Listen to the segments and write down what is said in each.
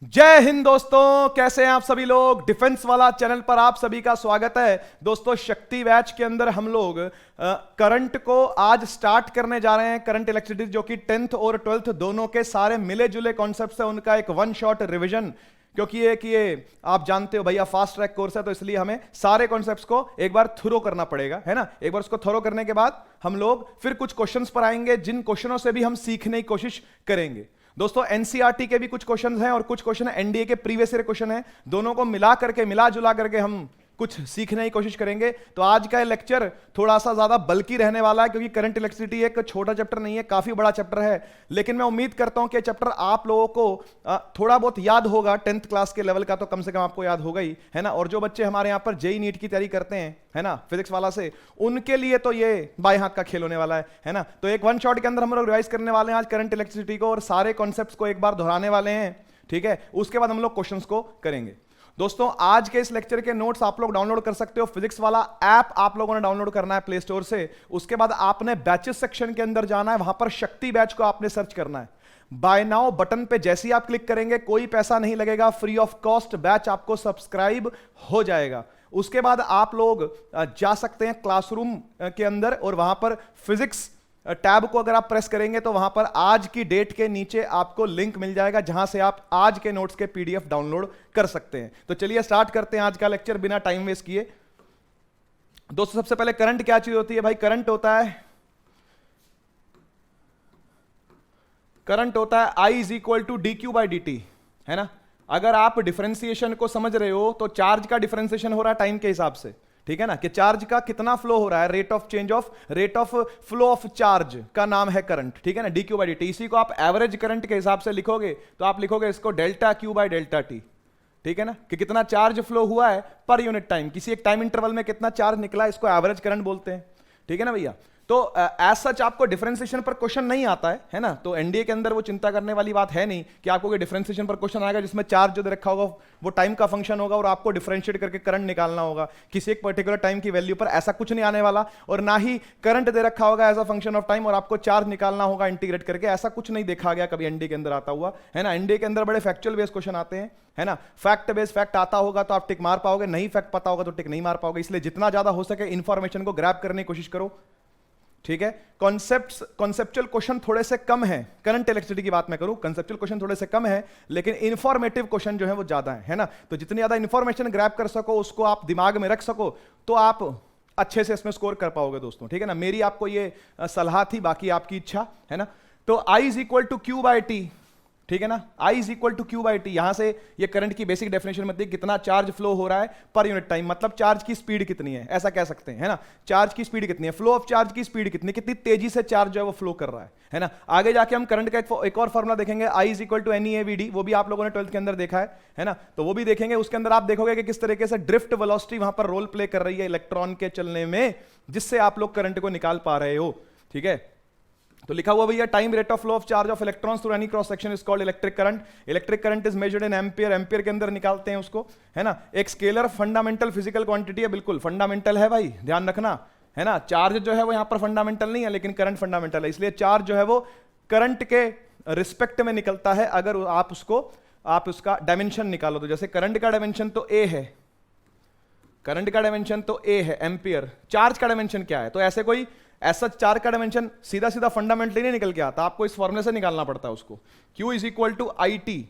जय हिंद दोस्तों, कैसे हैं आप सभी लोग। डिफेंस वाला चैनल पर आप सभी का स्वागत है। दोस्तों, शक्ति बैच के अंदर हम लोग करंट को आज स्टार्ट करने जा रहे हैं। करंट इलेक्ट्रिसिटी जो कि 10th और 12th दोनों के सारे मिले जुले कॉन्सेप्ट्स है, उनका एक वन शॉट रिवीजन। क्योंकि ये आप जानते हो भैया फास्ट ट्रैक कोर्स है, तो इसलिए हमें सारे कॉन्सेप्ट्स को एक बार थ्रो करना पड़ेगा, है ना। एक बार उसको थ्रो करने के बाद हम लोग फिर कुछ क्वेश्चंस पर आएंगे, जिन क्वेश्चनों से भी हम सीखने की कोशिश करेंगे। दोस्तों, एनसीईआरटी के भी कुछ क्वेश्चन हैं और कुछ क्वेश्चन एनडीए के प्रीवियस ईयर क्वेश्चन हैं। दोनों को मिला जुला करके हम कुछ सीखने की कोशिश करेंगे। तो आज का लेक्चर थोड़ा सा ज्यादा बल्कि रहने वाला है, क्योंकि करंट इलेक्ट्रिसिटी एक छोटा चैप्टर नहीं है, काफी बड़ा चैप्टर है। लेकिन मैं उम्मीद करता हूं कि चैप्टर आप लोगों को थोड़ा बहुत याद होगा। 10th क्लास के लेवल का तो कम से कम आपको याद होगा ही, है ना। और जो बच्चे हमारे यहां पर जेई नीट की तैयारी करते हैं, है ना, फिजिक्स वाला से, उनके लिए तो ये बाएं हाथ का खेल होने वाला है ना। तो एक वन शॉट के अंदर हम लोग रिवाइज करने वाले हैं आज करंट इलेक्ट्रिसिटी को, और सारे कॉन्सेप्ट्स को एक बार दोहराने वाले हैं, ठीक है। उसके बाद हम लोग क्वेश्चंस को करेंगे। दोस्तों, आज के इस लेक्चर के नोट्स आप लोग डाउनलोड कर सकते हो। फिजिक्स वाला ऐप आप लोगों ने डाउनलोड करना है प्ले स्टोर से। उसके बाद आपने बैचेस सेक्शन के अंदर जाना है, वहां पर शक्ति बैच को आपने सर्च करना है। बाय नाउ बटन पे जैसे ही आप क्लिक करेंगे, कोई पैसा नहीं लगेगा, फ्री ऑफ कॉस्ट बैच आपको सब्सक्राइब हो जाएगा। उसके बाद आप लोग जा सकते हैं क्लासरूम के अंदर, और वहां पर फिजिक्स टैब को अगर आप प्रेस करेंगे तो वहां पर आज की डेट के नीचे आपको लिंक मिल जाएगा, जहां से आप आज के नोट्स के पीडीएफ डाउनलोड कर सकते हैं। तो चलिए स्टार्ट करते हैं आज का लेक्चर बिना टाइम वेस्ट किए। दोस्तों, सबसे पहले करंट क्या चीज होती है भाई। करंट होता है I is equal to d q by d t, है ना। अगर आप डिफरेंशिएशन को समझ रहे हो तो चार्ज का डिफरेंशिएशन हो रहा है टाइम के हिसाब से, ठीक है ना, कि चार्ज का कितना फ्लो हो रहा है, rate of flow of charge का नाम है करंट, ठीक है ना, D q by d T. इसी को आप एवरेज करंट के हिसाब से लिखोगे तो आप लिखोगे इसको delta Q by delta T, ठीक है ना, कि कितना चार्ज फ्लो हुआ है पर यूनिट टाइम, किसी एक टाइम इंटरवल में कितना चार्ज निकला, इसको एवरेज करंट बोलते हैं, ठीक है ना भैया। तो एज सच आपको डिफरेंशिएशन पर क्वेश्चन नहीं आता है ना। तो एनडीए के अंदर वो चिंता करने वाली बात है नहीं कि आपको डिफरेंशिएशन पर क्वेश्चन आएगा जिसमें चार्ज जो दे रखा होगा वो टाइम का फंक्शन होगा और आपको डिफरेंशिएट करके करंट निकालना होगा किसी एक पर्टिकुलर टाइम की वैल्यू पर। ऐसा कुछ नहीं आने वाला। और ना ही करंट दे रखा होगा as a function of time और आपको चार्ज निकालना होगा इंटीग्रेट करके। ऐसा कुछ नहीं देखा गया कभी एनडीए के अंदर आता हुआ, है ना। एनडीए के अंदर बड़े फैक्चुअल बेस्ड क्वेश्चन आते हैं, है ना। फैक्ट बेस्ड फैक्ट आता होगा तो आप टिक मार पाओगे, नहीं फैक्ट पता होगा तो टिक नहीं मार पाओगे। इसलिए जितना ज्यादा हो सके इंफॉर्मेशन को ग्रैब करने की कोशिश करो, ठीक है। कॉन्सेप्चुअल क्वेश्चन थोड़े से कम है। करंट इलेक्ट्रिसिटी की बात मैं करूं, कॉन्सेप्चुअल क्वेश्चन थोड़े से कम है, लेकिन इंफॉर्मेटिव क्वेश्चन जो है वो ज्यादा है ना। तो जितनी ज्यादा इंफॉर्मेशन ग्रैब कर सको, उसको आप दिमाग में रख सको, तो आप अच्छे से इसमें स्कोर कर पाओगे दोस्तों, ठीक है ना। मेरी आपको ये सलाह थी, बाकी आपकी इच्छा, है ना। तो I is equal to q by t, ठीक है ना। I is equal to q by t, यहां से ये करंट की बेसिक डेफिनेशन में कितना चार्ज फ्लो हो रहा है पर यूनिट टाइम, मतलब चार्ज की स्पीड कितनी है, ऐसा कह सकते हैं, है ना। चार्ज की स्पीड कितनी है, फ्लो ऑफ चार्ज की स्पीड कितनी तेजी से चार्ज जो है वो फ्लो कर रहा है ना। आगे जाके हम करंट का एक और फॉर्मुला देखेंगे, I is equal to NEAVD, वो भी आप लोगों ने 12th के अंदर देखा है ना। तो वो भी देखेंगे। उसके अंदर आप देखोगे कि किस तरीके से ड्रिफ्ट वेलोसिटी वहां पर रोल प्ले कर रही है इलेक्ट्रॉन के चलने में, जिससे आप लोग करंट को निकाल पा रहे हो, ठीक है। तो लिखा हुआ भैया, time rate of flow of charge of electrons through any cross section is called electric current. Electric current is measured in ampere, ampere के अंदर निकालते हैं उसको, है ना। एक स्केलर फंडामेंटल फिजिकल क्वांटिटी है, बिल्कुल फंडामेंटल है भाई, ध्यान रखना, है ना। चार्ज जो है वो यहां पर फंडामेंटल नहीं है, लेकिन करंट फंडामेंटल है, इसलिए चार्ज जो है वो करंट के रिस्पेक्ट में निकलता है। अगर आप उसका डायमेंशन निकालो तो, जैसे करंट का डायमेंशन तो ए है, करंट का डायमेंशन तो ए है एम्पियर, चार्ज का डायमेंशन क्या है, तो ऐसे कोई ऐसा चार्ज का डायमेंशन सीधा सीधा फंडामेंटली नहीं निकल के आता, आपको इस फॉर्मूले से निकालना पड़ता है उसको। Q is equal to I t,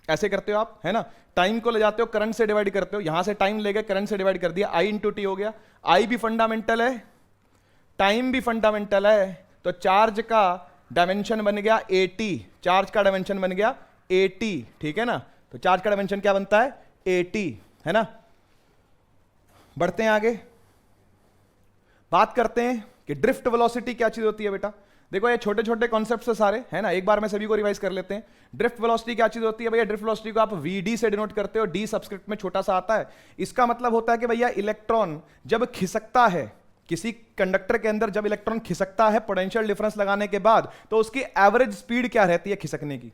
ऐसे करते हो आप, है ना। टाइम को ले जाते हो करंट से डिवाइड करते हो, यहां से टाइम ले गए करंट से डिवाइड कर दिया, I इंटू टी हो गया। I भी फंडामेंटल है, टाइम भी फंडामेंटल है, तो चार्ज का डायमेंशन बन गया AT, चार्ज का डायमेंशन बन गया AT, ठीक है ना। तो चार्ज का डायमेंशन क्या बनता है, AT, है ना। बढ़ते हैं आगे, बात करते हैं कि ड्रिफ्ट वेलोसिटी क्या चीज होती है बेटा। देखो ये छोटे छोटे कॉन्सेप्ट्स है सारे, है ना, एक बार में सभी को रिवाइज कर लेते हैं। ड्रिफ्ट वेलोसिटी क्या चीज होती है भैया। ड्रिफ्ट वेलोसिटी को आप VD से डिनोट करते हो, D सबस्क्रिप्ट में छोटा सा आता है। इसका मतलब होता है कि भैया इलेक्ट्रॉन जब खिसकता है किसी कंडक्टर के अंदर, जब इलेक्ट्रॉन खिसकता है पोटेंशियल डिफरेंस लगाने के बाद, तो उसकी एवरेज स्पीड क्या रहती है खिसकने की,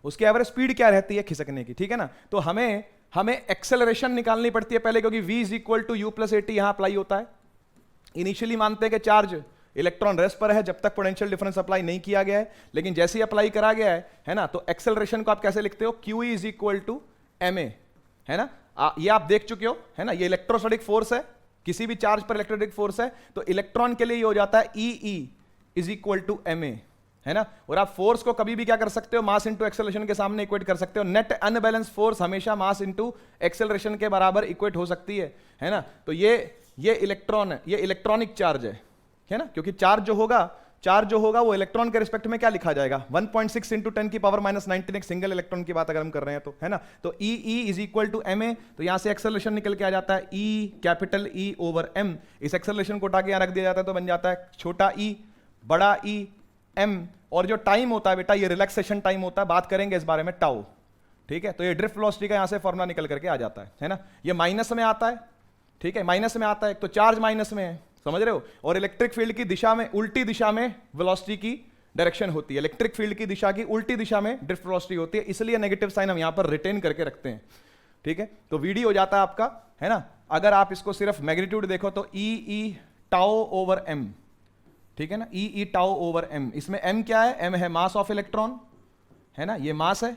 उसकी एवरेज स्पीड क्या रहती है खिसकने की, ठीक है ना। तो हमें एक्सेलरेशन निकालनी पड़ती है पहले, क्योंकि V is equal to U plus AT यहां अप्लाई होता है। इनिशियली मानते हैं कि चार्ज इलेक्ट्रॉन रेस्ट पर है जब तक पोटेंशियल डिफरेंस अप्लाई नहीं किया गया है, लेकिन जैसे ही अप्लाई करा गया है ना, तो एक्सेलरेशन को आप कैसे लिखते हो, QE is equal to ma, है ना। ये आप देख चुके हो, है ना, ये इलेक्ट्रोस्टैटिक फोर्स है, किसी भी चार्ज पर इलेक्ट्रोस्टैटिक फोर्स है, तो इलेक्ट्रॉन के लिए ये हो जाता है EE is equal to ma, है ना। और आप फोर्स को कभी भी क्या कर सकते हो, मास इंटू एक्सेलरेशन के सामने इक्वेट कर सकते हो। नेट अनबैलेंस फोर्स हमेशा मास इंटू एक्सेलरेशन के बराबर इक्वेट हो सकती है ना। तो ये इलेक्ट्रॉन है, ये इलेक्ट्रॉनिक चार्ज है ना, क्योंकि चार्ज जो होगा वो इलेक्ट्रॉन के रिस्पेक्ट में क्या लिखा जाएगा, 1.6 इंटू 10 की पावर -19 एक सिंगल इलेक्ट्रॉन की बात अगर हम कर रहे हैं तो, है ना। तो EE is equal to ma, तो यहां से एक्सेलरेशन निकल के आ जाता है E capital E over m। इस एक्सेलरेशन को उठा के यहां रख दिया जाता है तो बन जाता है छोटा e बड़ा E m, और जो टाइम होता है बेटा ये रिलैक्सेशन टाइम होता है, बात करेंगे इस बारे में, टाउ, ठीक है। तो ये ड्रिफ्ट वेलोसिटी का यहां से फॉर्मूला निकल करके आ जाता है ना। ये माइनस में आता है, ठीक है, माइनस में आता है, तो चार्ज माइनस में है, समझ रहे हो। और इलेक्ट्रिक फील्ड की दिशा में, उल्टी दिशा में वेलोसिटी की डायरेक्शन होती है, इलेक्ट्रिक फील्ड की दिशा की उल्टी दिशा में ड्रिफ्ट वेलोसिटी होती है, इसलिए नेगेटिव साइन हम यहां पर रिटेन करके रखते हैं, ठीक है। तो VD हो जाता है आपका, है ना। अगर आप इसको सिर्फ मैग्नीट्यूड देखो तो EE टाउ ओवर m, ठीक है ना, EE टाउ ओवर m। इसमें m क्या है, m है मास ऑफ इलेक्ट्रॉन, है ना, ये मास है,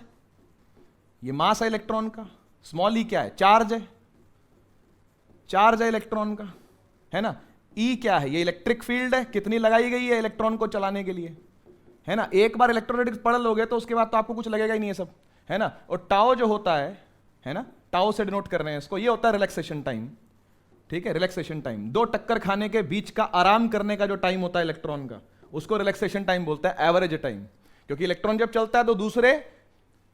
ये मास है इलेक्ट्रॉन का। स्मॉल e क्या है, चार्ज है इलेक्ट्रॉन का, है ना। E क्या है, ये इलेक्ट्रिक फील्ड है, कितनी लगाई गई है इलेक्ट्रॉन को चलाने के लिए, है ना। एक बार इलेक्ट्रोस्टैटिक्स पढ़ लोगे तो उसके बाद तो आपको कुछ लगेगा ही नहीं है सब, है ना। और टाउ जो होता है ना, टाउ से डिनोट कर रहे हैं इसको, ये होता है रिलैक्सेशन टाइम, ठीक है, रिलैक्सेशन टाइम। दो टक्कर खाने के बीच का आराम करने का जो टाइम होता है इलेक्ट्रॉन का, उसको रिलैक्सेशन टाइम बोलता है, एवरेज टाइम। क्योंकि इलेक्ट्रॉन जब चलता है तो दूसरे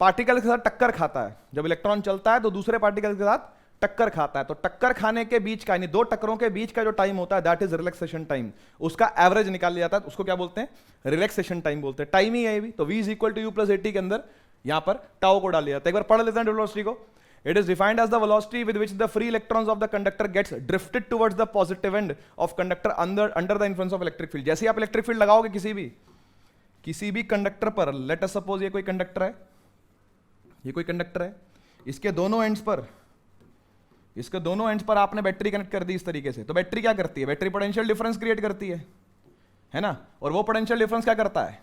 पार्टिकल के साथ टक्कर खाता है, जब इलेक्ट्रॉन चलता है तो दूसरे पार्टिकल के साथ टक्कर खाता है, तो टक्कर खाने के बीच का, यानी दो टक्करों के बीच का जो टाइम होता है, दैट इज रिलैक्सेशन टाइम। उसका एवरेज निकाल लिया जाता है, उसको क्या बोलते हैं, रिलैक्सेशन टाइम बोलते हैं। टाइम ही है ये भी, तो V is equal to U plus 80 के अंदर यहां पर टाउ को डाल लिया जाता है। एक बार पढ़ लेते हैं वेलोसिटी को। It is defined as the velocity with which the free electrons of the conductor gets drifted towards the positive end of conductor under the influence of electric field। जैसे ही आप इलेक्ट्रिक फील्ड लगाओगे किसी भी conductor पर, let us suppose ये कोई conductor है, ये कोई कंडक्टर है, इसके दोनों एंड्स पर आपने बैटरी कनेक्ट कर दी इस तरीके से, तो बैटरी क्या करती है, बैटरी पोटेंशियल डिफरेंस क्रिएट करती है ना। और वो पोटेंशियल डिफरेंस क्या करता है,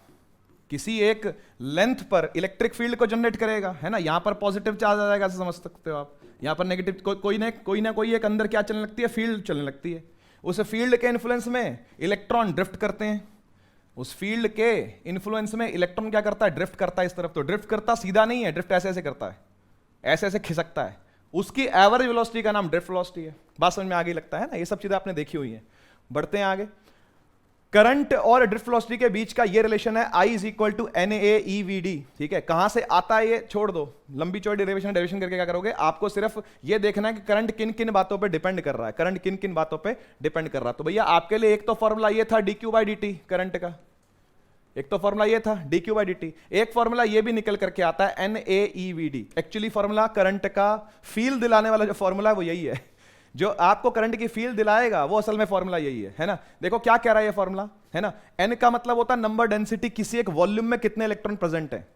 किसी एक लेंथ पर इलेक्ट्रिक फील्ड को जनरेट करेगा, है ना। यहां पर पॉजिटिव चार्ज आ जाएगा, समझ सकते हो आप, यहां पर नेगेटिव, कोई ना कोई एक अंदर क्या चलने लगती है, फील्ड चलने लगती है। उस फील्ड के इन्फ्लुएंस में इलेक्ट्रॉन ड्रिफ्ट करते हैं, उस फील्ड के इन्फ्लुएंस में इलेक्ट्रॉन क्या करता है, ड्रिफ्ट करता है इस तरफ। तो ड्रिफ्ट करता सीधा नहीं है, ड्रिफ्ट ऐसे ऐसे करता है, ऐसे ऐसे खिसकता है, उसकी एवरेज वेलोसिटी का नाम ड्रिफ्ट वेलोसिटी है। बात समझ में आगे लगता है ना, ये सब चीजें आपने देखी हुई है। बढ़ते हैं आगे। करंट और ड्रिफ्ट वेलोसिटी के बीच का ये रिलेशन है I is equal to NaEVD, ठीक है। कहां से आता है ये छोड़ दो, लंबी चौड़ी डेरिवेशन करके क्या करोगे, आपको सिर्फ ये देखना है कि करंट किन किन बातों पे डिपेंड कर रहा है, करंट किन किन बातों पे डिपेंड कर रहा है। तो भैया आपके लिए एक तो फॉर्मूला ये था dQ/dt करंट का, एक तो फॉर्मूला ये था dQ/dt, एक फॉर्मूला ये भी निकल करके आता है NaEVD। एक्चुअली फॉर्मूला करंट का फील दिलाने वाला जो फॉर्मूला है वो यही है, जो आपको करंट की फील दिलाएगा वो असल में फॉर्मूला यही है ना। देखो क्या कह रहा है ये फॉर्मूला, है ना। N का मतलब होता है नंबर डेंसिटी, किसी एक वॉल्यूम में कितने इलेक्ट्रॉन प्रेजेंट है।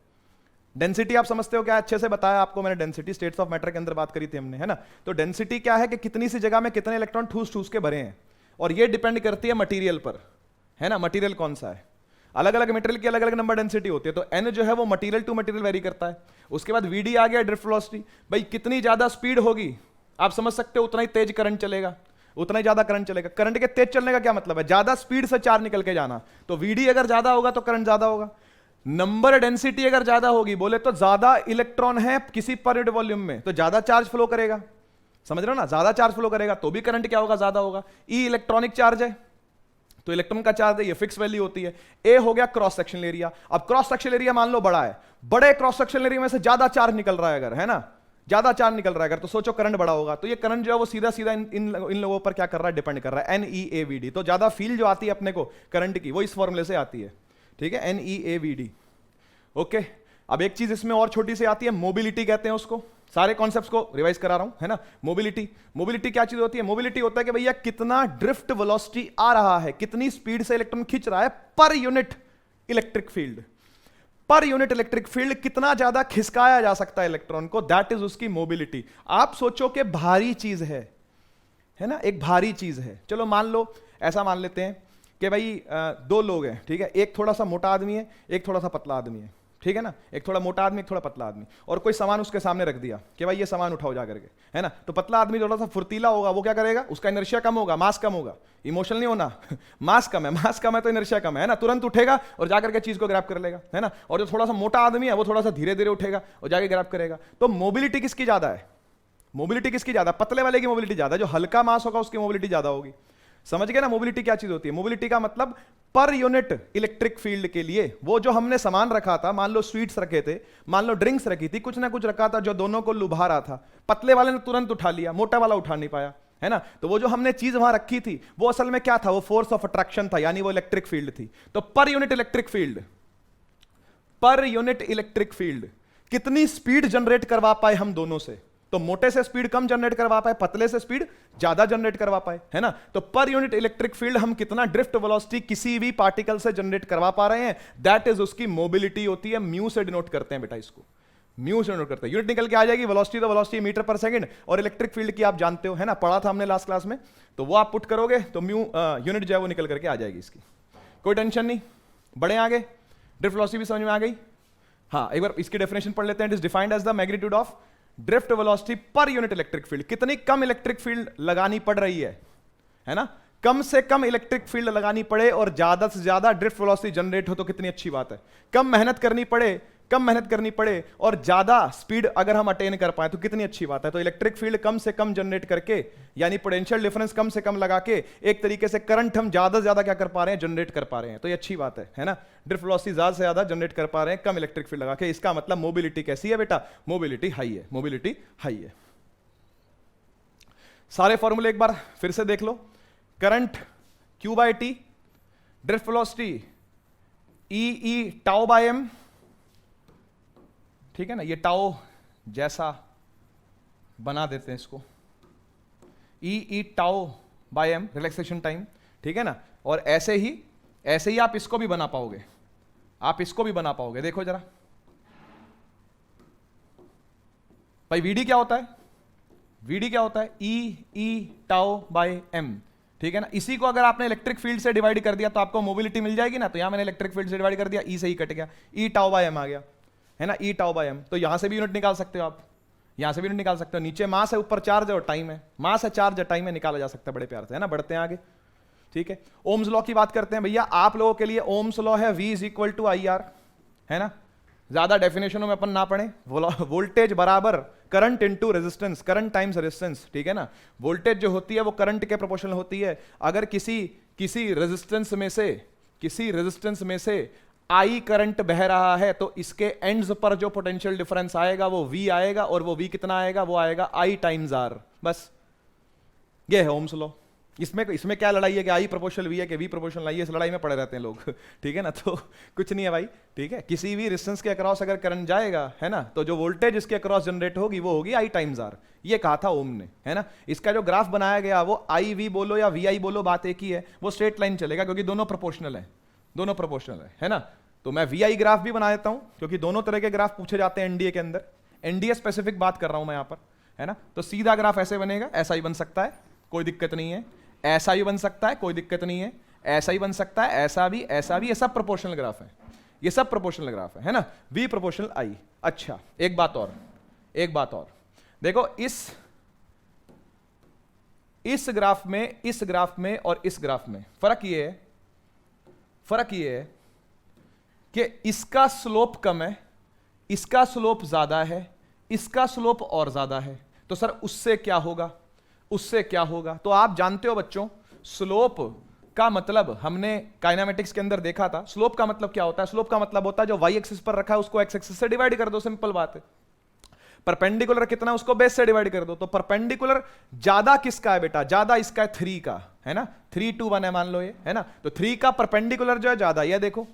डेंसिटी आप समझते हो क्या, अच्छे से बताया आपको मैंने, डेंसिटी स्टेट्स ऑफ मैटर के अंदर बात करी थी हमने, है ना। तो डेंसिटी क्या है कि कितनी सी जगह में कितने इलेक्ट्रॉन ठूस ठूस के भरे हैं, और ये डिपेंड करती है मटीरियल पर, है ना। मटीरियल कौन सा है, अलग अलग मटेरियल की अलग अलग नंबर डेंसिटी होती है। तो n जो है वो मटेरियल टू मटेरियल वेरी करता है। उसके बाद VD आ गया, ड्रिफ्ट वेलोसिटी। भाई कितनी ज्यादा स्पीड होगी आप समझ सकते हो, उतना ही तेज करंट चलेगा, उतना ही ज्यादा करंट चलेगा। करंट के तेज चलने का क्या मतलब है, ज्यादा स्पीड से चार्ज निकल के जाना। तो VD अगर ज्यादा होगा तो करंट ज्यादा होगा। नंबर डेंसिटी अगर ज्यादा होगी, बोले तो ज्यादा इलेक्ट्रॉन है किसी पर यूनिट वॉल्यूम में, तो ज्यादा चार्ज फ्लो करेगा, समझ रहे हो ना, ज्यादा चार्ज फ्लो करेगा तो भी करंट क्या होगा, ज्यादा होगा। E इलेक्ट्रॉनिक चार्ज है, तो इलेक्ट्रॉन का चार्ज है, ये फिक्स वैल्यू होती है। A हो गया क्रॉस सेक्शनल एरिया। अब क्रॉस सेक्शनल एरिया मान लो बड़ा है, बड़े क्रॉस सेक्शनल एरिया में से ज्यादा चार्ज निकल रहा है अगर, है ना, ज्यादा चार्ज निकल रहा है अगर, तो सोचो करंट बड़ा होगा। तो ये करंट जो है वो सीधा सीधा इन लोगों पर क्या कर रहा है, डिपेंड कर रहा है, NeAVD। तो ज्यादा फील जो आती है अपने को करंट की, वो इस फॉर्मूले से आती है, ठीक है, NeAVD। ओके, अब एक चीज इसमें और छोटी सी आती है, मोबिलिटी कहते हैं उसको। सारे कॉन्सेप्ट्स को रिवाइज करा रहा हूं, है ना। मोबिलिटी क्या चीज होती है, मोबिलिटी होता है कि भैया कितना ड्रिफ्ट वेलोसिटी आ रहा है, कितनी स्पीड से इलेक्ट्रॉन खींच रहा है पर यूनिट इलेक्ट्रिक फील्ड। पर यूनिट इलेक्ट्रिक फील्ड कितना ज्यादा खिसकाया जा सकता है इलेक्ट्रॉन को, दैट इज उसकी मोबिलिटी। आप सोचो कि भारी चीज है ना, एक भारी चीज है। चलो मान लो, ऐसा मान लेते हैं कि भाई दो लोग हैं, ठीक है, एक थोड़ा सा मोटा आदमी है, एक थोड़ा सा पतला आदमी है, ठीक है ना, एक थोड़ा मोटा आदमी एक थोड़ा पतला आदमी, और कोई सामान उसके सामने रख दिया कि भाई ये सामान उठाओ जा करके, है ना, तो पतला आदमी थोड़ा सा फुर्तीला होगा, वो क्या करेगा, उसका इनर्शिया कम होगा, मास कम होगा, इमोशनल नहीं होना मास कम है तो इनर्शिया कम है ना, तुरंत उठेगा और जाकर के चीज को ग्रैब कर लेगा, है ना, और जो थोड़ा सा मोटा आदमी है वो थोड़ा सा धीरे धीरे उठेगा और जाके ग्रैब करेगा। तो मोबिलिटी किसकी ज्यादा है, मोबिलिटी किसकी ज्यादा, पतले वाले की मोबिलिटी ज्यादा, जो हल्का मास होगा उसकी मोबिलिटी ज्यादा होगी। समझ गए ना मोबिलिटी क्या चीज होती है? मोबिलिटी का मतलब पर यूनिट इलेक्ट्रिक फील्ड के लिए वो जो हमने सामान रखा था, मान लो स्वीट्स रखे थे, मान लो ड्रिंक्स रखी थी, कुछ ना कुछ रखा था जो दोनों को लुभा रहा था, पतले वाले ने तुरंत उठा लिया, मोटा वाला उठा नहीं पाया, है ना, तो वो जो हमने चीज वहां रखी थी वो असल में क्या था, वो फोर्स ऑफ अट्रैक्शन था, यानी वो इलेक्ट्रिक फील्ड थी। तो पर यूनिट इलेक्ट्रिक फील्ड, पर यूनिट इलेक्ट्रिक फील्ड कितनी स्पीड जनरेट करवा पाए हम दोनों से, तो मोटे से स्पीड कम जनरेट करवा पाए, पतले से स्पीड ज्यादा जनरेट करवा पाए, है ना, तो पर यूनिट इलेक्ट्रिक फील्ड हम कितना ड्रिफ्ट वेलोसिटी किसी भी पार्टिकल से जनरेट करवा पा रहे हैं, दैट इज उसकी मोबिलिटी होती है। म्यू से डिनोट करते हैं बेटा इसको, म्यू से डिनोट करते हैं। यूनिट निकल के आ जाएगी, वेलोसिटी तो वेलोसिटी मीटर पर सेकंड, और इलेक्ट्रिक फील्ड की आप जानते हो, है ना, पढ़ा था हमने लास्ट क्लास में, तो वो आप पुट करोगे तो म्यू यूनिट जो है वो निकल करके आ जाएगी इसकी, कोई टेंशन नहीं। बड़े आगे, ड्रिफ्ट वेलोसिटी भी समझ में आ गई। हाँ, एक बार इसकी डेफिनेशन पढ़ लेते हैं। It is defined as the magnitude of drift velocity per unit electric field, कितनी कम इलेक्ट्रिक फील्ड लगानी पड़ रही है ना, कम से कम इलेक्ट्रिक फील्ड लगानी पड़े और ज्यादा से ज्यादा ड्रिफ्ट वेलोसिटी जनरेट हो तो कितनी अच्छी बात है। कम मेहनत करनी पड़े और ज्यादा स्पीड अगर हम अटेन कर पाए तो कितनी अच्छी बात है। तो इलेक्ट्रिक फील्ड कम से कम जनरेट करके, यानी पोटेंशियल डिफरेंस कम से कम लगा के एक तरीके से करंट हम ज्यादा से ज्यादा क्या कर पा रहे हैं, जनरेट कर पा रहे हैं, तो ये अच्छी बात है ना। ड्रिफ्ट वेलोसिटी ज्यादा से ज्यादा जनरेट कर पा रहे हैं कम इलेक्ट्रिक फील्ड लगा के, इसका मतलब मोबिलिटी कैसी है बेटा, मोबिलिटी हाई है, मोबिलिटी हाई है। सारे फॉर्मूले एक बार फिर से देख लो। Current Q by t, drift velocity e tau by m, ठीक है ना, ये टाउ जैसा बना देते हैं इसको, e tau by m relaxation time, ठीक है ना, और ऐसे ही आप इसको भी बना पाओगे, देखो जरा भाई, वीडी क्या होता है, ई टाउ बाय एम, ठीक है ना। इसी को अगर आपने इलेक्ट्रिक फील्ड से डिवाइड कर दिया तो आपको मोबिलिटी मिल जाएगी ना, तो यहां मैंने इलेक्ट्रिक फील्ड से डिवाइड कर दिया, ई से ही कट गया, ई टाउ बाय एम आ गया, है ना, ई टाउ बाय एम। तो यहां से भी यूनिट निकाल सकते हो आप, नीचे मास है, ऊपर चार्ज है और टाइम है, मास है, चार्ज है, टाइम है, निकाला जा सकता है बड़े प्यार से, है ना। बढ़ते हैं आगे, ठीक है। ओम्स लॉ की बात करते हैं भैया, आप लोगों के लिए ओम्स लॉ है V is equal to I R, है ना, ज्यादा डेफिनेशनों में अपन ना पढ़े, वोल्टेज बराबर current into resistance, current times resistance, ठीक है ना। वोल्टेज जो होती है वो करंट के प्रोपोर्शनल होती है। अगर किसी रेजिस्टेंस में से आई करंट बह रहा है तो इसके एंड्स पर जो पोटेंशियल डिफरेंस आएगा वो V आएगा, और वो V कितना आएगा, वो आएगा I टाइम्स R, बस ये है ओम्स लॉ। इसमें क्या लड़ाई है कि I प्रोपोर्शनल V है कि V प्रोपोर्शनल I है, इस लड़ाई में पड़े रहते हैं लोग, ठीक है ना। तो कुछ नहीं है भाई, ठीक है, किसी भी रेजिस्टेंस के अक्रॉस अगर करंट जाएगा, है ना, तो जो वोल्टेज इसके अक्रॉस जनरेट होगी वो होगी I टाइम्स R, ये कहा था ओम ने, है ना। इसका जो ग्राफ बनाया गया वो IV बोलो या VI बोलो, बात एक ही है, वो स्ट्रेट लाइन चलेगा क्योंकि दोनों प्रोपोर्शनल है ना। तो मैं VI ग्राफ भी बना देता हूं क्योंकि दोनों तरह के ग्राफ पूछे जाते हैं एनडीए के अंदर, एनडीए स्पेसिफिक बात कर रहा हूं मैं यहां पर, है ना। तो सीधा ग्राफ ऐसे बनेगा, ऐसा ही बन सकता है, कोई दिक्कत नहीं है, ऐसा ही बन सकता है, कोई दिक्कत नहीं है, ऐसा ही बन सकता है, ऐसा भी, ये सब प्रोपोर्शनल ग्राफ है, ना, V प्रोपोर्शनल I। अच्छा, एक बात और देखो, इस ग्राफ में और इस ग्राफ में फर्क ये है कि इसका स्लोप कम है, इसका स्लोप ज्यादा है, इसका स्लोप और ज्यादा है, तो सर उससे क्या होगा, तो आप जानते हो बच्चों, स्लोप का मतलब हमने काइनेमेटिक्स के अंदर देखा था। स्लोप का मतलब क्या होता है, स्लोप का मतलब होता है जो वाई एक्सिस पर रखा है उसको एक्स एक्सिस से डिवाइड कर दो, सिंपल बात है। परपेंडिकुलर कितना है उसको बेस से डिवाइड कर दो, तो परपेंडिकुलर ज्यादा किसका है बेटा, ज्यादा इसका है 3 का, है ना, 3 2 1 है मान लो ये, है ना। तो 3 का परपेंडिकुलर जो है ज्यादा, ये देखो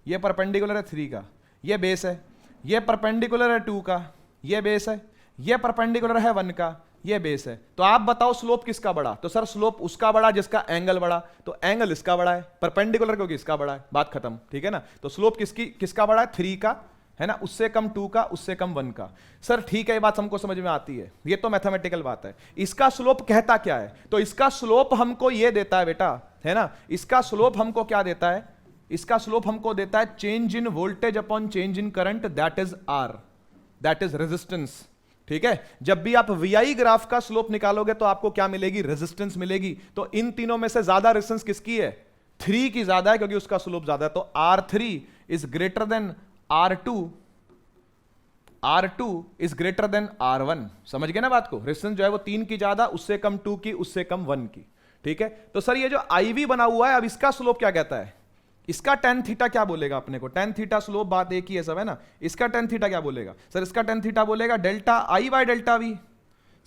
ये परपेंडिकुलर है 3 का, ये बेस है, ये परपेंडिकुलर है 2 का, ये बेस है, ये परपेंडिकुलर है 1 का, ये बेस है। तो आप बताओ स्लोप किसका बड़ा, तो सर स्लोप उसका बड़ा जिसका एंगल बड़ा, तो एंगल इसका बड़ा है, परपेंडिकुलर क्योंकि इसका बड़ा है, बात खत्म, ठीक है ना। तो स्लोप किसका बड़ा है, 3 का, है ना, उससे कम 2 का, उससे कम 1 का। सर ठीक है, ये बात हमको समझ में आती है, ये तो मैथमेटिकल बात है। इसका स्लोप कहता क्या है? तो इसका स्लोप हमको ये देता है बेटा, है ना, इसका स्लोप हमको क्या देता है? इसका स्लोप हमको देता है change in voltage upon change in current, that is R, that is resistance. ठीक है, जब भी आप VI ग्राफ का स्लोप निकालोगे तो आपको क्या मिलेगी? रेजिस्टेंस मिलेगी। तो इन तीनों में से ज्यादा रेजिस्टेंस किसकी है? 3 की ज्यादा है, क्योंकि उसका स्लोप ज्यादा है। तो R3 is greater than R2, R2 is greater than R1। समझ गए ना बात को? रेजिस्टेंस जो है वो 3 की ज्यादा, उससे कम 2 की, उससे कम 1 की। ठीक है, तो सर ये जो IV बना हुआ है, अब इसका स्लोप क्या कहता है? इसका tan थीटा क्या बोलेगा अपने को? tan थीटा स्लोप बात एक ही है सब, है ना। इसका tan थीटा क्या बोलेगा? सर इसका tan थीटा बोलेगा delta I by delta V।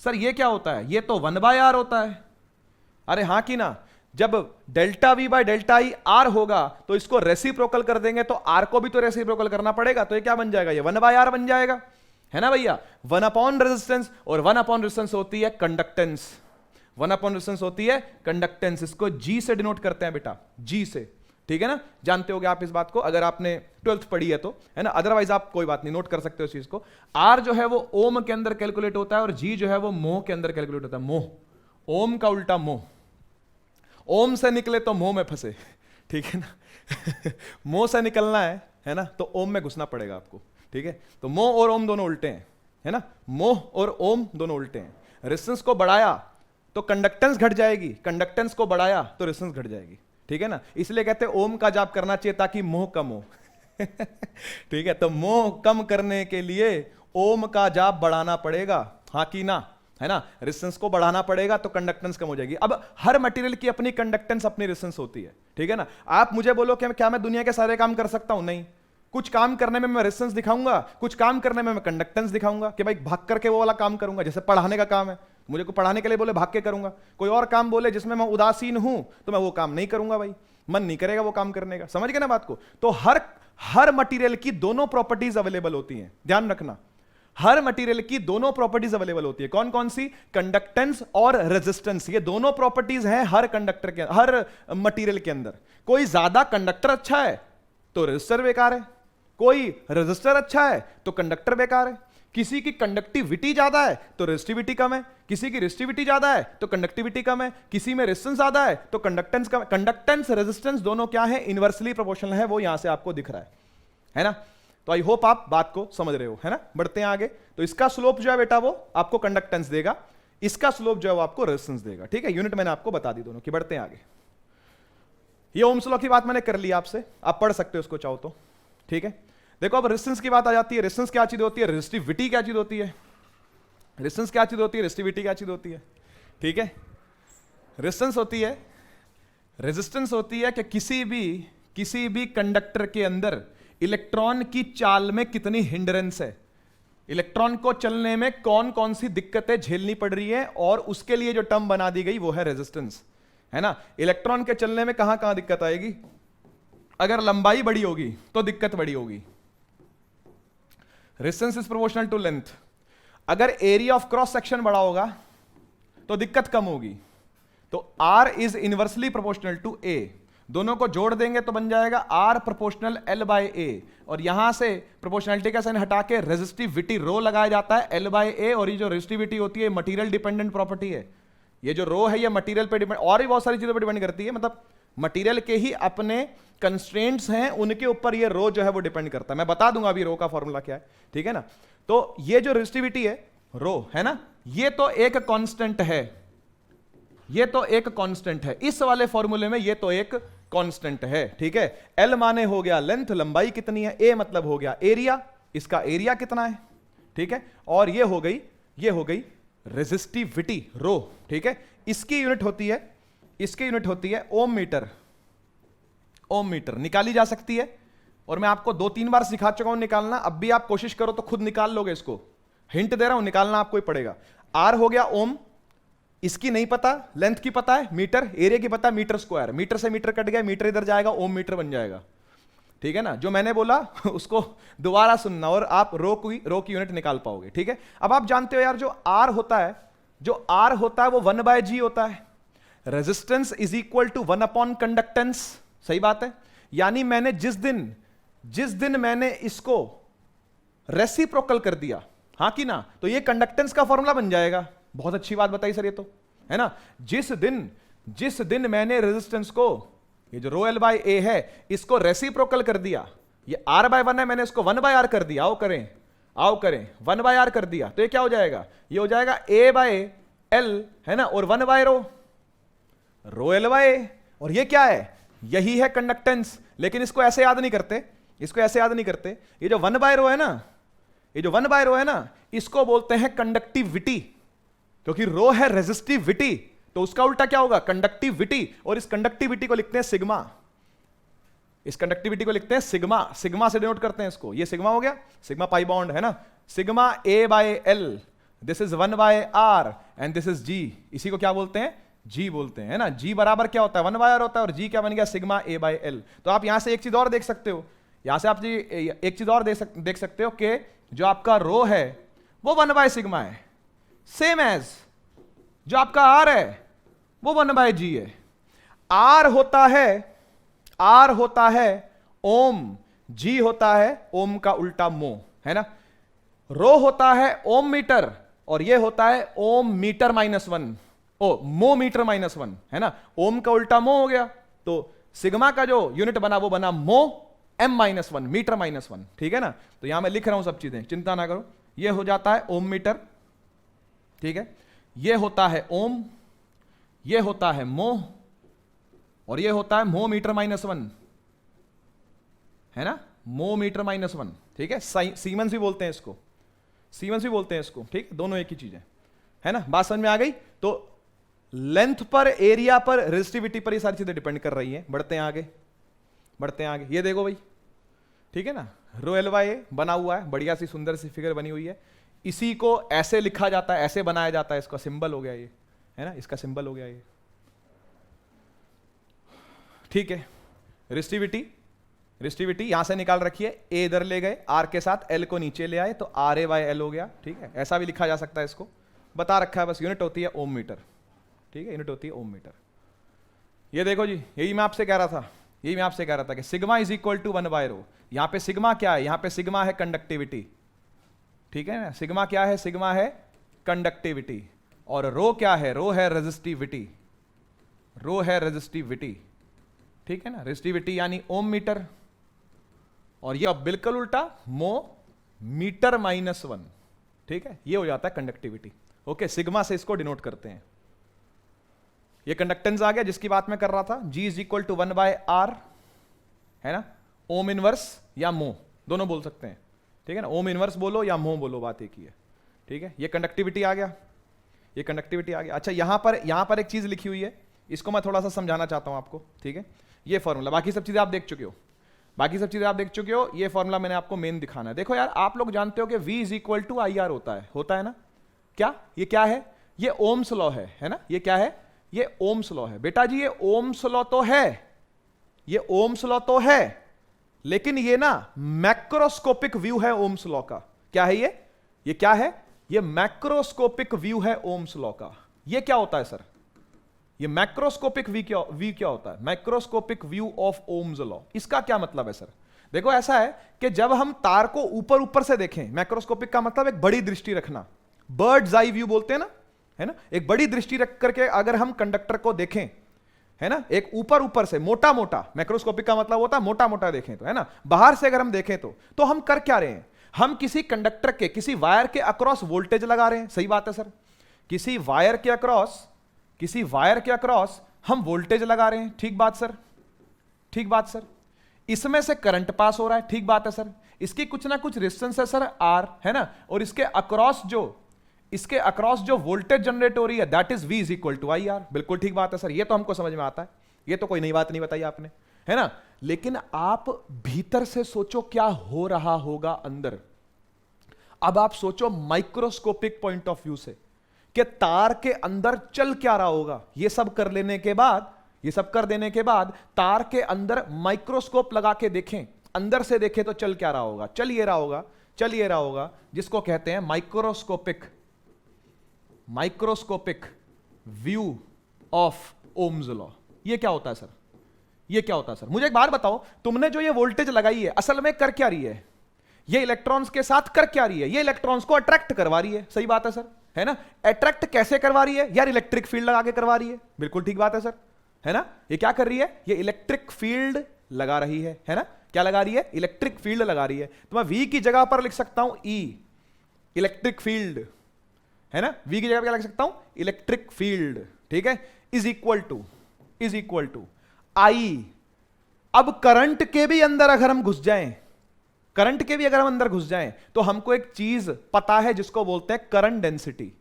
Sir ये क्या होता है? ये तो 1/r होता है। अरे हाँ कि ना, जब delta V by delta I R होगा तो इसको रेसिप्रोकल कर देंगे, तो R को भी तो रेसिप्रोकल करना पड़ेगा, तो ये क्या बन जाएगा? ये 1/r बन जाएगा, है ना भैया। 1 अपॉन रेजिस्टेंस, और 1 अपॉन रेजिस्टेंस होती है कंडक्टेंस, 1 अपॉन रेजिस्टेंस होती है कंडक्टेंस। इसको G से डिनोट करते हैं बेटा, G से। ठीक है ना, जानते होगे आप इस बात को, अगर आपने 12th पढ़ी है तो, है ना। अदरवाइज आप कोई बात नहीं, नोट कर सकते हो इस चीज को। R जो है वो ओम के अंदर कैलकुलेट होता है, और G जो है वो मोह के अंदर कैलकुलेट होता है। मोह, ओम का उल्टा मोह। ओम से निकले तो मोह में फंसे, ठीक है ना। मोह से निकलना है ना, तो ओम में घुसना पड़ेगा आपको। ठीक है, तो मोह और ओम दोनों उल्टे हैं, है ना। मोह और ओम दोनों उल्टे हैं। रेजिस्टेंस को बढ़ाया तो कंडक्टेंस घट जाएगी, कंडक्टेंस को बढ़ाया तो रेजिस्टेंस घट जाएगी। ठीक है ना, इसलिए कहते हैं ओम का जाप करना चाहिए ताकि मोह कम हो। ठीक है, तो मोह कम करने के लिए ओम का जाप बढ़ाना पड़ेगा, हाँ कि ना, है ना। रेजिस्टेंस को बढ़ाना पड़ेगा तो कंडक्टेंस कम हो जाएगी। अब हर मटेरियल की अपनी कंडक्टेंस, अपनी रेजिस्टेंस होती है। ठीक है ना, आप मुझे बोलो कि क्या मैं दुनिया के सारे काम कर सकता हूं? नहीं। कुछ काम करने में मैं रेजिस्टेंस दिखाऊंगा, कुछ काम करने में मैं कंडक्टेंस दिखाऊंगा, कि भाई भाग करके वो वाला काम करूंगा। जैसे पढ़ाने का काम है, मुझे को पढ़ाने के लिए बोले भाग के करूंगा। कोई और काम बोले जिसमें मैं उदासीन हूं तो मैं वो काम नहीं करूंगा, भाई मन नहीं करेगा वो काम करने का। समझ गए ना बात को? तो हर मटेरियल की दोनों प्रॉपर्टीज अवेलेबल होती हैं, ध्यान रखना। हर मटेरियल की दोनों प्रॉपर्टीज अवेलेबल होती है। कौन कौन सी? कंडक्टेंस और रेजिस्टेंस, ये दोनों प्रॉपर्टीज हैं हर कंडक्टर के, हर मटेरियल के अंदर। कोई ज्यादा कंडक्टर अच्छा है तो रेजिस्टर बेकार है, कोई रेजिस्टर अच्छा है तो कंडक्टर बेकार है। किसी की कंडक्टिविटी ज्यादा है तो रेजिस्टिविटी कम है, किसी की रेजिस्टिविटी ज्यादा है तो कंडक्टिविटी कम है, किसी में रेजिस्टेंस ज्यादा है तो कंडक्टेंस कम है। कंडक्टेंस रेजिस्टेंस दोनों क्या है? इनवर्सली प्रोपोर्शनल है, वो यहां से आपको दिख रहा है ना। तो आई होप आप बात को समझ रहे हो, है ना। बढ़ते हैं आगे। तो इसका स्लोप जो है बेटा वो आपको कंडक्टेंस देगा, इसका स्लोप जो है वो आपको रेजिस्टेंस देगा। ठीक है, यूनिट मैंने आपको बता दी दोनों की। बढ़ते हैं आगे। ये ओम्स लॉ की बात मैंने कर ली आपसे, आप पढ़ सकते हो उसको चाहो तो। ठीक है, देखो अब रेजिस्टेंस की बात आ जाती है। रेजिस्टेंस क्या चीज होती है? रेजिस्टिविटी क्या चीज होती है? रेजिस्टेंस क्या चीज होती है? रेजिस्टिविटी क्या चीज होती है? ठीक है, रेजिस्टेंस होती है, रेजिस्टेंस होती है कि किसी भी कंडक्टर के अंदर इलेक्ट्रॉन की चाल में कितनी हिंड्रेंस है, इलेक्ट्रॉन को चलने में कौन कौन सी दिक्कतें झेलनी पड़ रही है, और उसके लिए जो टर्म बना दी गई वो है रेजिस्टेंस, है ना। इलेक्ट्रॉन के चलने में कहां कहां दिक्कत आएगी? अगर लंबाई बड़ी होगी तो दिक्कत बड़ी होगी, resistance is proportional to length. अगर एरिया ऑफ क्रॉस सेक्शन बड़ा होगा तो दिक्कत कम होगी। तो R is inversely proportional to A, दोनों को जोड़ देंगे तो बन जाएगा R proportional L by A, और यहां से प्रोपोर्शनलिटी का साइन हटा के रेजिस्टिविटी रो लगाया जाता है L बाय A। और ये जो रेजिस्टिविटी होती है मटेरियल डिपेंडेंट प्रॉपर्टी है, ये जो रो है ये मटेरियल पे डिपेंड, और भी बहुत सारी चीजों पर डिपेंड करती है, मतलब मटेरियल के ही अपने कंस्ट्रेंट्स हैं, उनके ऊपर ये रो जो है वो डिपेंड करता है। मैं बता दूंगा अभी रो का फॉर्मूला क्या है, ठीक है ना। तो ये जो रेजिस्टिविटी है रो, है ना, ये तो एक कांस्टेंट है, ये तो एक कांस्टेंट है इस वाले फॉर्मूले में, ये तो एक कांस्टेंट है। ठीक है, एल माने हो गया लेंथ, लंबाई कितनी है, ए मतलब हो गया एरिया, इसका एरिया कितना है, ठीक है, और ये हो गई रेजिस्टिविटी रो। ठीक है, इसकी यूनिट होती है ओम मीटर। ओम मीटर निकाली जा सकती है, और मैं आपको 2-3 बार सिखा चुका हूं निकालना, अब भी आप कोशिश करो तो खुद निकाल लोगे इसको, हिंट दे रहा हूं, निकालना आपको ही पड़ेगा। आर हो गया ओम, इसकी नहीं पता, लेंथ की पता है मीटर, एरिया की पता है मीटर स्क्वायर, मीटर से मीटर कट गया, मीटर इधर जाएगा, ओम मीटर बन जाएगा। ठीक है ना, जो मैंने बोला उसको दोबारा सुनना और आप रो की यूनिट निकाल पाओगे। ठीक है, अब आप जानते हो यार, जो आर होता है वो 1/G होता है। Resistance is equal to 1 upon conductance, सही बात है। यानी मैंने जिस दिन मैंने इसको रेसिप्रोकल कर दिया, हाँ कि ना, तो ये कंडक्टेंस का फॉर्मूला बन जाएगा। बहुत अच्छी बात बताई सर ये तो, है ना। जिस दिन मैंने रेजिस्टेंस को, ये जो रो एल बाई ए है, इसको रेसिप्रोकल कर दिया, ये आर बाय 1 है, मैंने इसको 1 बाय आर कर दिया, आओ करें 1 बाय आर कर दिया, तो ये क्या हो जाएगा, ये हो जाएगा ए बाय एल, है ना, और 1 बाय रो एल बाय ए, और ये क्या है, यही है कंडक्टेंस। लेकिन इसको ऐसे याद नहीं करते, ये जो 1 बाय रो है ना, इसको बोलते हैं कंडक्टिविटी, क्योंकि रो है रेजिस्टिविटी, तो उसका उल्टा क्या होगा, कंडक्टिविटी। और इस कंडक्टिविटी को लिखते हैं सिग्मा, सिग्मा से डिनोट करते हैं इसको, ये सिग्मा हो गया, सिग्मा पाई बॉन्ड, है ना, sigma a by l, this is 1 by r and this is g, इसी को क्या बोलते हैं, जी बोलते हैं, है ना। जी बराबर क्या होता है, 1 बाय आर होता है, और जी क्या बन गया, सिग्मा ए बाय एल। तो आप यहां से एक चीज और देख सकते हो, देख सकते हो कि जो आपका रो है वो 1 बाय सिग्मा है, सेम एज जो आपका आर है वो 1 बाय जी है। आर होता है ओम, जी होता है ओम का उल्टा मो, है ना। रो होता है ओम मीटर, और ये होता है ओम मीटर -1, मो मीटर -1, है ना। ओम का उल्टा मो हो गया, तो सिग्मा का जो यूनिट बना वो बना मो m-1, मीटर -1, ठीक है ना। तो यहां मैं लिख रहा हूं सब चीजें, चिंता ना करो। ये हो जाता है ओम मीटर, ठीक है, ये होता है ओम, ये होता है मो, और ये होता है मो मीटर -1, है ना, मो मीटर -1, ठीक है। सीमेंस भी बोलते हैं इसको, ठीक है, दोनों एक ही चीज है ना। बात समझ में आ गई। तो लेंथ पर, एरिया पर, रेजिस्टिविटी पर ये सारी चीजें डिपेंड कर रही हैं। बढ़ते हैं आगे, ये देखो भाई, ठीक है ना, रो एल बाय ए बना हुआ है, बढ़िया सी सुंदर सी फिगर बनी हुई है। इसी को ऐसे लिखा जाता है, ऐसे बनाया जाता है, इसका सिंबल हो गया ये, है ना, इसका सिंबल हो गया ये, ठीक है। रेजिस्टिविटी यहां से निकाल रखिए, ए इधर ले गए, आर के साथ एल को नीचे ले आए, तो आर ए बाय एल हो गया, ठीक है। ऐसा भी लिखा जा सकता है, इसको बता रखा है, बस यूनिट होती है ओम मीटर, ठीक है, यूनिट होती है ओम मीटर। ये देखो जी, यही मैं आपसे कह रहा था कि sigma is equal to 1 by rho. यहां पे सिग्मा क्या है, यहां पे सिग्मा है कंडक्टिविटी, ठीक है ना। सिग्मा क्या है, सिग्मा है कंडक्टिविटी, और रो क्या है, रो है रेजिस्टिविटी, ठीक है ना। रेजिस्टिविटी यानी ओम मीटर, और ये अब बिल्कुल उल्टा मो मीटर -1, ठीक है, ये हो जाता है कंडक्टिविटी। ओके, सिग्मा से इसको डिनोट करते हैं। ये कंडक्टेंस आ गया जिसकी बात मैं कर रहा था, G is equal to 1 by R, है ना, ओम इनवर्स या मो दोनों बोल सकते हैं, ठीक है ना, ओम इनवर्स बोलो या मो बोलो, बात एक ही है, ठीक है। ये कंडक्टिविटी आ गया, अच्छा यहां पर एक चीज लिखी हुई है, इसको मैं थोड़ा सा समझाना चाहता हूं आपको, ठीक है। ये फॉर्मूला, बाकी सब चीजें आप देख चुके हो, ये फॉर्मूला मैंने आपको मेन दिखाना है। देखो यार, आप लोग जानते हो कि V is equal to IR होता है ना। ये क्या है, ये ओम्स लॉ है ना। ये क्या है, ये ओम्स लॉ है बेटा जी, ये ओम्स लॉ तो है, लेकिन ये ना मैक्रोस्कोपिक व्यू है ओम्स लॉ का। क्या है ये क्या है, ये मैक्रोस्कोपिक व्यू है ओम्स लॉ का। ये क्या होता है सर, ये मैक्रोस्कोपिक व्यू क्या होता है, macroscopic view of Ohm's law. इसका क्या मतलब है सर, देखो ऐसा है कि जब हम तार को ऊपर से देखें, मैक्रोस्कोपिक का मतलब एक बड़ी दृष्टि रखना, बर्ड्स आई व्यू बोलते हैं ना, है ना। एक बड़ी दृष्टि रख करके अगर हम कंडक्टर को देखें, है ना, एक ऊपर से मोटा, मैक्रोस्कोपिक का मतलब होता है मोटा देखें, तो है ना, बाहर से अगर हम देखें तो हम कर क्या रहे हैं, हम किसी कंडक्टर के, किसी वायर के अक्रॉस वोल्टेज लगा रहे हैं। सही बात है सर, किसी वायर के अक्रॉस हम वोल्टेज लगा रहे हैं। ठीक बात सर, इसमें से करंट पास हो रहा है। ठीक बात है सर, इसकी कुछ ना कुछ रेजिस्टेंस है सर आर, है ना, और इसके अक्रॉस जो वोल्टेज जनरेट हो रही है that is V is equal to IR। बिल्कुल ठीक बात है सर, ये तो हमको समझ में आता है, ये तो कोई नई बात नहीं बताई आपने, है ना। लेकिन आप भीतर से सोचो क्या हो रहा होगा अंदर। अब आप सोचो माइक्रोस्कोपिक पॉइंट ऑफ व्यू से कि तार के अंदर चल क्या रहा होगा। ये सब कर देने के बाद तार के अंदर माइक्रोस्कोप लगा के देखें, अंदर से देखें तो चल क्या रहा होगा, चल ये रहा होगा जिसको कहते हैं microscopic view of Ohm's law. ये क्या होता है सर, मुझे एक बात बताओ, तुमने जो ये वोल्टेज लगाई है असल में कर क्या रही है, ये इलेक्ट्रॉन्स के साथ कर क्या रही है, ये इलेक्ट्रॉन्स को अट्रैक्ट करवा रही है। सही बात है सर, है ना। अट्रैक्ट कैसे करवा रही है यार, इलेक्ट्रिक फील्ड लगा के करवा रही है। बिल्कुल ठीक बात है सर, है ना। ये क्या कर रही है, ये इलेक्ट्रिक फील्ड लगा रही है ना। क्या लगा रही है, इलेक्ट्रिक फील्ड लगा रही है। तो मैं V की जगह पर लिख सकता हूं E, इलेक्ट्रिक फील्ड, है ना। V की जगह पर क्या लिख सकता हूं, इलेक्ट्रिक फील्ड, ठीक है। Is equal to I। अब करंट के भी अंदर अगर हम घुस जाएं, करंट के भी अगर हम अंदर घुस जाएं, तो हमको एक चीज पता है जिसको बोलते हैं करंट डेंसिटी,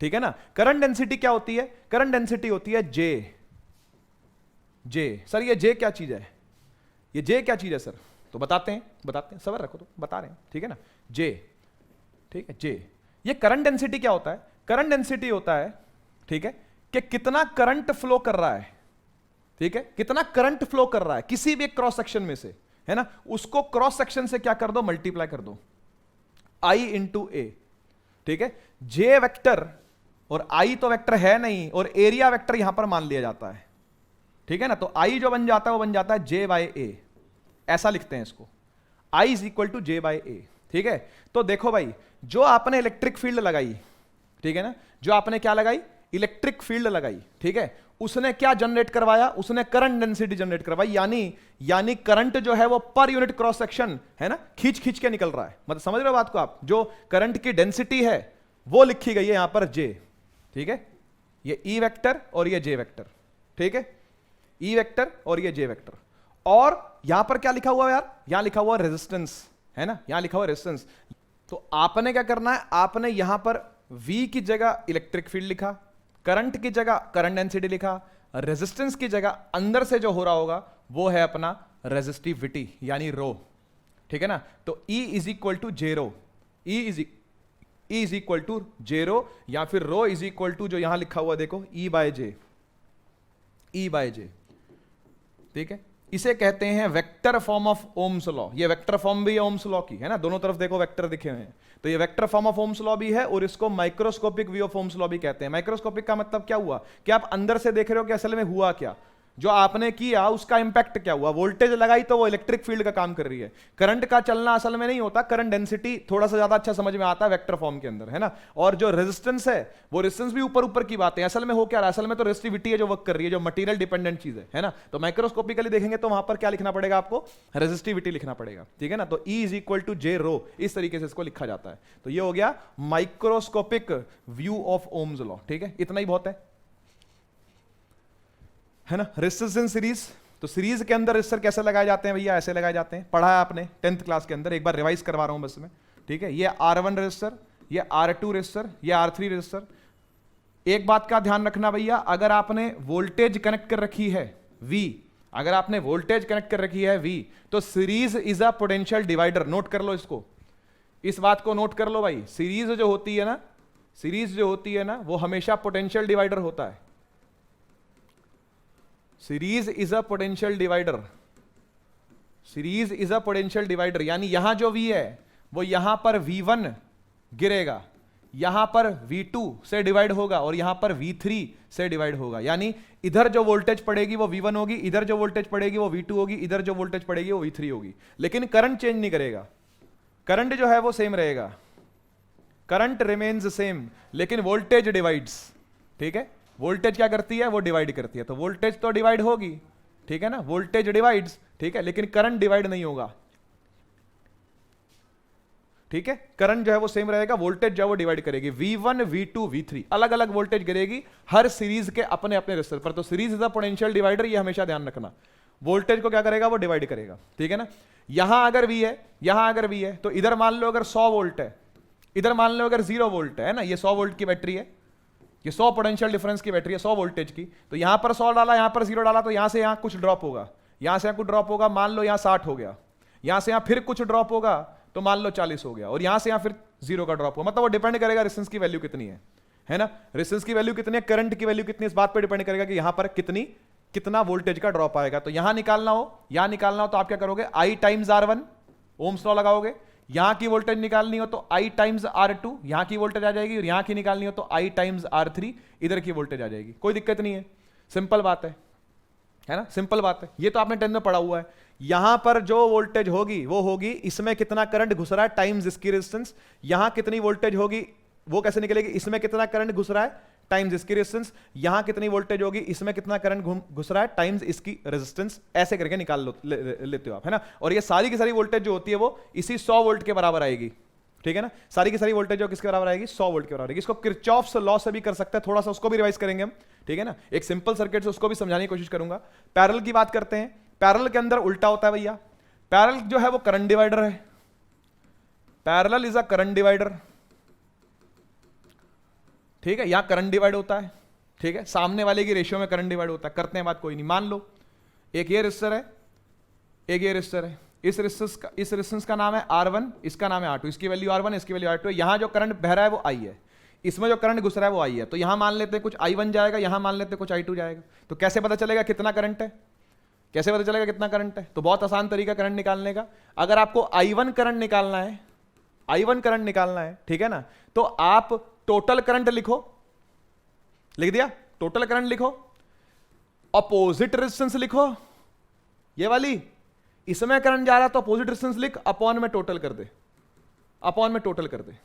ठीक है ना। करंट डेंसिटी क्या होती है, करंट डेंसिटी होती है जे। सर ये जे क्या चीज है, ये जे क्या चीज है सर, तो बताते हैं, सबर रखो, तो बता रहे हैं, ठीक है ना। जे, ठीक है, जे। ये करंट डेंसिटी क्या होता है, करंट डेंसिटी होता है, ठीक है, कि कितना करंट फ्लो कर रहा है, ठीक है, कितना करंट फ्लो कर रहा है किसी भी क्रॉस सेक्शन में से, है ना। उसको क्रॉस सेक्शन से क्या कर दो, मल्टीप्लाई कर दो, I इंटू ए, ठीक है। जे वेक्टर और I तो वेक्टर है नहीं, और एरिया वेक्टर यहां पर मान लिया जाता है, ठीक है ना। तो I जो बन जाता है वो बन जाता है J बाय A, ऐसा लिखते हैं इसको, I is equal to J by A, ठीक है। तो देखो भाई, जो आपने इलेक्ट्रिक फील्ड लगाई, ठीक है ना, जो आपने क्या लगाई, इलेक्ट्रिक फील्ड लगाई, ठीक है, उसने क्या जनरेट करवाया, उसने करंट डेंसिटी जनरेट करवाई, यानी करंट जो है वो पर यूनिट क्रॉस सेक्शन, है ना, खींच खींच के निकल रहा है। मतलब समझ रहे हो बात को आप, जो करंट की डेंसिटी है वो लिखी गई है यहां पर J, ठीक है। ये E वेक्टर और ये J वेक्टर, ठीक है, E वेक्टर और ये J वेक्टर। और यहां पर क्या लिखा हुआ है यार, यहां लिखा हुआ रेजिस्टेंस, है ना, यहां लिखा हुआ रेजिस्टेंस। तो आपने क्या करना है, आपने यहां पर V की जगह इलेक्ट्रिक फील्ड लिखा, करंट की जगह करंट डेंसिटी लिखा, रेजिस्टेंस की जगह अंदर से जो हो रहा होगा वो है अपना रेजिस्टिविटी यानी रो, ठीक है ना। तो E is equal to j rho, E is equal to j rho, या फिर रो इज इक्वल टू जो यहां लिखा हुआ देखो E बाय जे, ठीक है। इसे कहते हैं vector form of Ohm's law. ये वेक्टर फॉर्म भी है ओम्स लॉ की, है ना, दोनों तरफ देखो वेक्टर दिखे हुए हैं। तो ये vector form of Ohm's law भी है, और इसको microscopic view of Ohm's law भी कहते हैं। माइक्रोस्कोपिक का मतलब क्या हुआ कि आप अंदर से देख रहे हो कि असल में हुआ क्या, जो आपने किया उसका इंपैक्ट क्या हुआ। वोल्टेज लगाई तो वो इलेक्ट्रिक फील्ड का काम कर रही है। करंट का चलना असल में नहीं होता, करंट डेंसिटी थोड़ा सा ज्यादा अच्छा समझ में आता है वेक्टर फॉर्म के अंदर, है ना। और जो रेजिस्टेंस है वो रेजिस्टेंस भी ऊपर ऊपर की बात है, असल में हो क्या रहा है, असल में तो रेजिस्टिविटी है जो वर्क कर रही है, जो मटेरियल डिपेंडेंट चीज है ना। तो माइक्रोस्कोपिकली देखेंगे तो वहां पर क्या लिखना पड़ेगा आपको, रेजिस्टिविटी लिखना पड़ेगा, ठीक है ना। तो E is equal to j रो, इस तरीके से इसको लिखा जाता है। तो ये हो गया microscopic view of Ohm's law, ठीक है, इतना ही बहुत है ना। रेजिस्टेंस इन सीरीज, तो सीरीज के अंदर रेजिस्टर कैसे लगाए जाते हैं भैया, ऐसे लगाए जाते हैं, पढ़ा है आपने 10th क्लास के अंदर, एक बार रिवाइज करवा रहा हूं बस में, ठीक है। ये R1 रेजिस्टर, ये R2 रेजिस्टर, ये R3 रेजिस्टर। एक बात का ध्यान रखना भैया, अगर आपने वोल्टेज कनेक्ट कर रखी है V, अगर आपने वोल्टेज कनेक्ट कर रखी है V, तो series is a potential divider. Note कर लो इसको, इस बात को नोट कर लो भाई। सीरीज जो होती है ना, सीरीज जो होती है ना, वो हमेशा पोटेंशियल डिवाइडर होता है। Series is a potential divider, series is a potential divider, यानी यहां जो V है वो यहां पर V1 गिरेगा, यहां पर V2 से डिवाइड होगा, और यहां पर V3 से डिवाइड होगा। यानी इधर जो वोल्टेज पड़ेगी वो V1 होगी, इधर जो वोल्टेज पड़ेगी वो V2 होगी, इधर जो वोल्टेज पड़ेगी वो V3 होगी। लेकिन करंट चेंज नहीं करेगा, करंट जो है वो सेम रहेगा, करंट रिमेन्स सेम, लेकिन वोल्टेज डिवाइड्स, ठीक है। वोल्टेज क्या करती है, वो डिवाइड करती है। तो वोल्टेज तो डिवाइड होगी, ठीक है ना, वोल्टेज डिवाइड्स, ठीक है, लेकिन करंट डिवाइड नहीं होगा, ठीक है। करंट जो है वो सेम रहेगा, वोल्टेज जो है वो डिवाइड करेगी। V1 V2 V3 अलग अलग वोल्टेज गिरेगी हर सीरीज के अपने अपने रेजिस्टर पर। तो series is a potential divider, ये हमेशा ध्यान रखना। वोल्टेज को क्या करेगा, वो डिवाइड करेगा, ठीक है ना। यहां अगर V है, यहां अगर V है, तो इधर मान लो अगर 100 वोल्ट है, इधर मान लो अगर 0 वोल्ट है ना, ये 100 वोल्ट की बैटरी है, ये 100 पोटेंशियल डिफरेंस की बैटरी है, 100 वोल्टेज की। तो यहां पर 100 डाला, यहां पर 0 डाला, तो यहां से यहां कुछ ड्रॉप होगा, यहां से यहां कुछ ड्रॉप होगा, मान लो यहां 60 हो गया, यहां से यहां फिर कुछ ड्रॉप होगा, तो मान लो 40 हो गया, और यहां से यहां फिर 0 का ड्रॉप होगा। मतलब वो डिपेंड करेगा रेजिस्टेंस की वैल्यू कितनी है ना, रेजिस्टेंस की वैल्यू कितनी है, करंट की वैल्यू कितनी है, इस बात पर डिपेंड करेगा कि यहां पर कितना वोल्टेज का ड्रॉप आएगा। तो यहां निकालना हो तो आप क्या करोगे, I times R1 Ohm's law लगाओगे। यहां की वोल्टेज निकालनी हो तो I टाइम्स R2, यहां की वोल्टेज आ जाएगी, और यहां की निकालनी हो तो I टाइम्स R3, इधर की वोल्टेज आ जाएगी। कोई दिक्कत नहीं है, सिंपल बात है ना, सिंपल बात है। ये तो आपने 10 में पढ़ा हुआ है। यहां पर जो वोल्टेज होगी वो होगी इसमें कितना करंट घुस रहा है टाइम्स इसकी रेजिस्टेंस। यहां कितनी वोल्टेज होगी वो कैसे निकलेगी, इसमें कितना करंट घुस रहा है टाइम्स इसकी रेजिस्टेंस। यहां कितनी वोल्टेज होगी, इसमें कितना करंट घुस रहा है टाइम्स इसकी रेजिस्टेंस। ऐसे करके निकाल लेते हो आप, है ना। और ये सारी की सारी वोल्टेज जो होती है वो इसी 100 वोल्ट के बराबर आएगी, ठीक है ना। सारी की सारी वोल्टेज जो किसके बराबर आएगी, 100 वोल्ट के बराबर आएगी। इसको किरचॉफ्स लॉ से भी कर सकते हैं, थोड़ा सा उसको भी रिवाइज करेंगे हम, ठीक है ना। एक सिंपल सर्किट से उसको भी समझाने की कोशिश करूंगा। पैरेलल की बात करते हैं, पैरेलल के अंदर उल्टा होता है भैया। पैरेलल जो है वो करंट डिवाइडर है, parallel is a current divider, ठीक है। यहां करंट डिवाइड होता है, ठीक है, सामने वाले की रेशियो में करंट डिवाइड होता है। करते हैं बात कोई नहीं। मान लो एक ये रेजिस्टर है, एक ये रेजिस्टर है, इस रेजिस्टेंस का नाम है R1, इसका नाम है R2, इसकी वैल्यू R1 इसकी वैल्यू R2 है। यहां जो करंट बह रहा है वो I है, इसमें जो करंट घुस रहा है वो I है। तो यहां मान लेते हैं कुछ I1 जाएगा, यहां मान लेते हैं कुछ I2 जाएगा। तो कैसे पता चलेगा कितना करंट है, कैसे पता चलेगा कितना करंट है। तो बहुत आसान तरीका करंट निकालने का। अगर आपको I1 करंट निकालना है, I1 करंट निकालना है, ठीक है ना, तो आप टोटल करंट लिखो, लिख दिया, टोटल करंट लिखो, अपोजिट रेजिस्टेंस लिखो, ये वाली, इसमें करंट जा रहा है तो अपोजिट रेजिस्टेंस लिख, अपॉन में टोटल कर दे, अपॉन में टोटल कर दे।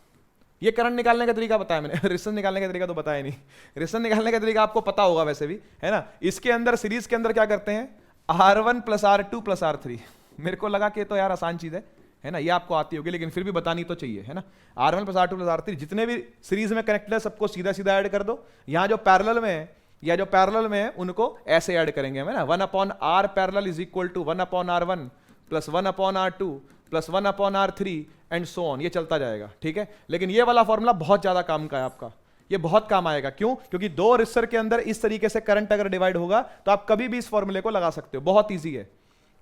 ये करंट निकालने का तरीका बताया मैंने, रेजिस्टेंस निकालने का तरीका तो बताया नहीं। रेजिस्टेंस निकालने का तरीका आपको पता होगा वैसे भी, है ना। इसके अंदर सीरीज के अंदर क्या करते हैं, R1 plus R2 plus R3। मेरे को लगा कि तो यार आसान चीज है ना, ये आपको आती होगी, लेकिन फिर भी बतानी तो चाहिए, है ना। R1 plus R2 plus R3 जितने भी सीरीज में कनेक्टेड है सबको सीधा सीधा ऐड कर दो। यहां जो पैरेलल में है या जो पैरेलल में है उनको ऐसे ऐड करेंगे हम, है ना। 1/R parallel is equal to 1/R1 plus 1/R2 plus 1/R3 and so on, ये चलता जाएगा, ठीक है। लेकिन ये वाला फॉर्मूला बहुत ज्यादा काम का है आपका, ये बहुत काम आएगा। क्यों? क्योंकि दो रेजिस्टर के अंदर इस तरीके से करंट अगर डिवाइड होगा तो आप कभी भी इस फॉर्मूले को लगा सकते हो, बहुत ईजी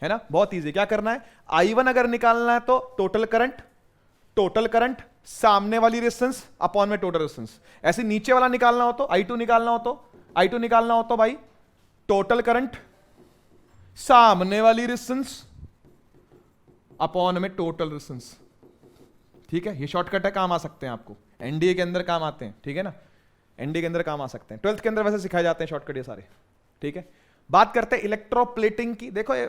है ना, बहुत ईजी। क्या करना है, I1 अगर निकालना है तो टोटल करंट सामने वाली रेजिस्टेंस अपॉन में टोटल रेजिस्टेंस। ऐसे नीचे वाला निकालना हो तो I2 निकालना हो तो भाई टोटल करंट सामने वाली रेजिस्टेंस अपॉन में टोटल रेजिस्टेंस, ठीक है। ये शॉर्टकट है, काम आ सकते हैं आपको, एनडीए के अंदर काम आते हैं, ठीक है ना, एनडीए के अंदर काम आ सकते हैं। 12th के अंदर वैसे सिखाए जाते हैं शॉर्टकट ये सारे, ठीक है। बात करते हैं इलेक्ट्रोप्लेटिंग की। देखो ये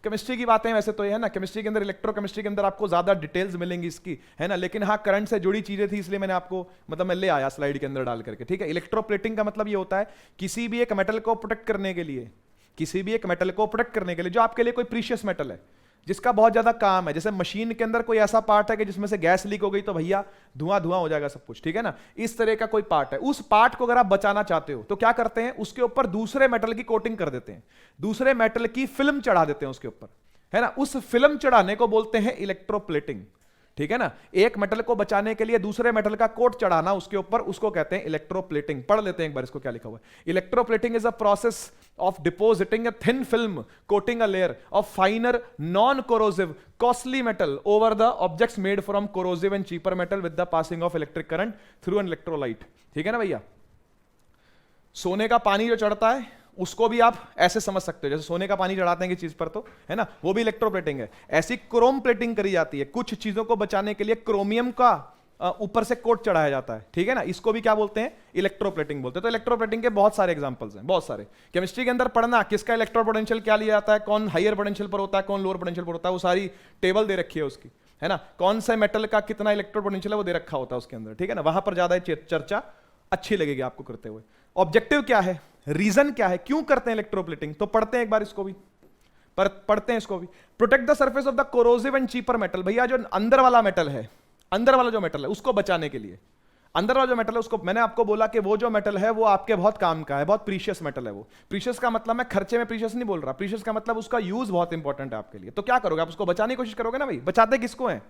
केमिस्ट्री की बातें वैसे तो ये है ना, केमिस्ट्री के अंदर, इलेक्ट्रोकेमिस्ट्री के अंदर आपको ज्यादा डिटेल्स मिलेंगी इसकी, है ना। लेकिन हाँ, करंट से जुड़ी चीजें थी इसलिए मैंने आपको मतलब मैं ले आया स्लाइड के अंदर डाल करके, ठीक है। इलेक्ट्रोप्लेटिंग का मतलब ये होता है किसी भी एक मेटल को प्रोटेक्ट करने के लिए, किसी भी एक मेटल को प्रोटेक्ट करने के लिए जो आपके लिए कोई प्रीशियस मेटल है, जिसका बहुत ज्यादा काम है। जैसे मशीन के अंदर कोई ऐसा पार्ट है कि जिसमें से गैस लीक हो गई तो भैया धुआं धुआं हो जाएगा सब कुछ, ठीक है ना। इस तरह का कोई पार्ट है, उस पार्ट को अगर आप बचाना चाहते हो तो क्या करते हैं, उसके ऊपर दूसरे मेटल की कोटिंग कर देते हैं, दूसरे मेटल की फिल्म चढ़ा देते हैं उसके ऊपर, है ना। उस फिल्म चढ़ाने को बोलते हैं इलेक्ट्रोप्लेटिंग, ठीक है ना। एक मेटल को बचाने के लिए दूसरे मेटल का कोट चढ़ाना उसके ऊपर, उसको कहते हैं इलेक्ट्रोप्लेटिंग। पढ़ लेते हैं एक बार इसको क्या लिखा हुआ है। Electroplating is a process of depositing a thin film coating a layer of finer non-corrosive costly metal over the objects made from corrosive and cheaper metal with the passing of electric current through an electrolyte, ठीक है ना भैया। सोने का पानी जो चढ़ता है उसको भी आप ऐसे समझ सकते हो, जैसे सोने का पानी चढ़ाते हैं किसी चीज पर तो, है ना, वो भी इलेक्ट्रोप्लेटिंग है। ऐसी क्रोम प्लेटिंग करी जाती है, कुछ चीजों को बचाने के लिए क्रोमियम का ऊपर से कोट चढ़ाया जाता है, ठीक है ना। इसको भी क्या बोलते हैं, इलेक्ट्रोप्लेटिंग बोलते हैं। तो इलेक्ट्रोप्लेटिंग के बहुत सारे एग्जांपल्स हैं, बहुत सारे। केमिस्ट्री के अंदर पढ़ना किसका इलेक्ट्रोपोटेंशियल क्या लिया जाता है, कौन हायर पोटेंशियल पर होता है, कौन लोअर पोटेंशियल पर होता है, वो सारी टेबल दे रखी है उसकी, है ना। कौन से मेटल का कितना इलेक्ट्रोपोटेंशियल है वो दे रखा होता है उसके अंदर, ठीक है ना। वहां पर ज्यादा चर्चा अच्छी लगेगी आपको करते हुए। ऑब्जेक्टिव क्या है, रीजन क्या है, क्यों करते हैं इलेक्ट्रोप्लेटिंग, तो पढ़ते हैं एक बार इसको भी, पढ़ते हैं इसको भी। Protect the surface of the corrosive and cheaper metal, भैया जो अंदर वाला मेटल है, अंदर वाला जो मेटल है उसको बचाने के लिए, अंदर वाला जो मेटल है उसको, मैंने आपको बोला कि वो जो मेटल है वो आपके बहुत काम का है, बहुत प्रीशियस मेटल है वो। प्रीशियस का मतलब मैं खर्चे में प्रीशियस नहीं बोल रहा, प्रीशियस का मतलब उसका यूज बहुत इंपॉर्टेंट है आपके लिए। तो क्या करोगे आप, उसको बचाने की कोशिश करोगे ना भाई। बचाते किसको है,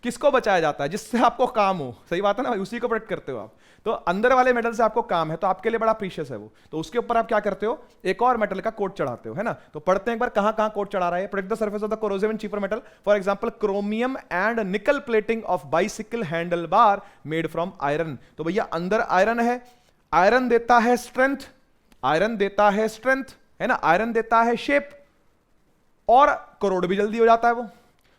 किसको बचाया जाता है, जिससे आपको काम हो, सही बात है ना भाई, उसी को प्रोटेक्ट करते हो आप। तो अंदर वाले मेटल से आपको काम है तो आपके लिए बड़ा प्रीशियस है वो, तो उसके ऊपर आप क्या करते हो, एक और मेटल का कोट चढ़ाते हो, है ना। तो पढ़ते हैं एक बार कहां कहां कोट चढ़ा रहा है। Protect the surface of the corrosive and cheaper metal, for example chromium and निकल plating of bicycle handle bar made from iron. तो भैया अंदर आयरन है, आयरन देता है स्ट्रेंथ, आयरन देता है स्ट्रेंथ, है ना, आयरन देता है शेप, और करोड़ भी जल्दी हो जाता है वो।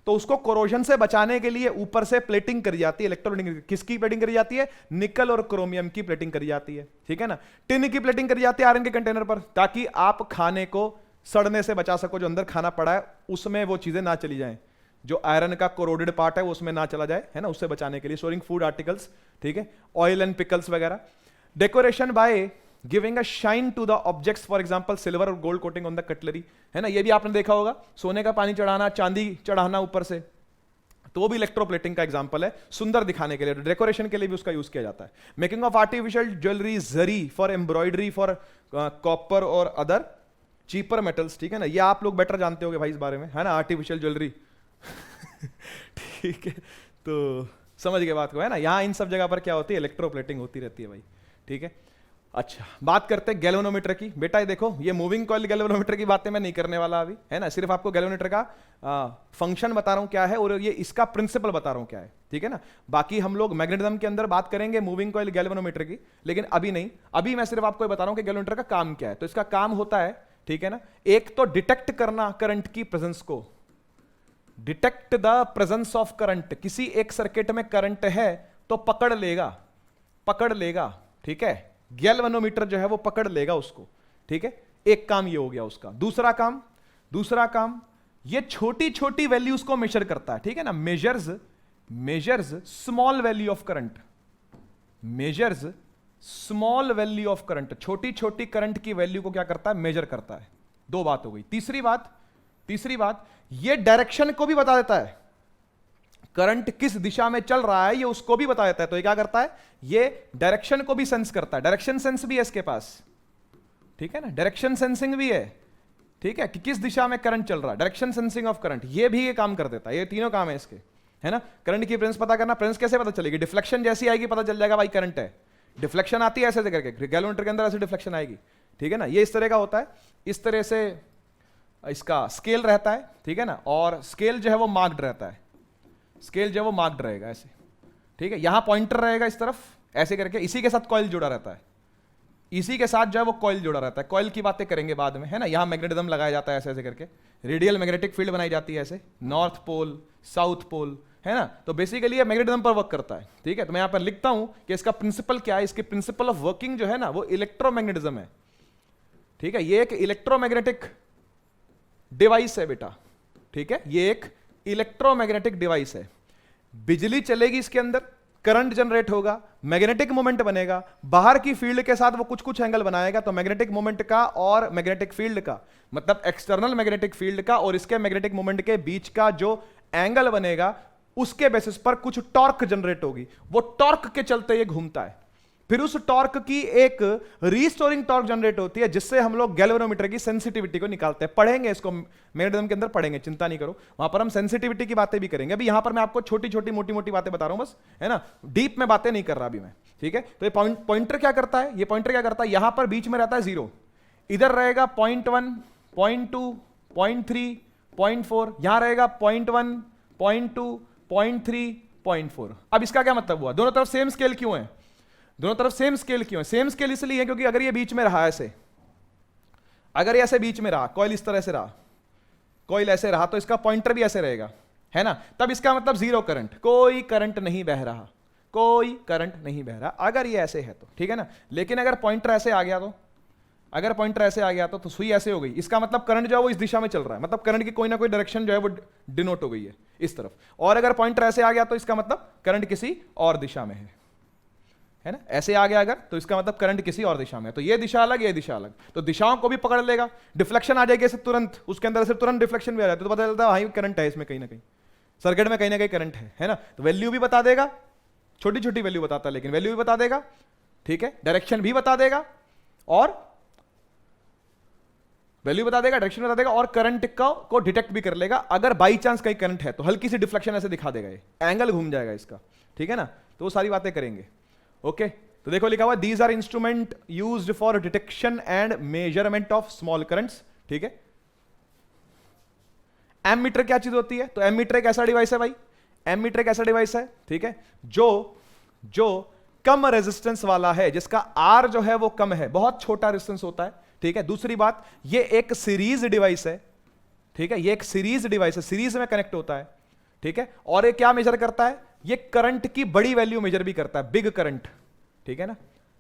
तो उसको कोरोजन से बचाने के लिए ऊपर से प्लेटिंग करी जाती है, इलेक्ट्रोप्लेटिंग। किसकी प्लेटिंग करी जाती है, निकल और क्रोमियम की प्लेटिंग करी जाती है, ठीक है ना। टिन की प्लेटिंग करी जाती है आयरन के कंटेनर पर, ताकि आप खाने को सड़ने से बचा सको, जो अंदर खाना पड़ा है उसमें वो चीजें ना चली जाएं, जो आयरन का कोरोडेड पार्ट है वो उसमें ना चला जाए, है ना, उससे बचाने के लिए स्टोरिंग फूड आर्टिकल्स, ठीक है, ऑयल एंड पिकल्स वगैरह। Decoration by giving a shine to the objects, for example silver और gold coating on the cutlery, है ना, ये भी आपने देखा होगा, सोने का पानी चढ़ाना, चांदी चढ़ाना ऊपर से, तो वो भी इलेक्ट्रोप्लेटिंग का एग्जांपल है, सुंदर दिखाने के लिए, डेकोरेशन के लिए भी उसका यूज किया जाता है। Making of artificial jewellery, zari for embroidery for copper और अदर चीपर मेटल्स, ठीक है ना, ये आप लोग बेटर जानते होगे भाई इस बारे में, है ना, आर्टिफिशियल ज्वेलरी ठीक है, तो समझ गए बात को, है ना, यहां इन सब जगह पर क्या होती है, इलेक्ट्रोप्लेटिंग होती रहती है भाई, ठीक है। अच्छा, बात करते हैं गैल्वेनोमीटर की। बेटा ये देखो, ये मूविंग कॉइल गैल्वेनोमीटर की बातें मैं नहीं करने वाला अभी, है ना, सिर्फ आपको गैल्वेनोमीटर का फंक्शन बता रहा हूं क्या है, और ये इसका प्रिंसिपल बता रहा हूं क्या है, ठीक है ना। बाकी हम लोग मैग्नेटिज्म के अंदर बात करेंगे मूविंग कॉइल गैल्वेनोमीटर की, लेकिन अभी नहीं, अभी मैं सिर्फ आपको बता रहा हूं कि गैल्वेनोमीटर का काम क्या है। तो इसका काम होता है, ठीक है ना, एक तो डिटेक्ट करना करंट की प्रेजेंस को, detect the presence of current, किसी एक सर्किट में करंट है तो पकड़ लेगा, ठीक है, गैल्वेनोमीटर जो है वो पकड़ लेगा उसको, ठीक है, एक काम ये हो गया उसका। दूसरा काम ये छोटी छोटी वैल्यूज को मेजर करता है, ठीक है ना, measures small value of current, measures small value of current, छोटी छोटी करंट की वैल्यू को क्या करता है, मेजर करता है। दो बात हो गई। तीसरी बात ये डायरेक्शन को भी बता देता है, करंट किस दिशा में चल रहा है ये उसको भी बता देता है। तो ये क्या करता है, ये डायरेक्शन को भी सेंस करता है, डायरेक्शन सेंस भी है इसके पास, ठीक है ना, डायरेक्शन सेंसिंग भी है, ठीक है, कि किस दिशा में करंट चल रहा है, डायरेक्शन सेंसिंग ऑफ करंट, ये भी ये काम कर देता है। ये तीनों काम है इसके, है ना। करंट की प्रेजेंस पता करना, प्रेजेंस कैसे पता चलेगी, डिफ्लेक्शन जैसी आएगी पता चल जाएगा भाई करंट है, डिफ्लेक्शन आती है ऐसे करके, गैल्वेनोमीटर के अंदर ऐसे डिफ्लेक्शन आएगी, ठीक है ना, ये इस तरह का होता है, इस तरह से इसका स्केल रहता है, ठीक है ना, और स्केल जो है वो मार्क्ड रहता है, स्केल जो है वो मार्क्ड रहेगा ऐसे, ठीक है, यहां पॉइंटर रहेगा इस तरफ ऐसे करके, इसी के साथ कॉइल जुड़ा रहता है, इसी के साथ जो है वो कॉइल जुड़ा रहता है। कॉइल की बातें करेंगे बाद में, है ना, यहां मैग्नेटिज्म लगाया जाता है ऐसे ऐसे करके, रेडियल मैग्नेटिक फील्ड बनाई जाती है ऐसे, नॉर्थ पोल साउथ पोल, है ना, तो बेसिकली ये मैग्नेटिज्म पर वर्क करता है, ठीक है। तो मैं यहां पर लिखता हूं कि इसका प्रिंसिपल क्या है, इसके प्रिंसिपल ऑफ वर्किंग जो है ना वो इलेक्ट्रोमैग्नेटिज्म है, ठीक है, ये एक इलेक्ट्रोमैग्नेटिक डिवाइस है बेटा, ठीक है, ये एक इलेक्ट्रोमैग्नेटिक डिवाइस है, बिजली चलेगी इसके अंदर, करंट जनरेट होगा, मैग्नेटिक मोमेंट बनेगा, बाहर की फील्ड के साथ वो कुछ कुछ एंगल बनाएगा, तो मैग्नेटिक मोमेंट का और मैग्नेटिक फील्ड का, मतलब एक्सटर्नल मैग्नेटिक फील्ड का और इसके मैग्नेटिक मोमेंट के बीच का जो एंगल बनेगा उसके बेसिस पर कुछ टॉर्क जनरेट होगी, वो टॉर्क के चलते ये घूमता है, फिर उस टॉर्क की एक रीस्टोरिंग टॉर्क जनरेट होती है, जिससे हम लोग गैल्वेनोमीटर की सेंसिटिविटी को निकालते हैं। पढ़ेंगे इसको मैग्नेटिज्म के अंदर, पढ़ेंगे, चिंता नहीं करो, वहां पर हम सेंसिटिविटी की बातें भी करेंगे। अभी यहां पर मैं आपको छोटी छोटी मोटी मोटी बातें बता रहा हूं बस, है ना, डीप में बातें नहीं कर रहा अभी मैं, ठीक है। तो ये पॉइंटर क्या करता है, ये पॉइंटर क्या करता है, यहां पर बीच में रहता है 0, इधर रहेगा 0.1 0.2 0.3 0.4, यहां रहेगा 0.1 0.2 0.3 0.4। अब इसका क्या मतलब हुआ, दोनों तरफ सेम स्केल क्यों है, दोनों तरफ सेम स्केल क्यों है, सेम स्केल इसलिए है क्योंकि अगर ये बीच में रहा ऐसे, अगर ये ऐसे बीच में रहा, कॉइल इस तरह से रहा, कॉइल ऐसे रहा, तो इसका पॉइंटर भी ऐसे रहेगा, है ना, तब इसका मतलब 0 करंट, कोई करंट नहीं बह रहा, कोई करंट नहीं बह रहा, अगर ये ऐसे है तो, ठीक है ना। लेकिन अगर पॉइंटर ऐसे आ गया तो, अगर पॉइंटर ऐसे आ गया तो सुई ऐसे हो गई, इसका मतलब करंट जो है वो इस दिशा में चल रहा है, मतलब करंट की कोई ना कोई डायरेक्शन जो है वो डिनोट हो गई है इस तरफ, और अगर पॉइंटर ऐसे आ गया तो इसका मतलब करंट किसी और दिशा में है ना, ऐसे आ गया अगर तो इसका मतलब करंट किसी और दिशा में है, तो ये दिशा अलग ये दिशा अलग, तो दिशाओं को भी पकड़ लेगा, डिफ्लेक्शन आ जाएगी इसे तुरंत, उसके अंदर से तुरंत डिफ्लेक्शन भी आ जाता है, तो पता चलता है भाई करंट है इसमें, कहीं ना कहीं सर्किट में कहीं ना कहीं करंट है ना, तो वैल्यू भी बता देगा, छोटी छोटी वैल्यू बताता है लेकिन वैल्यू भी बता देगा, ठीक है, डायरेक्शन भी बता देगा, और वैल्यू बता देगा, डायरेक्शन बता देगा, और करंट को डिटेक्ट भी कर लेगा, अगर बाई चांस कहीं करंट है तो हल्की सी डिफ्लेक्शन ऐसे दिखा देगा, ये एंगल घूम जाएगा इसका, ठीक है ना, तो वो सारी बातें करेंगे। ओके, तो देखो लिखा हुआ these are instrument used for detection and measurement of small currents, ठीक है। एमीटर क्या चीज होती है, तो एमीटर एक ऐसा डिवाइस है भाई, एमीटर एक ऐसा डिवाइस है, ठीक है, जो कम रेजिस्टेंस वाला है, जिसका आर जो है वो कम है, बहुत छोटा रेजिस्टेंस होता है, ठीक है। दूसरी बात, ये एक सीरीज डिवाइस है, ठीक है, ये एक सीरीज डिवाइस है, सीरीज में कनेक्ट होता है, ठीक है, और ये क्या मेजर करता है, ये करंट की बड़ी वैल्यू मेजर भी करता है, बिग करंट, ठीक है ना,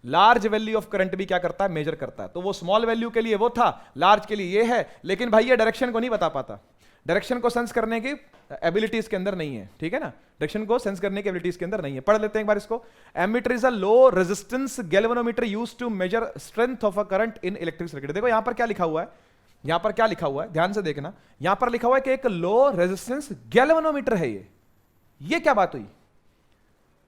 लार्ज वैल्यू ऑफ करंट भी क्या करता है, मेजर करता है। तो वो स्मॉल वैल्यू के लिए वो था, लार्ज के लिए ये है, लेकिन भाई ये डायरेक्शन को नहीं बता पाता, डायरेक्शन को सेंस करने की एबिलिटीज के अंदर नहीं है, ठीक है ना, डायरेक्शन को सेंस करने की एबिलिटीज के अंदर नहीं है। पढ़ लेते हैं एक बार इसको। Ammeter is a low resistance galvanometer used to measure strength of a current in electric circuit. देखो यहां पर क्या लिखा हुआ है, यहां पर क्या लिखा हुआ है, ध्यान से देखना। यहां पर लिखा हुआ है कि एक लो रेजिस्टेंस गैल्वेनोमीटर है ये क्या बात हुई,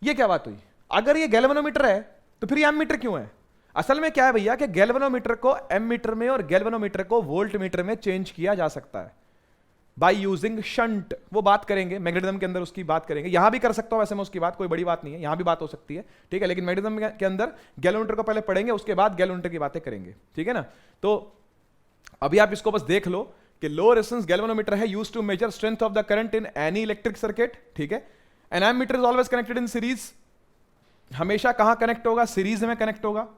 ये क्या बात हुई? अगर ये गैल्वेनोमीटर है तो फिर ये एमीटर क्यों है? असल में क्या है भैया कि गैल्वेनोमीटर को एमीटर में और गैल्वेनोमीटर को वोल्टमीटर में चेंज किया जा सकता है बाय यूजिंग शंट। वो बात करेंगे मैग्नेटिज्म के अंदर, उसकी बात करेंगे। यहां भी कर सकता हूं वैसे मैं उसकी बात, कोई बड़ी बात नहीं है, यहां भी बात हो सकती है, ठीक है, लेकिन मैग्नेटिज्म के अंदर गैल्वेनोमीटर को पहले पढ़ेंगे, उसके बाद गैल्वेनोमीटर की बातें करेंगे, ठीक है ना। तो अभी आप इसको बस देख लो कि लो रेजिस्टेंस गैल्वेनोमीटर है used to measure strength of the current in any electric circuit, ठीक है। An ammeter is always connected in series, हमेशा कहां कनेक्ट होगा, सीरीज में कनेक्ट होगा।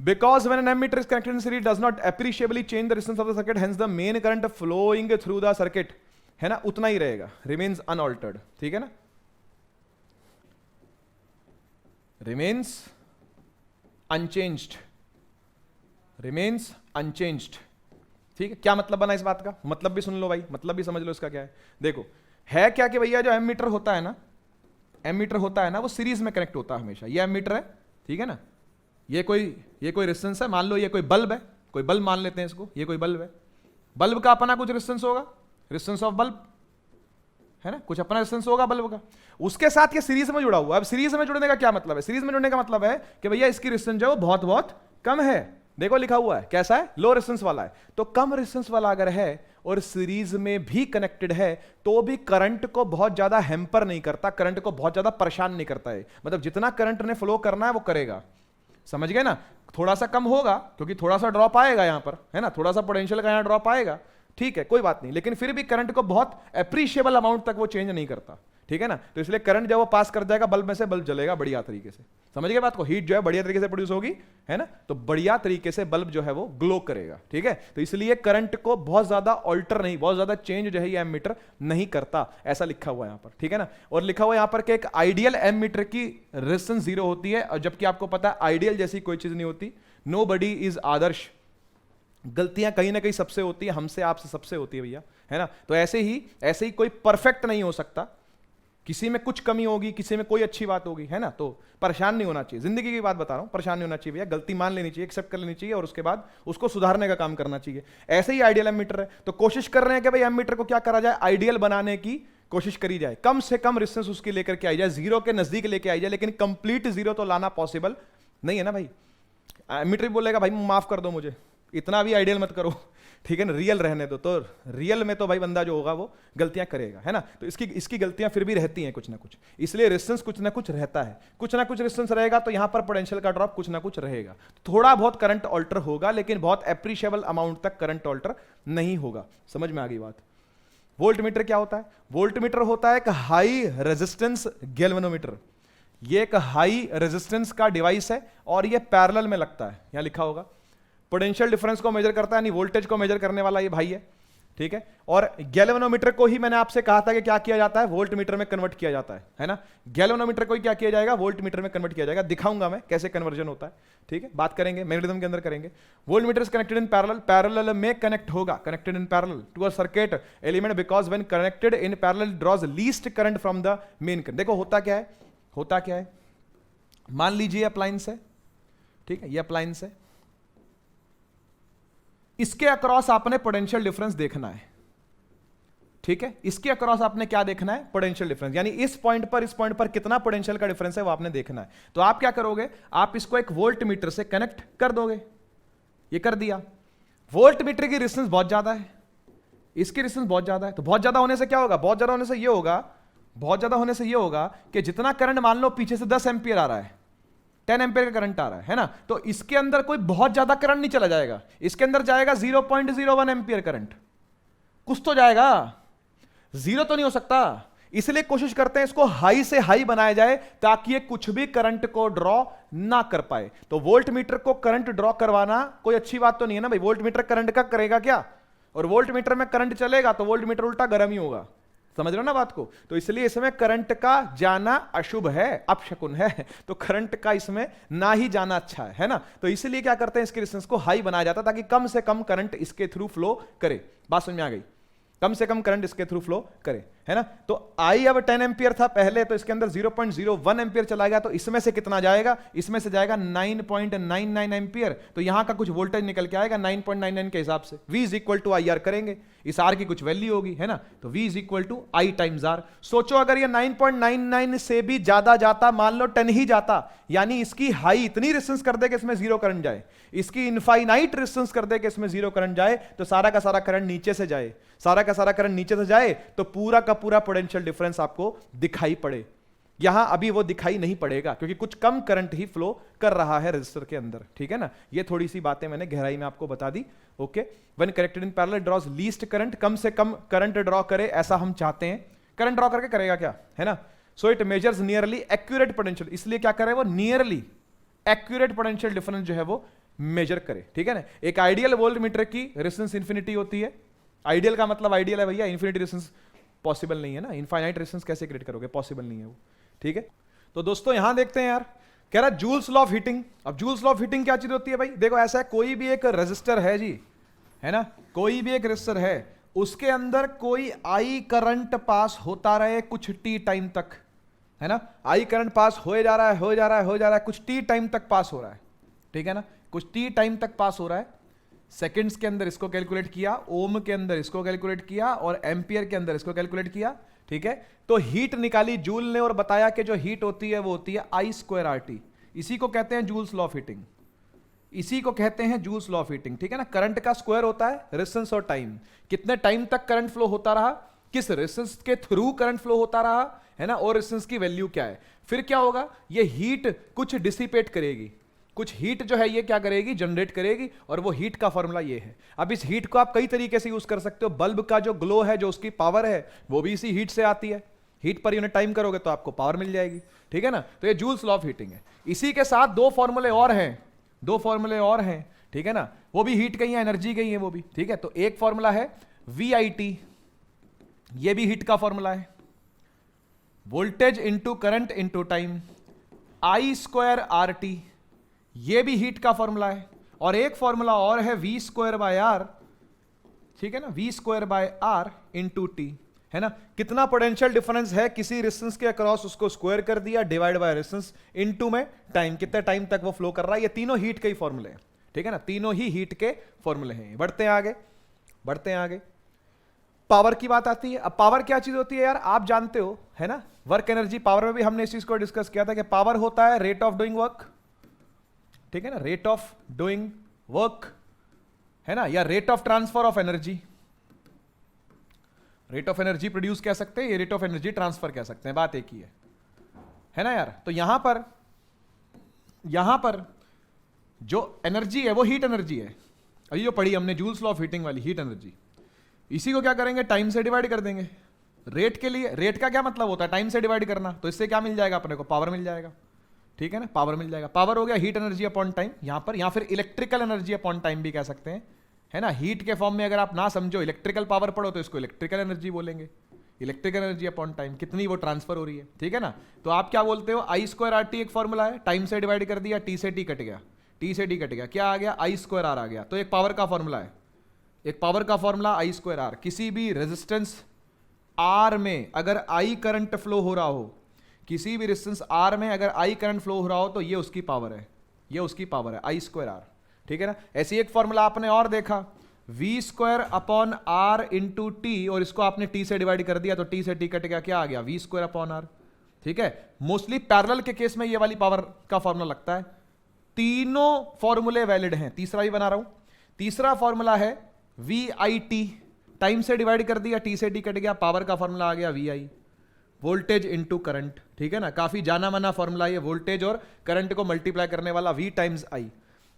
Because when an ammeter is connected in series, does not appreciably change the resistance of the circuit, hence the main current flowing through the circuit है ना उतना ही रहेगा, remains unaltered, ठीक है ना, remains unchanged, remains unchanged, ठीक है। क्या मतलब बना इस बात का, मतलब भी सुन लो भाई, मतलब भी समझ लो इसका क्या है। देखो है क्या कि भैया जो एमीटर होता है ना, एमीटर होता है ना, वो सीरीज में कनेक्ट होता है हमेशा। ये एमीटर है, ठीक है ना, ये कोई रेजिस्टेंस है, मान लो ये कोई बल्ब है, कोई बल्ब मान लेते हैं इसको, ये कोई बल्ब है, बल्ब का अपना कुछ रेजिस्टेंस होगा, रेजिस्टेंस ऑफ बल्ब है ना, कुछ अपना रेजिस्टेंस होगा बल्ब का, उसके साथ ये सीरीज में जुड़ा हुआ। अब सीरीज में जुड़ने का क्या मतलब है, सीरीज में जुड़ने का मतलब है कि भैया इसकी रेजिस्टेंस जो है वो बहुत बहुत कम है। देखो लिखा हुआ है कैसा है, लो रेजिस्टेंस वाला है। तो कम रेजिस्टेंस वाला अगर है और सीरीज में भी कनेक्टेड है तो भी करंट को बहुत ज्यादा हैम्पर नहीं करता, करंट को बहुत ज्यादा परेशान नहीं करता है। मतलब जितना करंट ने फ्लो करना है वो करेगा, समझ गए ना। थोड़ा सा कम होगा क्योंकि थोड़ा सा ड्रॉप आएगा यहां पर, है ना, थोड़ा सा पोटेंशियल का यहां ड्रॉप आएगा, ठीक है, कोई बात नहीं, लेकिन फिर भी करंट को बहुत एप्रीशिएबल अमाउंट तक वो चेंज नहीं करता, ठीक है ना। तो इसलिए करंट जब वो पास कर जाएगा बल्ब में से, बल्ब जलेगा बढ़िया तरीके से, समझ गए बात को, हीट जो है बढ़िया तरीके से प्रोड्यूस होगी, है ना, तो बढ़िया तरीके से बल्ब जो है वो ग्लो करेगा, ठीक है। तो इसलिए करंट को बहुत ज्यादा ऑल्टर नहीं, बहुत ज्यादा चेंज जो है ये एमीटर नहीं करता, ऐसा लिखा हुआ है यहां पर, ठीक है ना। और लिखा हुआ यहां पर कि एक आइडियल एमीटर की रेजिस्टेंस 0 होती है, और जबकि आपको पता है आइडियल जैसी कोई चीज नहीं होती, नोबडी इज आदर्श, गलतियां कहीं ना कहीं सबसे होती है, हमसे आपसे सबसे होती है भैया, है ना। तो ऐसे ही कोई परफेक्ट नहीं हो सकता, किसी में कुछ कमी होगी, किसी में कोई अच्छी बात होगी, है ना। तो परेशान नहीं होना चाहिए, जिंदगी की बात बता रहा हूं, परेशान नहीं होना चाहिए भैया, गलती मान लेनी चाहिए, एक्सेप्ट कर लेनी चाहिए और उसके बाद उसको सुधारने का काम करना चाहिए। ऐसे ही आइडियल एमीटर है, तो कोशिश कर रहे हैं कि भाई एमीटर को क्या करा जाए, आइडियल बनाने की कोशिश करी जाए, कम से कम रेजिस्टेंस उसकी लेकर के आई जाए, जीरो के नजदीक लेके आई जाए, लेकिन कंप्लीट जीरो तो लाना पॉसिबल नहीं है ना भाई। एमीटर बोलेगा भाई माफ कर दो मुझे, इतना भी आइडियल मत करो, ठीक है ना, रियल रहने दो। तो रियल में तो भाई बंदा जो होगा वो गलतियां करेगा, है ना। तो इसकी गलतियां फिर भी रहती हैं कुछ ना कुछ, इसलिए रेजिस्टेंस कुछ ना कुछ रहता है, कुछ ना कुछ रेजिस्टेंस रहेगा, तो यहां पर पोटेंशियल का ड्रॉप कुछ ना कुछ रहेगा, थोड़ा बहुत करंट ऑल्टर होगा, लेकिन बहुत एप्रीशिएबल अमाउंट तक करंट ऑल्टर नहीं होगा। समझ में आ गई बात। वोल्टमीटर क्या होता है, वोल्टमीटर होता है एक हाई रेजिस्टेंस गैल्वेनोमीटर, ये एक हाई रेजिस्टेंस का डिवाइस है और ये पैरेलल में लगता है, यहां लिखा होगा, पोटेंशियल डिफरेंस को मेजर करता है, यानी वोल्टेज को मेजर करने वाला ये भाई है, ठीक है। और गैल्वेनोमीटर को ही मैंने आपसे कहा था कि क्या किया जाता है, वोल्टमीटर में कन्वर्ट किया जाता है ना। गैल्वेनोमीटर को ही क्या किया जाएगा, वोल्टमीटर में कन्वर्ट किया जाएगा, दिखाऊंगा मैं कैसे कन्वर्जन होता है, ठीक है, बात करेंगे मैग्नेटिज्म के अंदर करेंगे। Voltmeter is connected in parallel, parallel में कनेक्ट होगा, connected in parallel to a circuit element because when connected in parallel draws least current from the main current. देखो होता क्या है, होता क्या है, मान लीजिए अप्लायंस है, ठीक है, ये अप्लायंस है, इसके अक्रॉस आपने पोटेंशियल डिफरेंस देखना है, ठीक है, इसके अक्रॉस आपने क्या देखना है, पोटेंशियल डिफरेंस, यानी इस पॉइंट पर कितना पोटेंशियल का डिफरेंस है वो आपने देखना है। तो आप क्या करोगे, आप इसको एक वोल्ट मीटर से कनेक्ट कर दोगे, ये कर दिया। वोल्ट मीटर की रेजिस्टेंस बहुत ज्यादा है, इसकी रेजिस्टेंस बहुत ज्यादा है, तो बहुत ज्यादा होने से क्या होगा, बहुत ज्यादा होने से ये होगा, बहुत ज्यादा होने से ये होगा कि जितना करंट मान लो पीछे से 10 एम्पियर आ रहा है, 10 एम्पियर का करंट आ रहा है ना, तो इसके अंदर कोई बहुत ज्यादा करंट नहीं चला जाएगा, इसके अंदर जाएगा 0.01 एम्पियर करंट, कुछ तो जाएगा, जीरो तो नहीं हो सकता। इसलिए कोशिश करते हैं इसको हाई से हाई बनाया जाए ताकि ये कुछ भी करंट को ड्रॉ ना कर पाए। तो वोल्ट मीटर को करंट ड्रॉ करवाना कोई अच्छी बात तो नहीं है ना भाई, वोल्ट मीटर करंट का करेगा क्या, और वोल्ट मीटर में करंट चलेगा तो वोल्ट मीटर उल्टा गर्म ही होगा, समझ रहे हो ना बात को? तो इसलिए इसमें करंट का जाना अशुभ है, अपशकुन है, तो करंट का इसमें ना ही जाना अच्छा है ना? तो इसलिए क्या करते हैं, इसके रेजिस्टेंस को हाई बनाया जाता है ताकि कम से कम करंट इसके थ्रू फ्लो करे। बात समझ में आ गई? कम से कम करंट इसके थ्रू फ्लो करे, है ना? तो आई अब 10 एंपियर था पहले, तो इसके अंदर 0.01 एंपियर चला गया, तो इसमें से कितना जाएगा? इसमें से जाएगा 9.99 एंपियर, तो यहां का कुछ वोल्टेज निकल के आएगा 9.99 के हिसाब से। V is equal to I R करेंगे, इस आर की कुछ वैल्यू होगी, है ना? तो V is equal to I times R. सोचो अगर ये 9.99 से भी ज्यादा जाता, मान लो 10 ही जाता, यानी इसकी हाई इतनी रेजिस्टेंस कर दे कि इसमें जीरो करंट जाए, इसकी इनफाइनाइट रेजिस्टेंस कर दे कि इसमें जीरो करंट जाए, तो सारा का सारा करंट नीचे से जाए, सारा का सारा करंट नीचे से जाए, तो पूरा का पूरा पोटेंशियल डिफरेंस आपको दिखाई पड़े। यहां अभी वो दिखाई नहीं पड़ेगा क्योंकि कुछ कम करंट ही फ्लो कर रहा है रजिस्टर के अंदर, ठीक है ना? ये थोड़ी सी बातें मैंने गहराई में आपको बता दी। Okay, when connected in parallel draws least current, कम से कम करंट ड्रॉ करे ऐसा हम चाहते हैं। करंट ड्रॉ करके करेगा क्या, है ना? So it measures nearly accurate potential, इसलिए क्या करे वो, नियरली एक्यूरेट पोटेंशियल डिफरेंस जो है वो मेजर करे, ठीक है ना? एक आइडियल वोल्ट मीटर की रेजिस्टेंस इंफिनिटी होती है। आइडियल का मतलब आइडियल है भैया, इंफिनिटी रेजिस्टेंस पॉसिबल नहीं है ना, इनफाइनाइट रेजिस्टेंस कैसे क्रिएट करोगे, पॉसिबल नहीं है वो, ठीक है? तो दोस्तों यहां देखते हैं यार, कह रहा जूल्स लॉ ऑफ हीटिंग। अब जूल्स लॉ ऑफ हीटिंग क्या चीज होती है भाई? देखो ऐसा है, कोई भी एक रेजिस्टर है जी, है ना, कोई भी एक रेजिस्टर है, उसके अंदर कोई आई करंट पास होता रहे कुछ टी टाइम तक, है ना? आई करंट पास हो जा रहा है, हो जा रहा है, हो जा रहा है, कुछ टी टाइम तक पास हो रहा है, ठीक है ना? कुछ टी टाइम तक पास हो रहा है। सेकंड्स के अंदर इसको कैलकुलेट किया, ओम के अंदर इसको कैलकुलेट किया, और एम्पियर के अंदर इसको कैलकुलेट किया, ठीक है? तो हीट निकाली जूल ने और बताया कि जो हीट होती है वो होती है आई स्क्वायर आर टी। इसी को कहते हैं जूल्स लॉ ऑफ हीटिंग, इसी को कहते हैं जूल्स लॉ ऑफ हीटिंग, ठीक है ना? करंट का स्क्वायर होता है रेजिस्टेंस और टाइम, कितने टाइम तक करंट फ्लो होता रहा, किस रेजिस्टेंस के थ्रू करंट फ्लो होता रहा, है ना, और रेजिस्टेंस की वैल्यू क्या है। फिर क्या होगा, ये हीट कुछ डिसिपेट करेगी, कुछ हीट जो है ये क्या करेगी, जनरेट करेगी, और वो हीट का फॉर्मूला ये है। अब इस हीट को आप कई तरीके से यूज कर सकते हो। बल्ब का जो ग्लो है, जो उसकी पावर है, वो भी इसी हीट से आती है। हीट पर यूनिट टाइम करोगे तो आपको पावर मिल जाएगी, ठीक है ना? तो ये जूल्स लॉ ऑफ हीटिंग है। इसी के साथ दो फॉर्मूले और हैं, दो फॉर्मूले और हैं, ठीक है ना? वो भी हीट गई है, एनर्जी गई है वो भी, ठीक है? तो एक फॉर्मूला है VIT, ये भी हीट का फॉर्मूला है, voltage into current into time, i square r t, ये भी हीट का फॉर्मूला है। और एक फॉर्मूला और है V स्क्वायर बाय आर, ठीक है ना? V square by R into t, है ना? कितना पोटेंशियल डिफरेंस है किसी रेजिस्टेंस के अक्रॉस, उसको स्क्वायर कर दिया, डिवाइड बाय रेजिस्टेंस, इनटू में टाइम, कितने टाइम तक वो फ्लो कर रहा है। ये तीनों हीट के ही फॉर्मूले हैं, ठीक है ना? तीनों ही हीट के फॉर्मूले हैं। बढ़ते हैं आगे, बढ़ते हैं आगे। पावर की बात आती है। अब पावर क्या चीज होती है यार, आप जानते हो, है ना? वर्क एनर्जी पावर में भी हमने इस चीज को डिस्कस किया था कि पावर होता है रेट ऑफ डूइंग वर्क, ठीक है ना? रेट ऑफ डूइंग वर्क, है ना, या rate of transfer of energy. Rate of energy produce कह सकते हैं, ये रेट ऑफ एनर्जी ट्रांसफर कह सकते हैं, बात एक ही है ना यार? तो यहां पर जो एनर्जी है वो हीट एनर्जी है। अभी जो पढ़ी हमने जूल्स लॉ ऑफ हीटिंग वाली हीट एनर्जी, इसी को क्या करेंगे, टाइम से डिवाइड कर देंगे। रेट के लिए, रेट का क्या मतलब होता है, टाइम से डिवाइड करना, तो इससे क्या मिल जाएगा अपने को, पावर मिल जाएगा, ठीक है ना? पावर मिल जाएगा। पावर हो गया हीट एनर्जी अपॉन टाइम यहां पर, या फिर इलेक्ट्रिकल एनर्जी अपॉन टाइम भी कह सकते हैं, है ना? हीट के फॉर्म में अगर आप ना समझो, इलेक्ट्रिकल पावर पढ़ो तो इसको इलेक्ट्रिकल एनर्जी बोलेंगे। इलेक्ट्रिकल एनर्जी अपॉन टाइम, कितनी वो ट्रांसफर हो रही है, ठीक है ना? तो आप क्या बोलते हो, आई स्क्वायर आर टी एक फॉर्मूला है, टाइम से डिवाइड कर दिया, टी से टी कट गया, टी से टी कट गया, क्या आ गया, आई स्क्वायर आर आ गया। तो एक पावर का फॉर्मूला है, एक पावर का फॉर्मूला आई स्क्वायर आर। किसी भी रेजिस्टेंस आर में अगर आई करंट फ्लो हो रहा हो, किसी भी रेजिस्टेंस आर में अगर आई करंट फ्लो हो रहा हो, तो ये उसकी पावर है, ये उसकी पावर है, आई स्क्वायर आर, ठीक है ना? ऐसी एक फॉर्मूला आपने और देखा, V square upon R into t, और इसको आपने टी से डिवाइड कर दिया तो टी से टी कट गया, क्या आ गया, V स्क्वायर अपॉन आर, ठीक है? मोस्टली पैरेलल के केस में ये वाली पावर का फॉर्मूला लगता है। तीनों फॉर्मूले वैलिड हैं। तीसरा भी बना रहा हूं, तीसरा फॉर्मूला है VIT, टाइम से डिवाइड कर दिया, टी से टी कट गया, पावर का फॉर्मूला आ गया VI, वोल्टेज इंटू करंट, ठीक है ना? काफी जाना माना फॉर्मूला ये, वोल्टेज और करंट को मल्टीप्लाई करने वाला, V टाइम्स I,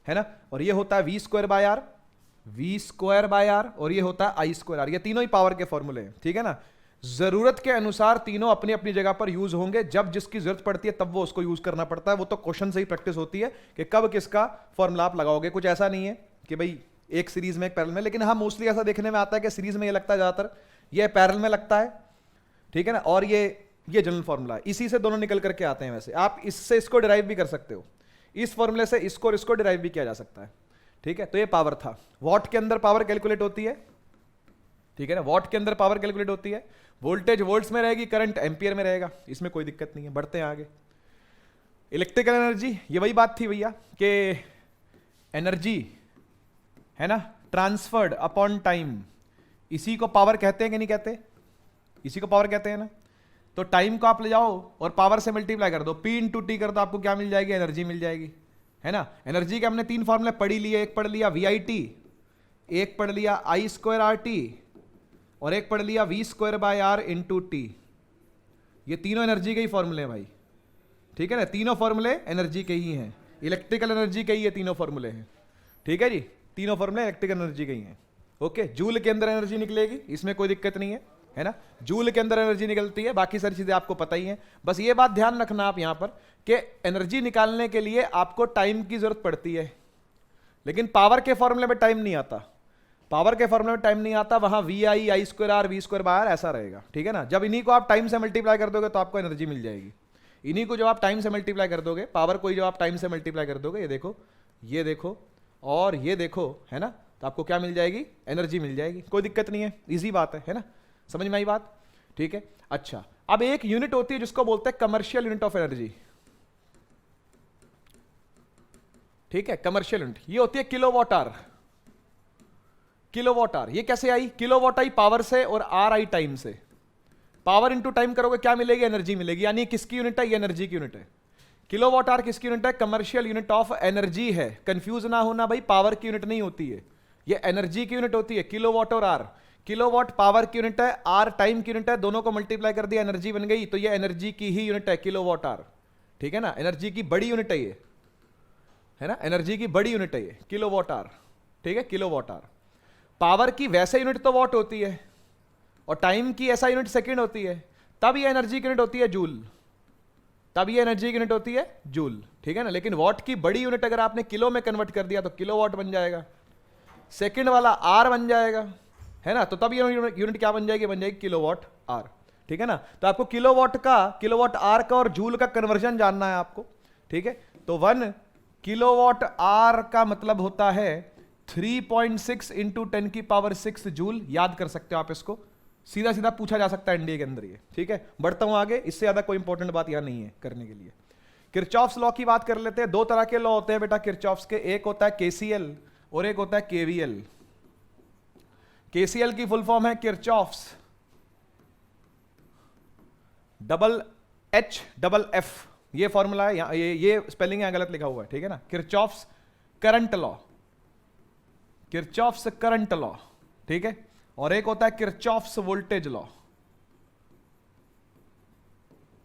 है ना? और ये होता है V square by R, V square by R, और ये होता है आई स्क्वायर आर। ये तीनों ही पावर के फॉर्मूले हैं, ठीक है ना? जरूरत के अनुसार तीनों अपनी अपनी जगह पर यूज होंगे, जब जिसकी जरूरत पड़ती है तब वो उसको यूज करना पड़ता है। वो तो क्वेश्चन से ही प्रैक्टिस होती है कि कब किसका फॉर्मूला आप लगाओगे। कुछ ऐसा नहीं है कि भाई एक सीरीज में एक पैरेलल में, लेकिन हाँ मोस्टली ऐसा देखने में आता है कि सीरीज में ये लगता है, ज्यादातर ये पैरेलल में लगता है, ठीक है ना, और ये जनरल फॉर्मूला है, इसी से दोनों निकल करके आते हैं। वैसे आप इससे इसको डिराइव भी कर सकते हो, इस फॉर्मूले से इसको और इसको डिराइव भी किया जा सकता है। ठीक है, तो ये पावर था। वॉट के अंदर पावर कैलकुलेट होती है, ठीक है ना, वॉट के अंदर पावर कैलकुलेट होती है, वोल्टेज वोल्ट्स में रहेगी, करंट एम्पियर में रहेगा, इसमें कोई दिक्कत नहीं है। बढ़ते हैं आगे। इलेक्ट्रिकल एनर्जी, ये वही बात थी भैया कि एनर्जी है ना ट्रांसफर्ड अपॉन टाइम, इसी को पावर कहते हैं कि नहीं कहते, इसी को पावर कहते हैं ना। तो टाइम को आप ले जाओ और पावर से मल्टीप्लाई कर दो, P इंटू टी कर दो, आपको क्या मिल जाएगी, एनर्जी मिल जाएगी, है ना। एनर्जी के हमने 3 फॉर्मूले पढ़ लिए, एक पढ़ लिया VIT, एक पढ़ लिया I² RT, और एक पढ़ लिया V²/R इंटू टी। ये तीनों एनर्जी के ही फॉर्मूले हैं भाई, ठीक है ना, तीनों फॉर्मूले एनर्जी के ही हैं, इलेक्ट्रिकल एनर्जी के ही ये तीनों फॉर्मूले हैं। ठीक है जी, तीनों फॉर्मूले इलेक्ट्रिकल एनर्जी के ही हैं। ओके, जूल के अंदर एनर्जी निकलेगी, इसमें कोई दिक्कत नहीं है ना, जूल के अंदर एनर्जी निकलती है, बाकी सारी चीजें आपको पता ही है। बस ये बात ध्यान रखना आप यहां पर कि एनर्जी निकालने के लिए आपको टाइम की जरूरत पड़ती है, लेकिन पावर के फॉर्मूले में टाइम नहीं आता, पावर के फॉर्मूले में टाइम नहीं आता, वहां VI I² V²/R ऐसा रहेगा। ठीक है ना, जब इन्हीं को आप टाइम से मल्टीप्लाई कर दोगे तो आपको एनर्जी मिल जाएगी। इन्हीं को जब आप टाइम से मल्टीप्लाई कर दोगे, पावर को जब आप टाइम से मल्टीप्लाई कर दोगे, ये देखो और ये देखो, है ना, तो आपको क्या मिल जाएगी, एनर्जी मिल जाएगी। कोई दिक्कत नहीं है, इजी बात है ना, समझ में आई बात। ठीक है, अच्छा, अब एक यूनिट होती है जिसको बोलते हैं कमर्शियल यूनिट ऑफ एनर्जी। ठीक है, कमर्शियल यूनिट ये होती है किलोवाट आवर। किलोवाट आवर ये कैसे आई, किलोवाट आई पावर से और आर आई टाइम से, पावर इंटू टाइम करोगे क्या मिलेगी, एनर्जी मिलेगी। यानी किसकी यूनिट है, ये एनर्जी की यूनिट है। किलोवाट आवर किसकी यूनिट है, कमर्शियल यूनिट ऑफ एनर्जी है। कंफ्यूज ना होना भाई, पावर की यूनिट नहीं होती है, ये एनर्जी की यूनिट होती है। किलोवाट और आर, किलोवाट पावर की यूनिट है, आर टाइम की यूनिट है, दोनों को मल्टीप्लाई कर दिया, एनर्जी बन गई, तो ये एनर्जी की ही यूनिट है किलोवाट आवर। ठीक है ना, एनर्जी की बड़ी यूनिट है ये, है ना, एनर्जी की बड़ी यूनिट है ये किलोवाट आवर। ठीक है, किलोवाट आवर। पावर की वैसे यूनिट तो वॉट होती है, और टाइम की ऐसा यूनिट सेकंड होती है, तब ये एनर्जी की यूनिट होती है जूल, तब ये एनर्जी की यूनिट होती है जूल। ठीक है ना, लेकिन वॉट की बड़ी यूनिट अगर आपने किलो में कन्वर्ट कर दिया तो किलोवाट बन जाएगा, सेकंड वाला आर बन जाएगा, है ना, तो तब ये यूनिट क्या बन जाएगी, बन जाएगी किलोवाट आर। ठीक है ना, तो आपको किलोवाट आर का और जूल का कन्वर्जन जानना है आपको। ठीक है, तो 1 किलोवाट आर का मतलब होता है 3.6 इंटू 10 की पावर 6 जूल। याद कर सकते हो आप इसको, सीधा सीधा पूछा जा सकता है एनडीए के अंदर ये। ठीक है, बढ़ता हूं आगे, इससे ज्यादा कोई इंपॉर्टेंट बात यहां नहीं है करने के लिए। किरचॉफ्स लॉ की बात कर लेते हैं। 2 तरह के लॉ होते हैं बेटा किरचॉफ्स के, एक होता है केसीएल और एक होता है केवीएल। केसीएल की फुल फॉर्म है किरचॉफ्स HFF, ये फॉर्मूला है, ये स्पेलिंग है गलत लिखा हुआ है। ठीक है ना, Kirchhoff's current law, Kirchhoff's current law. ठीक है, और एक होता है Kirchhoff's voltage law,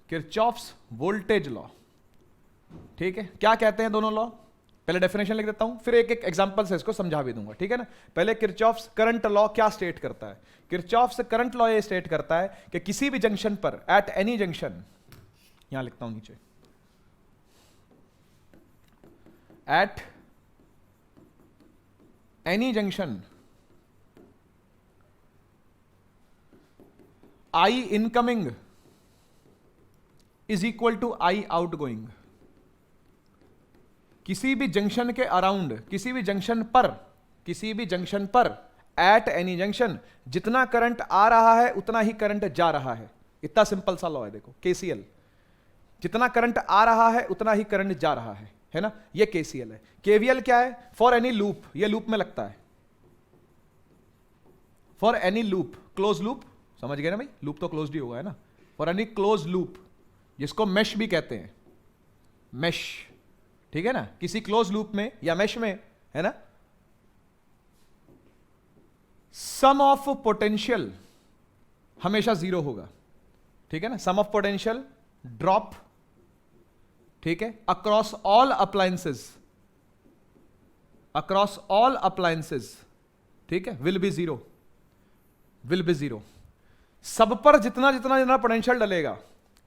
Kirchhoff's voltage law. ठीक है, क्या कहते हैं दोनों लॉ, पहले डेफिनेशन लिख देता हूं, फिर एक एक एग्जांपल से इसको समझा भी दूंगा। ठीक है ना, पहले किरचॉफ्स करंट लॉ क्या स्टेट करता है। किरचॉफ्स करंट लॉ ये स्टेट करता है कि किसी भी जंक्शन पर, एट एनी जंक्शन, यहां लिखता हूं नीचे, at any junction I incoming is equal to I outgoing. किसी भी जंक्शन के अराउंड, किसी भी जंक्शन पर एट एनी जंक्शन जितना करंट आ रहा है उतना ही करंट जा रहा है। इतना सिंपल सा लॉ है, देखो केसीएल, जितना करंट आ रहा है उतना ही करंट जा रहा है ना, ये केसीएल है। केवीएल क्या है, फॉर एनी लूप, ये लूप में लगता है, for any loop, close loop, समझ गए ना भाई, लूप तो क्लोज्ड ही होगा, है ना, फॉर एनी क्लोज लूप, जिसको मेश भी कहते हैं, मेश। ठीक है ना, किसी क्लोज लूप में या मेश में, है ना, सम ऑफ पोटेंशियल हमेशा 0 होगा। ठीक है ना, सम ऑफ पोटेंशियल ड्रॉप, ठीक है, across all appliances, across all appliances, ठीक है, will be zero, will be zero. सब पर जितना जितना जितना पोटेंशियल डलेगा,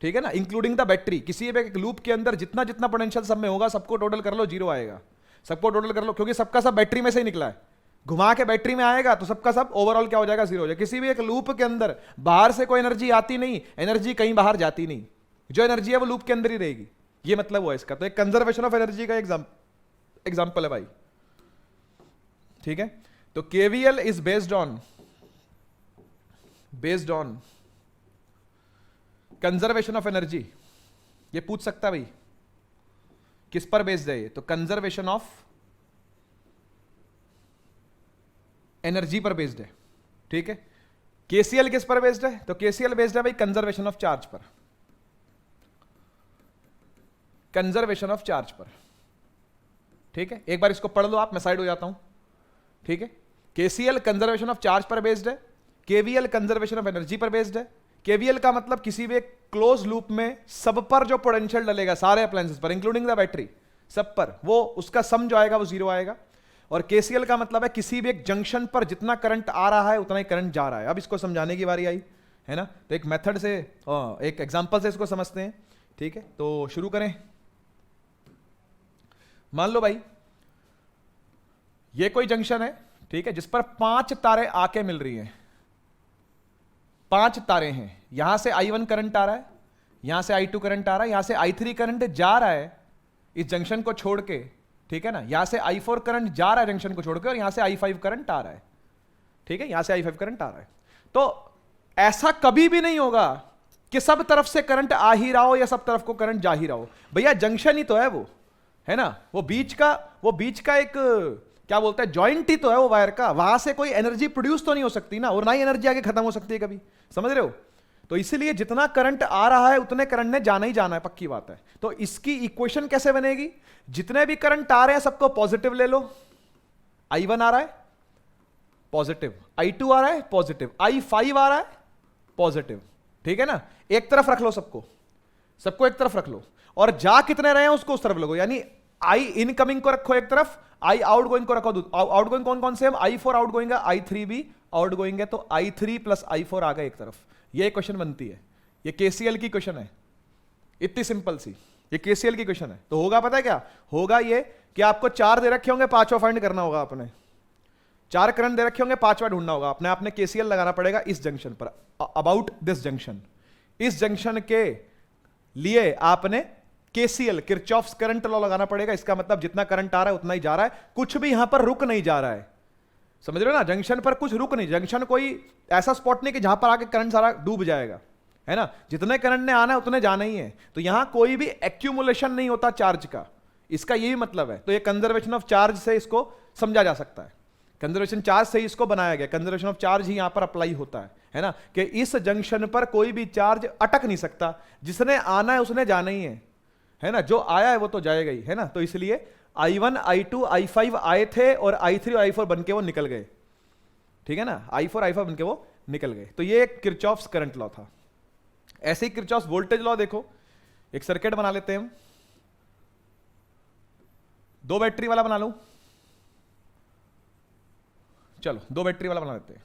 ठीक है ना, इंक्लूडिंग द बैटरी, किसी एक लूप के अंदर जितना जितना पोटेंशियल सब में होगा, सबको टोटल कर लो, 0 आएगा। सबको टोटल कर लो, क्योंकि सबका सब बैटरी में से ही निकला है, घुमा के बैटरी में आएगा तो सबका सब ओवरऑल क्या हो जाएगा, जीरो हो जाएगा। किसी भी एक लूप के अंदर बाहर से कोई एनर्जी आती नहीं, एनर्जी कहीं बाहर जाती नहीं, जो एनर्जी है वो लूप के अंदर ही रहेगी। ये मतलब हुआ इसका। तो एक कंजर्वेशन ऑफ एनर्जी का एग्जांपल है भाई, ठीक है। तो KVL is based on conservation of energy. ये पूछ सकता भाई किस पर बेस्ड है ये, तो कंजर्वेशन ऑफ एनर्जी पर बेस्ड है, ठीक है। केसीएल किस पर बेस्ड है, तो केसीएल बेस्ड है भाई कंजर्वेशन ऑफ चार्ज पर, कंजर्वेशन ऑफ चार्ज पर, ठीक है। एक बार इसको पढ़ लो आप, मैं साइड हो जाता हूं, ठीक है। केसीएल कंजर्वेशन ऑफ चार्ज पर बेस्ड है, केवीएल कंजर्वेशन ऑफ एनर्जी पर बेस्ड है। केवीएल का मतलब किसी भी एक क्लोज लूप में सब पर जो पोटेंशियल डलेगा, सारे अप्लायंसेस पर इंक्लूडिंग द बैटरी, सब पर, वो उसका सम जो आएगा वो जीरो आएगा। और केसीएल का मतलब है किसी भी एक जंक्शन पर जितना करंट आ रहा है उतना ही करंट जा रहा है। अब इसको समझाने की बारी आई है ना, तो एक मेथड से, एक एग्जांपल से इसको समझते हैं, ठीक है। तो शुरू करें। मान लो भाई ये कोई जंक्शन है, ठीक है, जिस पर 5 तारें आके मिल रही हैं, 5 तारें हैं। यहां से I1 करंट आ रहा है, यहां से I2 करंट आ रहा है, यहां से I3 करंट जा रहा है इस जंक्शन को छोड़ के, ठीक है ना। यहां से I4 करंट जा रहा है जंक्शन को छोड़ के, और यहां से I5 करंट आ रहा है, ठीक है, यहां से I5 करंट आ रहा है। तो ऐसा कभी भी नहीं होगा कि सब तरफ से करंट आ ही रहा हो या सब तरफ को करंट जा ही रहा हो। भैया जंक्शन ही तो है वो, है ना, वो बीच का एक क्या बोलते हैं, जॉइंट ही तो है वो वायर का। वहां से कोई एनर्जी प्रोड्यूस तो नहीं हो सकती ना, और ना ही एनर्जी आगे खत्म हो सकती है कभी, समझ रहे हो। तो इसलिए जितना करंट आ रहा है उतने करंट ने जाना ही जाना है, पक्की बात है। तो इसकी इक्वेशन कैसे बनेगी, जितने भी करंट आ रहे हैं सबको पॉजिटिव ले लो। I1 आ रहा है पॉजिटिव, I2 आ रहा है पॉजिटिव, I5 आ रहा है पॉजिटिव, ठीक है ना। एक तरफ रख लो सबको एक तरफ रख लो, और जा कितने रहे हैं उसको उस तरफ लगो। यानी I इनकमिंग को रखो एक तरफ, I आउटगोइंग को रखो। आउटगोइंग कौन कौन से हम, I4 आउटगोइंग है, I3 भी आउटगोइंग है, तो I3 प्लस I4 आ गए एक तरफ। ये क्वेश्चन बनती है, ये केसीएल की क्वेश्चन है, इतनी सिंपल सी, ये केसीएल की क्वेश्चन है। तो होगा पता है क्या होगा, ये कि आपको 4 दे रखे होंगे, 5वां फाइंड करना होगा आपने। 4 करंट दे रखे होंगे, 5वां ढूंढना होगा आपने केसीएल लगाना पड़ेगा इस जंक्शन पर, अबाउट दिस जंक्शन। इस जंक्शन के लिए आपने केसीएल, किरचॉफ्स करंट लॉ लगाना पड़ेगा। इसका मतलब जितना करंट आ रहा है उतना ही जा रहा है, कुछ भी यहां पर रुक नहीं जा रहा है, समझ रहे हो ना। जंक्शन पर कुछ रुक नहीं, जंक्शन कोई ऐसा स्पॉट नहीं कि जहां पर आके करंट सारा डूब जाएगा, है ना। जितने करंट ने आना है उतने जाना ही है। तो यहां कोई भी एक्यूमुलेशन नहीं होता चार्ज का, इसका यही मतलब है। तो ये कंजर्वेशन ऑफ चार्ज से इसको समझा जा सकता है, कंजर्वेशन चार्ज से ही इसको बनाया गया। कंजर्वेशन ऑफ चार्ज ही यहां पर अप्लाई होता है ना, कि इस जंक्शन पर कोई भी चार्ज अटक नहीं सकता, जिसने आना है उसने जाना ही है ना, जो आया है वो तो जाएगा ही, है ना। तो इसलिए I1, I2, I5 आए थे, और I3 और I4 बनके वो निकल गए, ठीक है ना। I4, I5 बनके वो निकल गए। तो ये किरचॉफ्स करंट लॉ था। ऐसे ही किरचॉफ्स वोल्टेज लॉ देखो, एक सर्किट बना लेते हैं हम, 2 बैटरी वाला बना लूं, चलो 2 बैटरी वाला बना लेते हैं,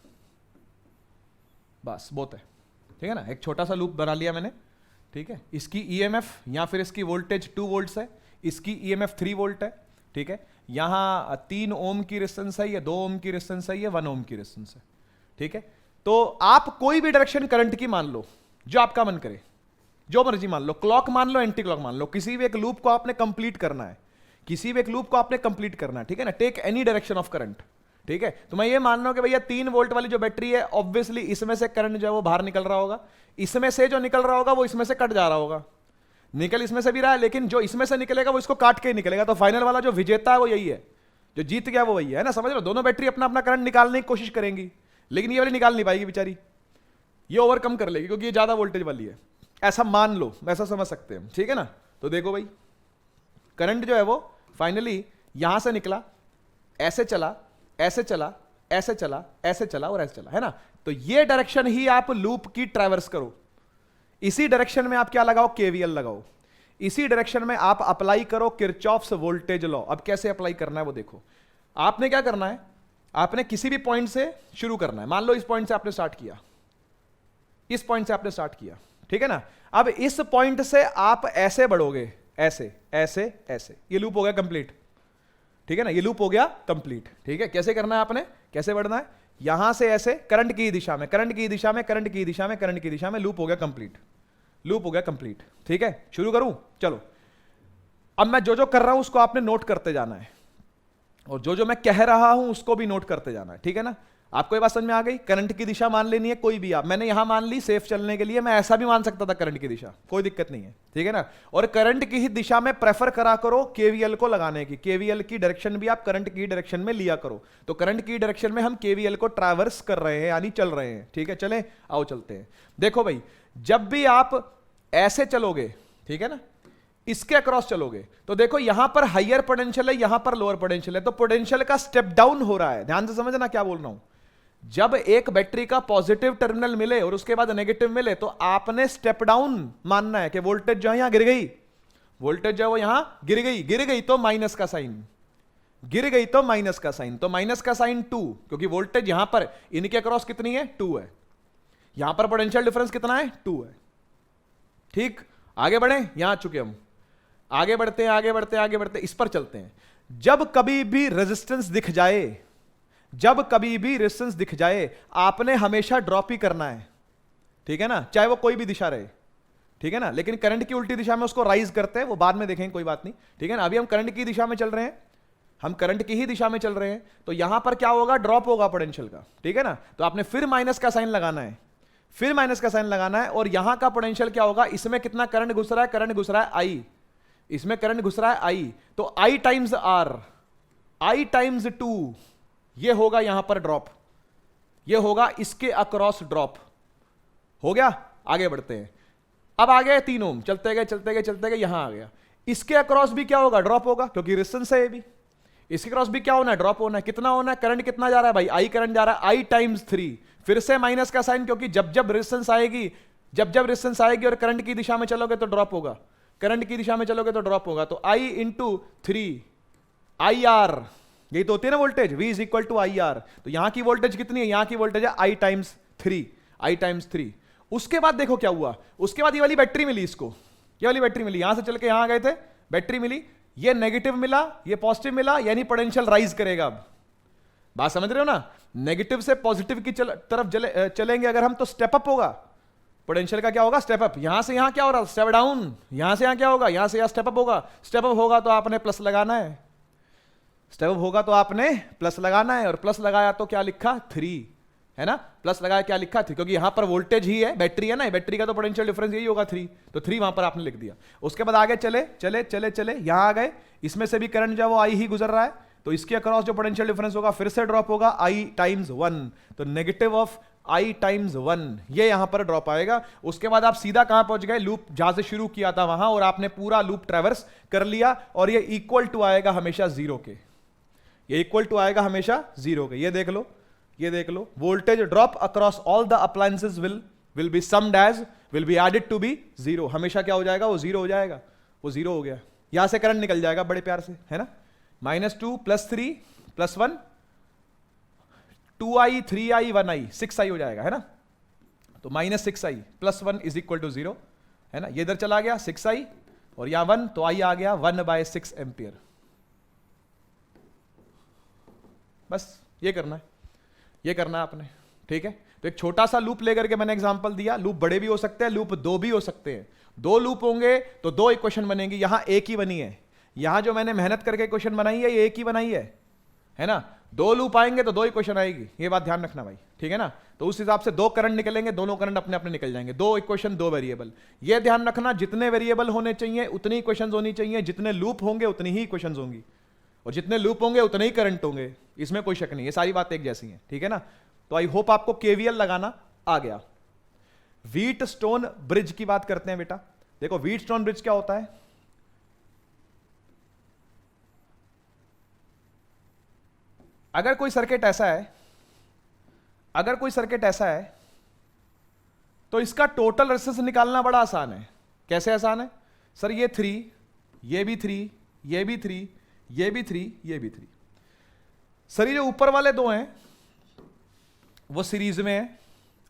बस बहुत है, ठीक है ना। एक छोटा सा लूप बना लिया मैंने, ठीक है। इसकी ईएमएफ या फिर इसकी वोल्टेज 2 वोल्ट्स है, इसकी ईएमएफ 3 वोल्ट है, ठीक है। यहां 3 ओम की रेजिस्टेंस है, ये 2 ओम की रेजिस्टेंस है, ये 1 ओम की रेजिस्टेंस है, ठीक है। तो आप कोई भी डायरेक्शन करंट की मान लो, जो आपका मन करे, जो मर्जी मान लो, क्लॉक मान लो, एंटी क्लॉक मान लो, किसी भी एक लूप को आपने कंप्लीट करना है, किसी भी एक लूप को आपने कंप्लीट करना है, ठीक है ना। Take any direction of current, ठीक है। तो मैं ये मान रहा हूं कि भैया 3 वोल्ट वाली जो बैटरी है, ऑब्वियसली इसमें से करंट जो है वो बाहर निकल रहा होगा, इसमें से जो निकल रहा होगा वो इसमें से कट जा रहा होगा। निकल इसमें से भी रहा है, लेकिन जो इसमें से निकलेगा वो इसको काट के ही निकलेगा। तो फाइनल वाला जो विजेता है वो यही है, जो जीत गया वो वही है ना, समझ रहे हो। दोनों बैटरी अपना अपना करंट निकालने की कोशिश करेंगी, लेकिन ये वाली निकाल नहीं पाएगी बेचारी, ये ओवरकम कर लेगी क्योंकि ये ज्यादा वोल्टेज वाली है। ऐसा मान लो, ऐसा समझ सकते हैं, ठीक है ना। तो देखो भाई, करंट जो है वो फाइनली यहां से निकला, ऐसे चला, ऐसे चला, ऐसे चला, ऐसे चला और ऐसे चला, है ना। तो ये डायरेक्शन ही आप लूप की ट्रैवर्स करो, इसी डायरेक्शन में आप क्या लगाओ, केवीएल लगाओ, इसी डायरेक्शन में आप अप्लाई करो किरचॉफ्स वोल्टेज लॉ। अब कैसे अप्लाई करना है वो देखो। आपने क्या करना है, आपने किसी भी पॉइंट से शुरू करना है। मान लो इस पॉइंट से आपने स्टार्ट किया, इस पॉइंट से आपने स्टार्ट किया, ठीक है ना। अब इस पॉइंट से आप ऐसे बढ़ोगे, ऐसे ऐसे ऐसे, ये लूप हो गया कंप्लीट, ठीक है ना, ये लूप हो गया कंप्लीट। ठीक है, कैसे करना है आपने, कैसे बढ़ना है, यहां से ऐसे करंट की दिशा में, करंट की दिशा में, करंट की दिशा में, करंट की दिशा में, लूप हो गया कंप्लीट, लूप हो गया कंप्लीट। ठीक है, शुरू करूं, चलो। अब मैं जो जो कर रहा हूं उसको आपने नोट करते जाना है, और जो जो मैं कह रहा हूं उसको भी नोट करते जाना है। ठीक है ना, आपको ये बात समझ में आ गई। करंट की दिशा मान लेनी है कोई भी, आप, मैंने यहां मान ली सेफ चलने के लिए, मैं ऐसा भी मान सकता था करंट की दिशा, कोई दिक्कत नहीं है। ठीक है ना, और करंट की ही दिशा में प्रेफर करा करो केवीएल को लगाने की, केवीएल की डायरेक्शन भी आप करंट की डायरेक्शन में लिया करो। तो करंट की डायरेक्शन में हम केवीएल को ट्रैवर्स कर रहे हैं, यानी चल रहे हैं। ठीक है, चले, आओ चलते हैं। देखो भाई, जब भी आप ऐसे चलोगे, ठीक है ना, इसके अक्रॉस चलोगे, तो देखो यहां पर हाइयर पोटेंशियल है, यहां पर लोअर पोटेंशियल है, तो पोटेंशियल का स्टेप डाउन हो रहा है। ध्यान से समझना क्या बोल रहा हूं। जब एक बैटरी का पॉजिटिव टर्मिनल मिले और उसके बाद नेगेटिव मिले, तो आपने स्टेप डाउन मानना है कि वोल्टेज जो है यहां गिर गई, वोल्टेज जो है वो यहां गिर गई तो माइनस का साइन, गिर गई तो माइनस का साइन, तो माइनस का साइन 2, क्योंकि वोल्टेज यहां पर इनके अक्रॉस कितनी है, 2 है, यहां पर पोटेंशियल डिफरेंस कितना है, 2 है। ठीक, आगे बढ़े, यहां आ चुके हम, आगे बढ़ते हैं, आगे बढ़ते हैं, आगे बढ़ते हैं, इस पर चलते हैं। जब कभी भी रेजिस्टेंस दिख जाए, जब कभी भी रेजिस्टेंस दिख जाए, आपने हमेशा ड्रॉप ही करना है। ठीक है ना, चाहे वो कोई भी दिशा रहे। ठीक है ना, लेकिन करंट की उल्टी दिशा में उसको राइज करते हैं, वो बाद में देखेंगे, कोई बात नहीं। ठीक है ना, अभी हम करंट की दिशा में चल रहे हैं, हम करंट की ही दिशा में चल रहे हैं, तो यहां पर क्या होगा, ड्रॉप होगा पोटेंशियल का। ठीक है ना, तो आपने फिर माइनस का साइन लगाना है, फिर माइनस का साइन लगाना है, और यहां का पोटेंशियल क्या होगा, इसमें कितना करंट घुस रहा है, करंट घुस रहा है आई, इसमें करंट घुस रहा है आई, तो आई टाइम्स आर, आई टाइम्स 2, ये होगा यहां पर ड्रॉप, ये होगा इसके अक्रॉस ड्रॉप। हो गया, आगे बढ़ते हैं। अब आ गए 3 ओम, चलते गए चलते गए चलते गए, यहां आ गया, इसके अक्रॉस भी क्या होगा, ड्रॉप होगा, क्योंकि रेजिस्टेंस है ये भी। इसके क्रॉस भी क्या होना है, ड्रॉप होना है। कितना होना है, करंट कितना जा रहा है भाई, आई करंट जा रहा है, आई टाइम्स 3, फिर से माइनस का साइन, क्योंकि जब जब रेजिस्टेंस आएगी, जब जब रेजिस्टेंस आएगी और करंट की दिशा में चलोगे तो ड्रॉप होगा, करंट की दिशा में चलोगे तो ड्रॉप होगा, तो आई इंटू 3 आई आर, यही तो होती है ना voltage, V is equal to I R. तो यहां की वोल्टेज कितनी है, यहां की वोल्टेज है आई टाइम्स 3, आई टाइम्स 3। उसके बाद देखो क्या हुआ, उसके बाद ये वाली बैटरी मिली इसको, ये वाली बैटरी मिली, यहां से चल के यहां गए थे, बैटरी मिली, ये नेगेटिव मिला, ये पॉजिटिव मिला, यानी पोटेंशियल राइज करेगा। अब बात समझ रहे हो ना, नेगेटिव से पॉजिटिव की तरफ चलेंगे अगर हम, तो स्टेप अप होगा, पोटेंशियल का क्या होगा, स्टेप अप। यहां से यहां क्या हो रहा है, स्टेप डाउन, यहां से यहां क्या होगा, यहां से यहां स्टेप अप होगा। स्टेप अप होगा तो आपने प्लस लगाना है, स्टेप अप होगा तो आपने प्लस लगाना है, और प्लस लगाया तो क्या लिखा, 3, है ना, प्लस लगाया क्या लिखा, 3, क्योंकि यहां पर वोल्टेज ही है, बैटरी है ना, बैटरी का तो पोटेंशियल डिफरेंस यही होगा 3, तो 3 वहां पर आपने लिख दिया। उसके बाद आगे चले चले चले चले, यहां आ गए, इसमें से भी करंट जो वो आई ही गुजर रहा है, तो इसके अक्रॉस जो पोटेंशियल डिफरेंस होगा फिर से ड्रॉप होगा, आई टाइम्स 1, तो नेगेटिव ऑफ आई टाइम्स 1, ये यहां पर ड्रॉप आएगा। उसके बाद आप सीधा कहां पहुंच गए, लूप जहां से शुरू किया था वहां, और आपने पूरा लूप ट्रैवर्स कर लिया, और ये इक्वल टू आएगा हमेशा 0 के, ये इक्वल टू आएगा हमेशा 0 के। ये देख लो, ये देख लो, voltage drop across all the appliances will be summed as, will be added to be 0, हमेशा क्या हो जाएगा, वो 0 हो जाएगा, वो 0 हो गया। यहां से करंट निकल जाएगा बड़े प्यार से, है ना, -2 +3 +1 2i 3i 1i 6i हो जाएगा, है ना, तो -6i +1 इज इक्वल टू 0, है ना, ये इधर चला गया 6i, और यहां 1, तो i आ गया 1/6 एम्पियर। बस ये करना है, ये करना है आपने। ठीक है, तो एक छोटा सा लूप लेकर के मैंने एग्जांपल दिया, लूप बड़े भी हो सकते हैं, लूप 2 भी हो सकते हैं, 2 लूप होंगे तो 2 इक्वेशन बनेंगी, यहां एक ही बनी है, यहां जो मैंने मेहनत करके इक्वेशन बनाई है ये एक ही बनाई है ना, 2 लूप आएंगे तो 2 इक्वेशन आएगी, ये बात ध्यान रखना भाई। ठीक है ना, तो उस हिसाब से 2 करंट निकलेंगे, दोनों करंट अपने अपने निकल जाएंगे, 2 इक्वेशन 2 वेरिएबल। ये ध्यान रखना, जितने वेरिएबल होने चाहिए उतनी इक्वेशंस होनी चाहिए, जितने लूप होंगे उतनी ही इक्वेशंस होंगी, और जितने लूप होंगे उतने ही करंट होंगे, इसमें कोई शक नहीं, ये सारी बातें एक जैसी हैं। ठीक है ना, तो आई होप आपको केवीएल लगाना आ गया। व्हीट स्टोन ब्रिज की बात करते हैं बेटा। देखो व्हीट स्टोन ब्रिज क्या होता है, अगर कोई सर्किट ऐसा है, अगर कोई सर्किट ऐसा है तो इसका टोटल रेजिस्टेंस निकालना बड़ा आसान है। कैसे आसान है सर, ये 3, ये भी 3, ये भी 3, ये भी 3, ये भी 3, सर ये जो ऊपर वाले 2 हैं वो सीरीज में है,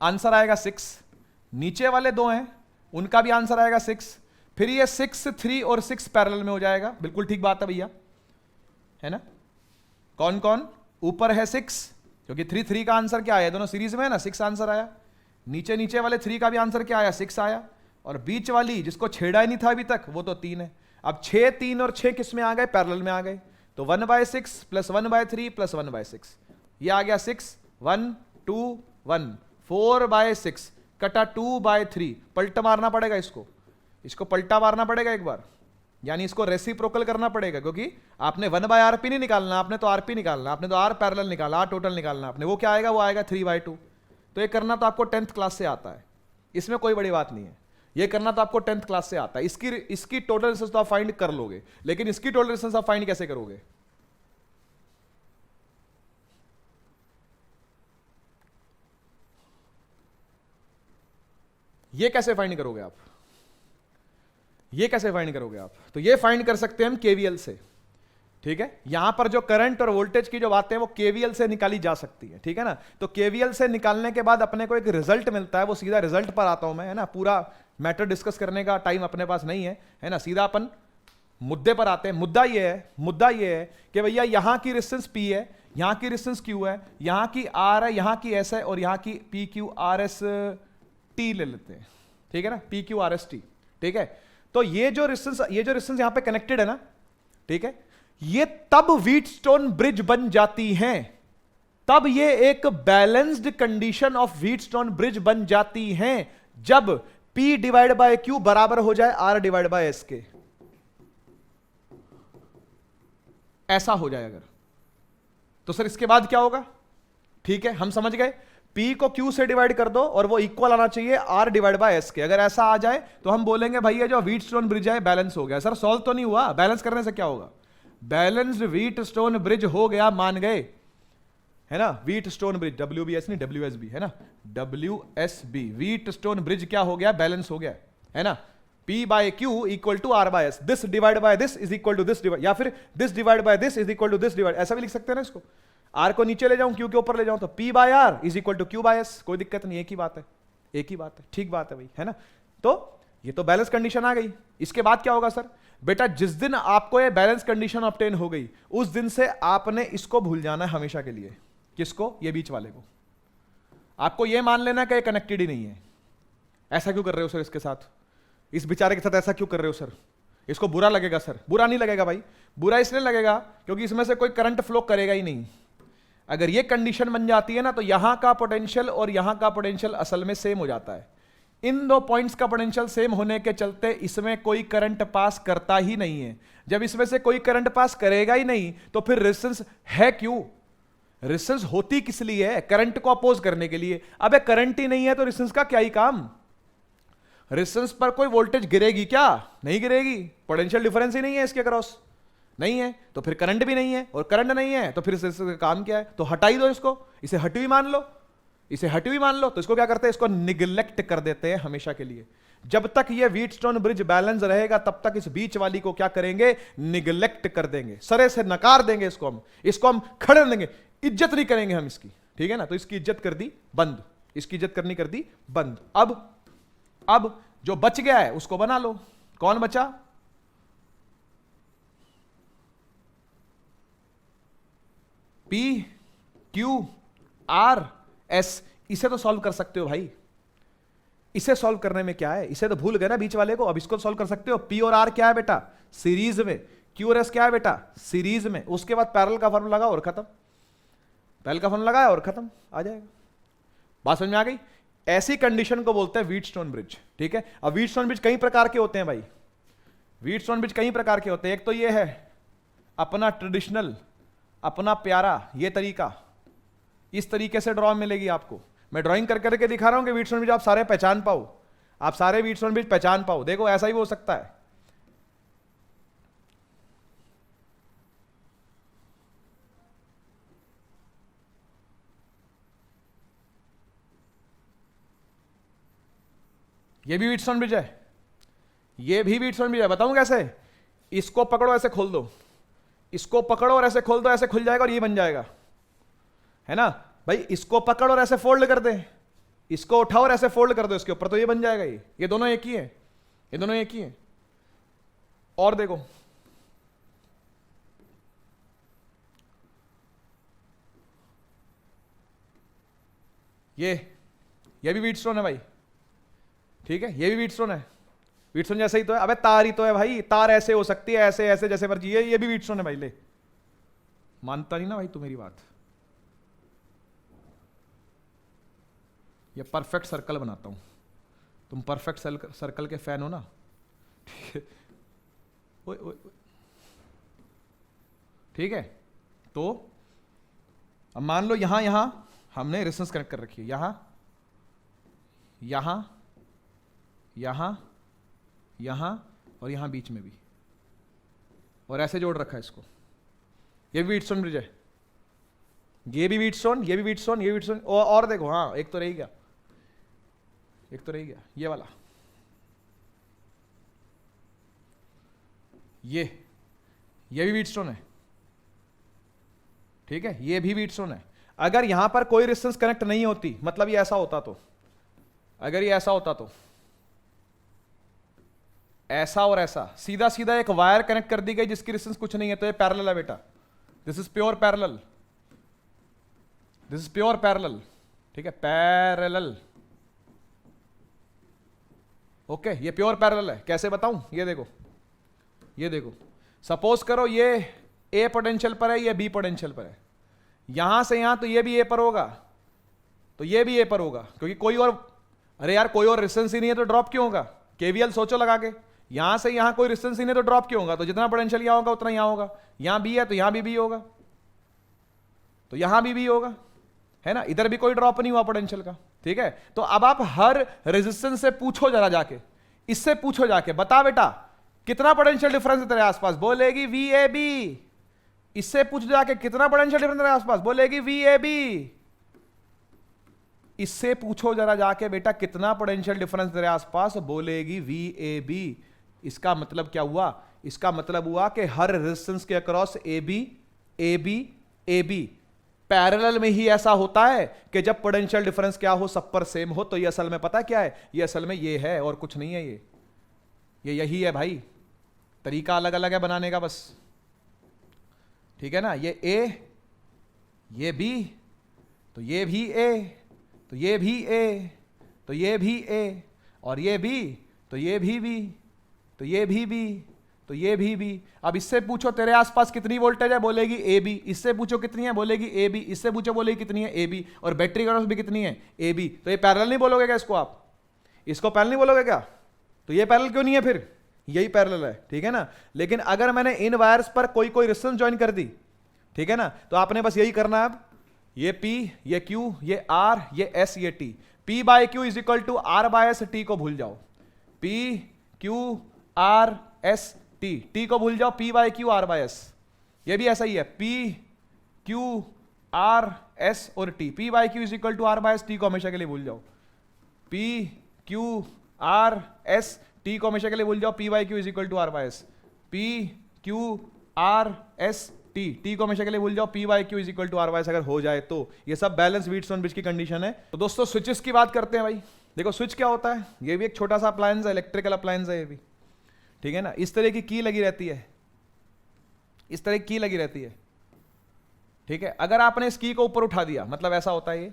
आंसर आएगा 6। नीचे वाले 2 हैं उनका भी आंसर आएगा 6, फिर ये 6, 3 और 6 पैरेलल में हो जाएगा। बिल्कुल ठीक बात है भैया, है ना, कौन कौन? ऊपर है 6, क्योंकि 3 3 का आंसर क्या आया, दोनों सीरीज में है ना, 6 आंसर आया। नीचे नीचे वाले 3 का भी आंसर क्या आया, 6 आया। और बीच वाली जिसको छेड़ा ही नहीं था अभी तक, वो तो 3 है। अब 6 3 और 6 किस में आ गए, पैरेलल में आ गए। तो 1/6 प्लस 1/3 प्लस 1/6, ये आ गया 6 1 2 1 4/6 कटा 2/3। पलटा मारना पड़ेगा इसको पलटा मारना पड़ेगा एक बार, यानी इसको रेसिप्रोकल करना पड़ेगा, क्योंकि आपने 1/rp नहीं निकालना, आपने तो rp निकालना, आपने तो r पैरेलल निकालना, r टोटल निकालना आपने। वो क्या आएगा, वो आएगा 3/2। तो ये करना तो आपको 10th क्लास से आता है, इसमें कोई बड़ी बात नहीं है। ये करना तो आपको 10th क्लास से आता है। इसकी टोटल डिस्टेंस तो आप फाइंड कर लोगे, लेकिन इसकी टोटल डिस्टेंस आप फाइंड कैसे करोगे? ये कैसे फाइंड करोगे आप? ये कैसे फाइंड करोगे आप? तो ये फाइंड कर सकते हैं हम केवीएल से, ठीक है। यहां पर जो करंट और वोल्टेज की जो बातें हैं वो केवीएल से निकाली जा सकती है, ठीक है ना। तो केवीएल से निकालने के बाद अपने को एक रिजल्ट मिलता है, वो सीधा रिजल्ट पर आता हूं मैं, है ना। पूरा मैटर डिस्कस करने का टाइम अपने पास नहीं है ना। सीधा अपन मुद्दे पर आते हैं। मुद्दा ये है कि भैया यहां की रेजिस्टेंस P है, यहां की रेजिस्टेंस Q है, यहां की R है, यहां की S है, और यहां की PQRST ले लेते हैं, ठीक है ना, PQRST, ठीक है। तो ये जो रेजिस्टेंस यहां पे कनेक्टेड है ना, ठीक है, ये तब व्हीटस्टोन ब्रिज बन जाती हैं, तब ये एक balanced condition of Wheatstone bridge बन जाती हैं जब P/Q बराबर हो जाए R/S के। ऐसा हो जाए अगर, तो सर इसके बाद क्या होगा? ठीक है, हम समझ गए। P को Q से डिवाइड कर दो और वो इक्वल आना चाहिए R/S के। अगर ऐसा आ जाए तो हम बोलेंगे भाई ये जो व्हीटस्टोन ब्रिज है बैलेंस हो गया। सर सॉल्व तो नहीं हुआ, बैलेंस करने से क्या होगा? बैलेंस्ड व्हीटस्टोन ब्रिज हो गया, मान गए, है ना। व्हीटस्टोन ब्रिज, WBS नहीं WSB, है ना, WSB, व्हीटस्टोन ब्रिज क्या हो गया, बैलेंस हो गया, है ना। P/Q equal to R/S, this divide by this is equal to this divide, या फिर this divide by this is equal to this divide, ऐसा भी लिख सकते हैं ना इसको। R को नीचे ले जाऊं, Q के ऊपर ले जाऊं, तो P/R is equal to Q/S, कोई दिक्कत नहीं, एक ही बात है, ठीक बात है भाई, है ना। तो ये तो बैलेंस कंडीशन आ गई। इसके बाद क्या होगा सर? बेटा जिस दिन आपको ये बैलेंस कंडीशन ऑब्टेन हो गई, उस दिन से आपने इसको भूल जाना है हमेशा के लिए। किसको? ये बीच वाले को। आपको ये मान लेना कि ये कनेक्टेड ही नहीं है। ऐसा क्यों कर रहे हो सर इसके साथ? इस बेचारे के साथ ऐसा क्यों कर रहे हो सर? इसको बुरा लगेगा सर। बुरा नहीं लगेगा भाई, बुरा इसलिए लगेगा क्योंकि इसमें से कोई करंट फ्लो करेगा ही नहीं। अगर ये कंडीशन बन जाती है ना, तो यहां का पोटेंशियल और यहां का पोटेंशियल असल में सेम हो जाता है। इन दो पॉइंट्स का पोटेंशियल सेम होने के चलते इसमें कोई करंट पास करता ही नहीं है। जब इसमें से कोई करंट पास करेगा ही नहीं, तो फिर रेजिस्टेंस है क्यों? रेजिस्टेंस होती किस लिए है? करंट को अपोज करने के लिए। अबे करंट ही नहीं है तो रेजिस्टेंस का क्या ही काम? रेजिस्टेंस पर कोई वोल्टेज गिरेगी क्या? नहीं गिरेगी। पोटेंशियल डिफरेंस ही नहीं है इसके अक्रॉस, नहीं है, तो फिर करंट भी नहीं है, और करंट नहीं है तो फिर इसका काम क्या है? तो हटा ही दो इसको, इसे हटी हुई मान लो, इसे हटी हुई मान लो। तो इसको क्या करते हैं? इसको निगलेक्ट कर देते हैं हमेशा के लिए। जब तक ये व्हीटस्टोन ब्रिज बैलेंस रहेगा तब तक इस बीच वाली को क्या करेंगे? निगलेक्ट कर देंगे, सरे से नकार देंगे इसको हम खड़े देंगे, इज्जत नहीं करेंगे हम इसकी, ठीक है ना। तो इसकी इज्जत कर दी बंद, इसकी इज्जत करनी कर दी बंद। अब जो बच गया है उसको बना लो। कौन बचा? PQRS। इसे तो सॉल्व कर सकते हो भाई, इसे सॉल्व करने में क्या है? इसे तो भूल गए ना बीच वाले को, अब इसको सॉल्व कर सकते हो। P और R क्या है बेटा? सीरीज में। Q और S क्या है बेटा? सीरीज में। उसके बाद पैरेलल का फॉर्मूला लगा और खत्म, पैरेलल का फॉर्मूला लगाया और खत्म, आ जाएगा। बात समझ में आ गई? ऐसी कंडीशन को बोलते हैं व्हीटस्टोन ब्रिज, ठीक है। अब व्हीटस्टोन ब्रिज कई प्रकार के होते हैं भाई, व्हीटस्टोन ब्रिज कई प्रकार के होते हैं। एक तो ये है अपना ट्रेडिशनल, अपना प्यारा ये तरीका, इस तरीके से ड्रॉ मिलेगी आपको। मैं ड्राइंग कर करके दिखा रहा हूं कि व्हीटस्टोन ब्रिज आप सारे पहचान पाओ, आप सारे व्हीटस्टोन ब्रिज पहचान पाओ। देखो ऐसा ही हो सकता है। ये भी व्हीटस्टोन ब्रिज है, ये भी व्हीटस्टोन ब्रिज है। बताऊं कैसे? इसको पकड़ो, ऐसे खोल दो, इसको पकड़ो और ऐसे खोल दो, ऐसे खुल जाएगा और ये बन जाएगा, है ना भाई। इसको पकड़ो और ऐसे फोल्ड कर दे, इसको उठाओ और ऐसे फोल्ड कर दो इसके ऊपर, तो ये बन जाएगा। ये दोनों एक ही है, ये दोनों एक ही है। और देखो ये भी व्हीटस्टोन है भाई, ठीक है, ये भी व्हीटस्टोन है, व्हीटस्टोन जैसे ही तो है, अबे तार ही तो है भाई, तार ऐसे हो सकती है, ऐसे ऐसे जैसे मर्जी, ये भी व्हीटस्टोन है भाई। ले, मानता नहीं ना भाई तू मेरी बात। ये परफेक्ट सर्कल बनाता हूं, तुम परफेक्ट सर्कल के फैन हो ना, ठीक है, ओए ओए, ठीक है। तो अब मान लो यहां यहां हमने रेजिस्टेंस कनेक्ट कर रखी है, यहां यहां यहां यहां और यहां बीच में भी, और ऐसे जोड़ रखा है इसको। ये भी व्हीटस्टोन ब्रिज है, ये भी व्हीटस्टोन, ये भी व्हीटस्टोन, ये भी व्हीटस्टोन, और देखो, हाँ एक तो रह गया, एक तो रह गया, ये वाला, ये भी व्हीटस्टोन है, ठीक है, ये भी व्हीटस्टोन है। अगर यहां पर कोई रेजिस्टेंस कनेक्ट नहीं होती, मतलब ये ऐसा होता तो, अगर ये ऐसा होता तो ऐसा और ऐसा सीधा सीधा एक वायर कनेक्ट कर दी गई जिसकी रेजिस्टेंस कुछ नहीं है, तो ये पैरेलल है बेटा, this is pure parallel, this is pure parallel, ठीक है, पैरेलल, ओके, ये प्योर पैरेलल है। कैसे बताऊं, ये देखो, ये देखो, सपोज करो ये ए पोटेंशियल पर है, ये बी पोटेंशियल पर है, यहां से यहां तो ये भी ए पर होगा, तो ये भी ए पर होगा, क्योंकि कोई और, अरे यार कोई और रेजिस्टेंस ही नहीं है तो ड्रॉप क्यों होगा? केवीएल सोचो लगा के, यहां से यहां कोई रेजिस्टेंस ही नहीं तो ड्रॉप क्यों होगा? तो जितना पोटेंशियल यहां होगा उतना यहां होगा, यहां बी है तो यहां भी होगा, तो यहां भी होगा, है ना, इधर भी कोई ड्रॉप नहीं हुआ पोटेंशियल का, ठीक है। तो अब आप हर रेजिस्टेंस से पूछो जरा जाके, इससे पूछो जाके, बता बेटा कितना पोटेंशियल डिफरेंस है तेरे आसपास, बोलेगी वी ए बी। इससे पूछ जाके कितना पोटेंशियल डिफरेंस तेरे आसपास, बोलेगी वी ए बी। इससे पूछो जरा जाके बेटा कितना पोटेंशियल डिफरेंस तेरे आसपास, बोलेगी वी ए बी। इसका मतलब क्या हुआ? इसका मतलब हुआ कि हर रेजिस्टेंस के across A B A B A B, parallel में ही ऐसा होता है कि जब पोटेंशियल डिफरेंस क्या हो, सब पर सेम हो, तो ये असल में पता क्या है, ये असल में ये है और कुछ नहीं है, ये यही है भाई, तरीका अलग अलग है बनाने का बस, ठीक है ना। ये ए, ये बी, तो ये भी ए, तो ये भी ए, तो ये भी ए, और ये बी, तो ये भी बी, तो ये भी बी, तो ये भी। अब इससे पूछो तेरे आसपास कितनी वोल्टेज है, बोलेगी ए बी। इससे पूछो कितनी है, बोलेगी ए बी। इससे पूछो बोलेगी कितनी है, ए बी। और बैटरी करंट भी कितनी है, ए बी। तो ये पैरेलल नहीं बोलोगे क्या इसको? आप इसको पैरेलल नहीं बोलोगे क्या? तो ये पैरेलल क्यों नहीं है फिर? यही पैरेलल है, ठीक है ना। लेकिन अगर मैंने इन वायर्स पर कोई रेजिस्टेंस ज्वाइन कर दी, ठीक है ना, तो आपने बस यही करना है। अब ये P, ये Q, ये R, ये S, ये T। P by Q is equal to R by S, T को भूल जाओ। P Q R S T, T को भूल जाओ, P by Q R by S। ये भी ऐसा ही है, P Q R S और T। P by Q is equal to R by S, T को हमेशा के लिए भूल जाओ। P Q R S T को हमेशा के लिए भूल जाओ, P by Q is equal to R by S। P Q R S T को हमेशा के लिए भूल जाओ, P by Q is equal to R by S अगर हो जाए तो। ये सब बैलेंस व्हीटस्टोन ब्रिज की कंडीशन है। तो दोस्तों स्विचेस की बात करते हैं भाई। देखो स्विच क्या होता है, ये भी एक छोटा सा अप्लायंस है, इलेक्ट्रिकल अप्लायंस है ये भी, ठीक है ना। इस तरह की लगी रहती है, इस तरह की लगी रहती है, ठीक है। अगर आपने इस की को ऊपर उठा दिया, मतलब ऐसा होता है, ये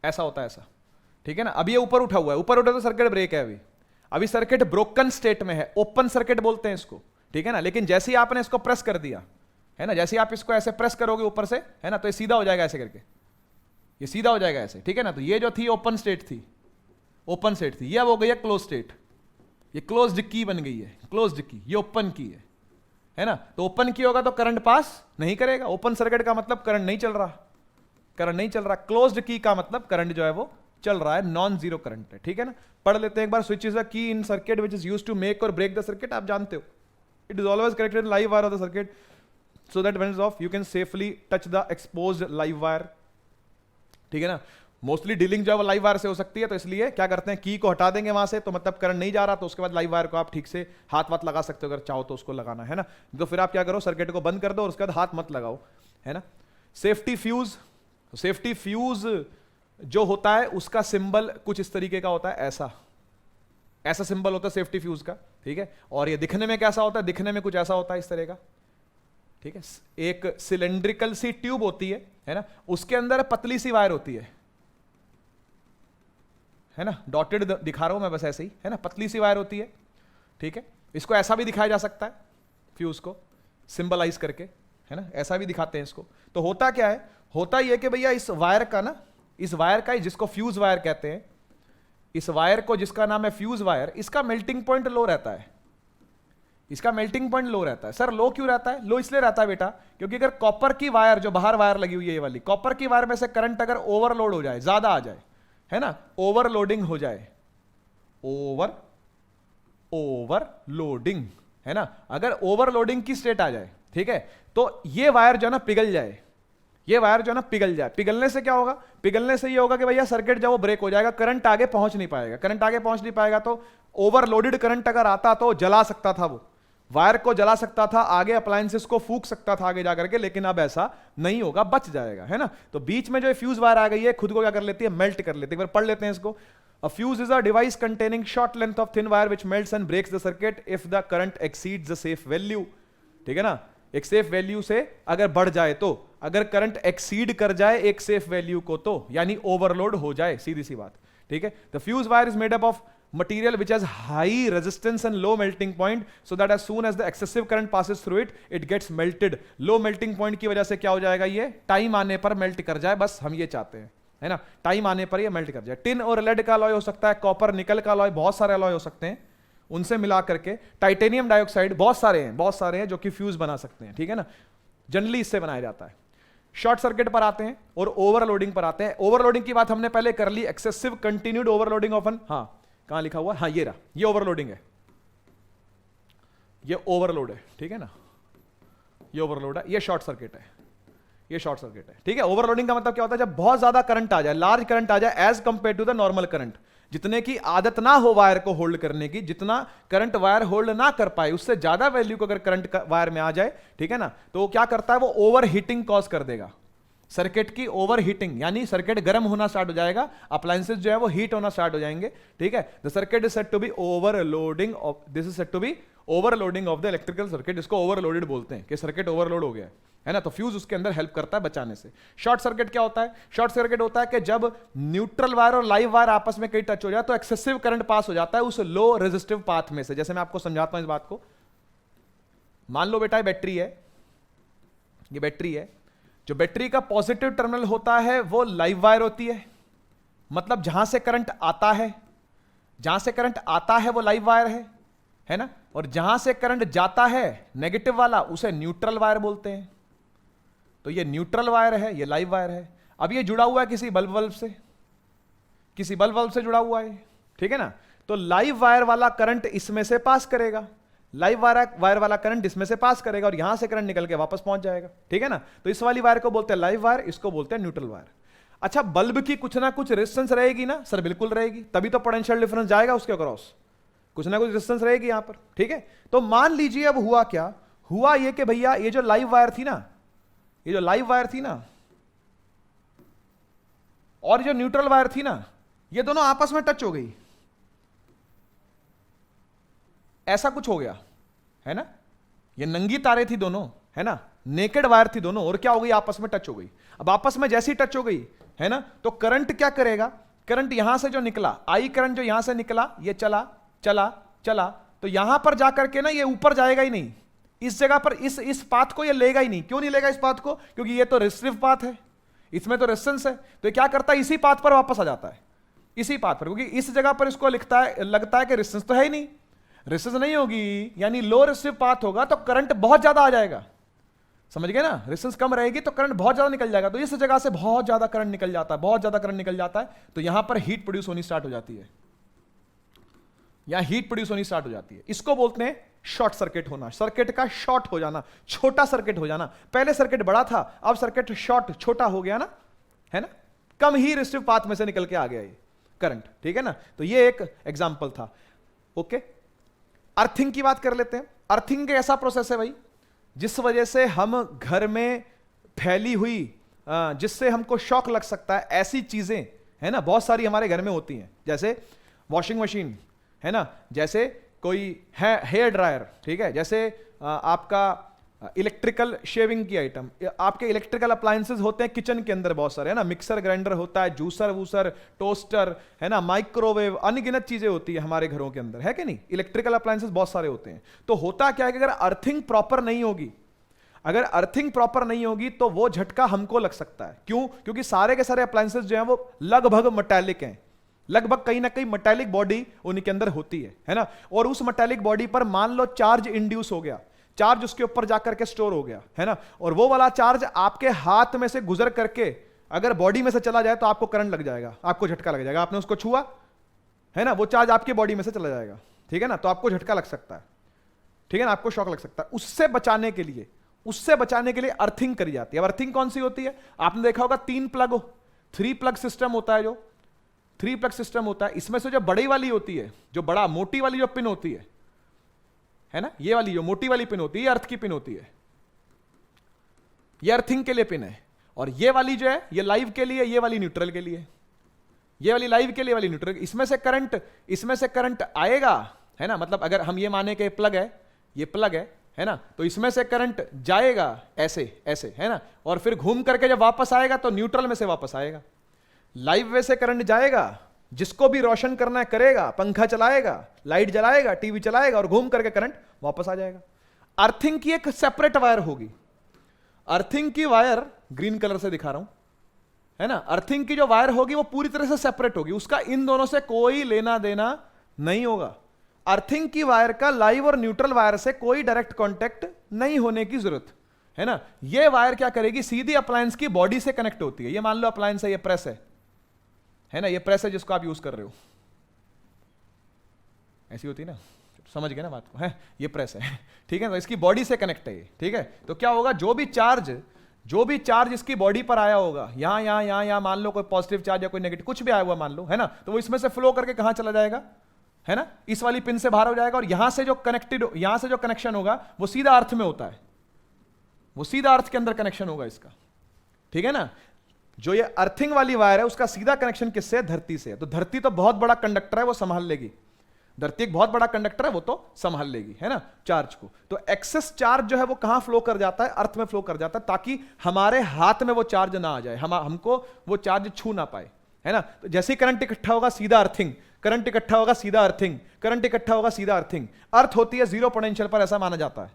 ऐसा होता है, ऐसा, ठीक है ना। अभी ये ऊपर उठा हुआ है, ऊपर उठा तो सर्किट ब्रेक है। अभी सर्किट ब्रोकन स्टेट में है, ओपन सर्किट बोलते हैं इसको, ठीक है ना। लेकिन जैसे ही आपने इसको प्रेस कर दिया, है ना, जैसे ही आप इसको ऐसे प्रेस करोगे ऊपर से, है ना, तो ये सीधा हो जाएगा ऐसे करके, ये सीधा हो जाएगा ऐसे, ठीक है ना। तो ये जो थी ओपन स्टेट थी, ओपन स्टेट थी, ये अब हो गई है क्लोज स्टेट। ये क्लोज्ड की बन गई है, क्लोज्ड की, ये ओपन की है ना। तो ओपन की होगा तो करंट पास नहीं करेगा। ओपन सर्किट का मतलब करंट नहीं चल रहा, करंट नहीं चल रहा। क्लोज्ड की का मतलब करंट जो है वो चल रहा है, नॉन जीरो करंट है, ठीक है ना। पढ़ लेते हैं एक बार। Switch is a key in circuit which is used to make और ब्रेक द सर्किट। आप जानते हो, it is always connected live wire of the circuit so that when it is off you can safely touch the exposed live wire, ठीक है ना। Mostly dealing जो है वो लाइव वायर से हो सकती है, तो इसलिए क्या करते हैं, की को हटा देंगे वहां से, तो मतलब करंट नहीं जा रहा, तो उसके बाद लाइव वायर को आप ठीक से हाथ वाथ लगा सकते हो अगर चाहो तो उसको लगाना, है ना। तो फिर आप क्या करो, सर्किट को बंद कर दो और उसके बाद हाथ मत लगाओ, है ना। सेफ्टी फ्यूज, सेफ्टी फ्यूज जो होता है उसका सिंबल कुछ इस तरीके का होता है, ऐसा, ऐसा सिंबल होता है सेफ्टी फ्यूज का, ठीक है। और ये दिखने में कैसा होता है, दिखने में कुछ ऐसा होता है इस तरह का, ठीक है। एक सिलेंड्रिकल सी ट्यूब होती है ना, उसके अंदर पतली सी वायर होती है ना, डॉटेड दिखा रहा हूं मैं बस ऐसे ही, है ना, पतली सी वायर होती है, ठीक है। इसको ऐसा भी दिखाया जा सकता है फ्यूज को सिंबलाइज करके, है ना, ऐसा भी दिखाते हैं इसको। तो होता क्या है, होता यह कि भैया इस वायर का ना, इस वायर का जिसको फ्यूज वायर कहते हैं, इस वायर को जिसका नाम है फ्यूज वायर, इसका मेल्टिंग पॉइंट लो रहता है, इसका मेल्टिंग पॉइंट लो रहता है। सर लो क्यों रहता है? लो इसलिए रहता है बेटा क्योंकि अगर कॉपर की वायर, जो बाहर वायर लगी हुई है ये वाली कॉपर की वायर में से करंट अगर ओवरलोड हो जाए, ज्यादा आ जाए, है ना, ओवरलोडिंग हो जाए, ओवरलोडिंग, है ना, अगर ओवरलोडिंग की स्टेट आ जाए, ठीक है, तो ये वायर जो है ना पिघल जाए, ये वायर जो है ना पिघल जाए। पिघलने से क्या होगा? पिघलने से ये होगा कि भैया सर्किट जब वो ब्रेक हो जाएगा, करंट आगे पहुंच नहीं पाएगा, करंट आगे पहुंच नहीं पाएगा तो ओवरलोडेड करंट अगर आता तो जला सकता था, वो वायर को जला सकता था, आगे अप्लायंसेस को फूंक सकता था आगे जाकर के, लेकिन अब ऐसा नहीं होगा, बच जाएगा, है ना। तो बीच में जो फ्यूज वायर आ गई है खुद को क्या कर लेती है, मेल्ट कर लेती है। एक बार पढ़ लेते हैं इसको। A fuse is a device containing short length of thin wire which melts and breaks the circuit if the current exceeds the safe value, ठीक है ना। एक सेफ वैल्यू से अगर बढ़ जाए तो, अगर करंट एक्सीड कर जाए एक सेफ वैल्यू को तो, यानी ओवरलोड हो जाए, सीधी सी बात, ठीक है। The fuse wire is made up of material which has high resistance and low melting point so that as soon as the excessive current passes through it it gets melted। low melting point की वजह से क्या हो जाएगा, ये time आने पर melt कर जाए, बस हम ये चाहते हैं, है ना, टाइम आने पर ये मेल्ट कर जाए। टिन और लेड का अलॉय हो सकता है, कॉपर निकल का अलॉय, बहुत सारे अलॉय हो सकते हैं, उनसे मिला करके टाइटेनियम डाइऑक्साइड, बहुत सारे हैं जो कि फ्यूज बना सकते हैं, ठीक है ना, जनरली इससे बनाया जाता है। शॉर्ट सर्किट पर आते हैं और ओवरलोडिंग पर आते हैं। ओवरलोडिंग की बात हमने पहले कर ली, excessive continued overloading of an, हाँ कहां लिखा हुआ है, हाँ ये रहा, ये ओवरलोडिंग है, ये ओवरलोड है, ठीक है ना, ये ओवरलोड है, ये शॉर्ट सर्किट है, ये शॉर्ट सर्किट है, ठीक है। ओवरलोडिंग का मतलब क्या होता है, जब बहुत ज्यादा करंट आ जाए, लार्ज करंट आ जाए as compare to the normal current, जितने की आदत ना हो वायर को होल्ड करने की, जितना करंट वायर होल्ड ना कर पाए उससे ज्यादा वैल्यू को अगर करंट वायर में आ जाए, ठीक है ना, तो क्या करता है वो ओवर हीटिंग कॉज कर देगा, सर्किट की ओवर हीटिंग, यानी सर्किट गर्म होना स्टार्ट हो जाएगा, अप्लायंसेस जो है वो हीट होना स्टार्ट हो जाएंगे, ठीक है। The circuit is said to be overloading of, this is said to be overloading of the electrical circuit, इसको ओवरलोडेड बोलते हैं कि सर्किट ओवरलोड हो गया है ना। तो फ्यूज उसके अंदर हेल्प करता है बचाने से। शॉर्ट सर्किट क्या होता है? शॉर्ट सर्किट होता है कि जब न्यूट्रल वायर और लाइव वायर आपस में कहीं टच हो जाए तो एक्सेसिव करंट पास हो जाता है उस लो रेजिस्टिव पाथ में से। जैसे मैं आपको समझाता हूं इस बात को, मान लो बेटा बैटरी है, ये बैटरी है, जो बैटरी का पॉजिटिव टर्मिनल होता है वो लाइव वायर होती है, मतलब जहां से करंट आता है, जहां से करंट आता है वो लाइव वायर है ना, और जहां से करंट जाता है नेगेटिव वाला उसे न्यूट्रल वायर बोलते हैं। तो ये न्यूट्रल वायर है, ये लाइव वायर है। अब ये जुड़ा हुआ है किसी बल्ब से, किसी बल्ब से जुड़ा हुआ है, ठीक है ना। तो लाइव वायर वाला करंट इसमें से पास करेगा, लाइव वायर वाला करंट इसमें से पास करेगा और यहां से करंट निकल के वापस पहुंच जाएगा, ठीक है ना। तो इस वाली वायर को बोलते हैं लाइव वायर, इसको बोलते हैं न्यूट्रल वायर। अच्छा, बल्ब की कुछ ना कुछ रेजिस्टेंस रहेगी ना सर? बिल्कुल रहेगी, तभी तो पोटेंशियल डिफरेंस जाएगा उसके अक्रॉस, कुछ ना कुछ रेजिस्टेंस रहेगी यहां पर, ठीक है। तो मान लीजिए अब हुआ क्या, हुआ ये कि भैया ये जो लाइव वायर थी ना, ये जो लाइव वायर थी ना और जो न्यूट्रल वायर थी ना, ये दोनों आपस में टच हो गई, ऐसा कुछ हो गया, है ना। ये नंगी तारे थी दोनों, है ना, नेकेड वायर थी दोनों, और क्या हो गई, आपस में टच हो गई। अब आपस में जैसी टच हो गई, है ना, तो करंट क्या करेगा, करंट यहां से जो निकला, आई करंट जो यहां से निकला, ये चला चला चला, तो यहां पर जाकर के ना ये ऊपर जाएगा ही नहीं, इस जगह पर इस पाथ को ये लेगा ही नहीं। क्यों नहीं लेगा इस पाथ को? क्योंकि ये तो रेजिस्टिव पाथ है, इसमें तो रेजिस्टेंस है, तो ये क्या करता है, इसी पाथ पर वापस आ जाता है, इसी पाथ पर, क्योंकि इस जगह पर इसको लगता है कि रेजिस्टेंस तो है ही नहीं, रेजिस्टेंस नहीं होगी, यानी लो रेजिस्टिव पाथ होगा तो करंट बहुत ज्यादा आ जाएगा, समझ गए ना। रेजिस्टेंस कम रहेगी तो करंट बहुत ज्यादा निकल जाएगा, तो इस जगह से बहुत ज्यादा करंट निकल जाता है, बहुत ज्यादा करंट निकल जाता है, तो यहां पर हीट प्रोड्यूस होनी स्टार्ट हो जाती है, यहां हीट प्रोड्यूस होनी स्टार्ट हो जाती है। इसको बोलते हैं शॉर्ट सर्किट होना, सर्किट का शॉर्ट हो जाना, छोटा सर्किट हो जाना। पहले सर्किट बड़ा था, अब सर्किट शॉर्ट छोटा हो गया ना, है ना, कम ही रेजिस्टिव पाथ में से निकल के आ गया ये करंट, ठीक है ना। तो ये एक एग्जांपल था, ओके। अर्थिंग की बात कर लेते हैं। अर्थिंग का ऐसा प्रोसेस है भाई जिस वजह से हम घर में फैली हुई, जिससे हमको शॉक लग सकता है, ऐसी चीजें, है ना, बहुत सारी हमारे घर में होती हैं। जैसे वॉशिंग मशीन, है ना, जैसे कोई है हेयर ड्रायर, ठीक है, जैसे आपका इलेक्ट्रिकल शेविंग की आइटम, आपके इलेक्ट्रिकल अप्लायंसेस होते हैं किचन के अंदर बहुत सारे, है ना, मिक्सर ग्राइंडर होता है, जूसर वूसर, टोस्टर, है ना, माइक्रोवेव, अनगिनत चीजें होती है हमारे घरों के अंदर, है कि नहीं, इलेक्ट्रिकल अप्लायंसेस बहुत सारे होते हैं। तो होता क्या है कि अगर अर्थिंग प्रॉपर नहीं होगी, अगर अर्थिंग प्रॉपर नहीं होगी तो वो झटका हमको लग सकता है। क्यों? क्योंकि सारे के सारे अप्लायंसेस जो हैं वो लगभग मेटालिक हैं, लगभग कहीं ना कहीं मेटालिक बॉडी उनके अंदर होती है ना, और उस मेटालिक बॉडी पर मान लो चार्ज इंड्यूस हो गया, चार्ज उसके ऊपर जाकर के स्टोर हो गया, है ना, और वो वाला चार्ज आपके हाथ में से गुजर करके अगर बॉडी में से चला जाए तो आपको करंट लग जाएगा, आपको झटका लग जाएगा। आपने उसको छुआ, है ना, वो चार्ज आपकी बॉडी में से चला जाएगा, ठीक है ना, तो आपको झटका लग सकता है, ठीक है ना, आपको शॉक लग सकता है। उससे बचाने के लिए अर्थिंग करी जाती है। अब अर्थिंग कौन सी होती है? आपने देखा होगा 3 प्लग सिस्टम होता है, जो 3 प्लग सिस्टम होता है, इसमें से जो बड़ी वाली होती है, जो बड़ा मोटी वाली जो पिन होती है ना, ये वाली जो मोटी वाली पिन होती है, ये अर्थ की पिन होती है, ये अर्थिंग के लिए पिन है, और ये वाली जो है ये लाइव के लिए, ये वाली न्यूट्रल के लिए, ये वाली लाइव के लिए, वाली न्यूट्रल। इसमें से करंट आएगा, है ना, मतलब अगर हम ये माने कि प्लग है, ये प्लग है ना, तो इसमें से करंट जाएगा ऐसे ऐसे, है ना, और फिर घूम करके जब वापस आएगा तो न्यूट्रल में से वापस आएगा। लाइव वे से करंट जाएगा, जिसको भी रोशन करना है करेगा, पंखा चलाएगा, लाइट जलाएगा, टीवी चलाएगा, और घूम करके करंट वापस आ जाएगा। अर्थिंग की एक सेपरेट वायर होगी, अर्थिंग की वायर ग्रीन कलर से दिखा रहा हूं, है ना, अर्थिंग की जो वायर होगी वो पूरी तरह से सेपरेट होगी, उसका इन दोनों से कोई लेना देना नहीं होगा। अर्थिंग की वायर का लाइव और न्यूट्रल वायर से कोई डायरेक्ट कांटेक्ट नहीं होने की जरूरत, है ना। ये वायर क्या करेगी, सीधी अप्लायंस की बॉडी से कनेक्ट होती है। ये मान लो अप्लायंस है, ये प्रेस है ना, ये प्रेस है जिसको आप यूज कर रहे हो, ऐसी होती है ना, समझ गए ना बात को, है, ये प्रेस है, ठीक है, तो इसकी बॉडी से कनेक्ट है ये, ठीक है। तो क्या होगा, जो भी चार्ज इसकी बॉडी पर आया होगा, यहां मान लो कोई पॉजिटिव चार्ज या कोई नेगेटिव कुछ भी आया हुआ मान लो, है ना, तो वो इसमें से फ्लो करके कहां चला जाएगा, है ना, इस वाली पिन से बाहर हो जाएगा, और यहां से जो कनेक्शन होगा वो सीधा अर्थ में होता है, वो सीधा अर्थ के अंदर कनेक्शन होगा इसका, ठीक है ना। जो ये अर्थिंग वाली वायर है उसका सीधा कनेक्शन किससे है, धरती से है। तो धरती तो बहुत बड़ा कंडक्टर है, वो संभाल लेगी, धरती एक बहुत बड़ा कंडक्टर है, वो तो संभाल लेगी, है ना, चार्ज को। तो एक्सेस चार्ज जो है वो कहां फ्लो कर जाता है, अर्थ में फ्लो कर जाता है, ताकि हमारे हाथ में वो चार्ज ना आ जाए, हमको वो चार्ज छू ना पाए, है ना। तो जैसे ही करंट इकट्ठा होगा सीधा अर्थिंग, करंट इकट्ठा होगा सीधा अर्थिंग, करंट इकट्ठा होगा सीधा अर्थिंग। अर्थ होती है 0 पोटेंशियल पर, ऐसा माना जाता है,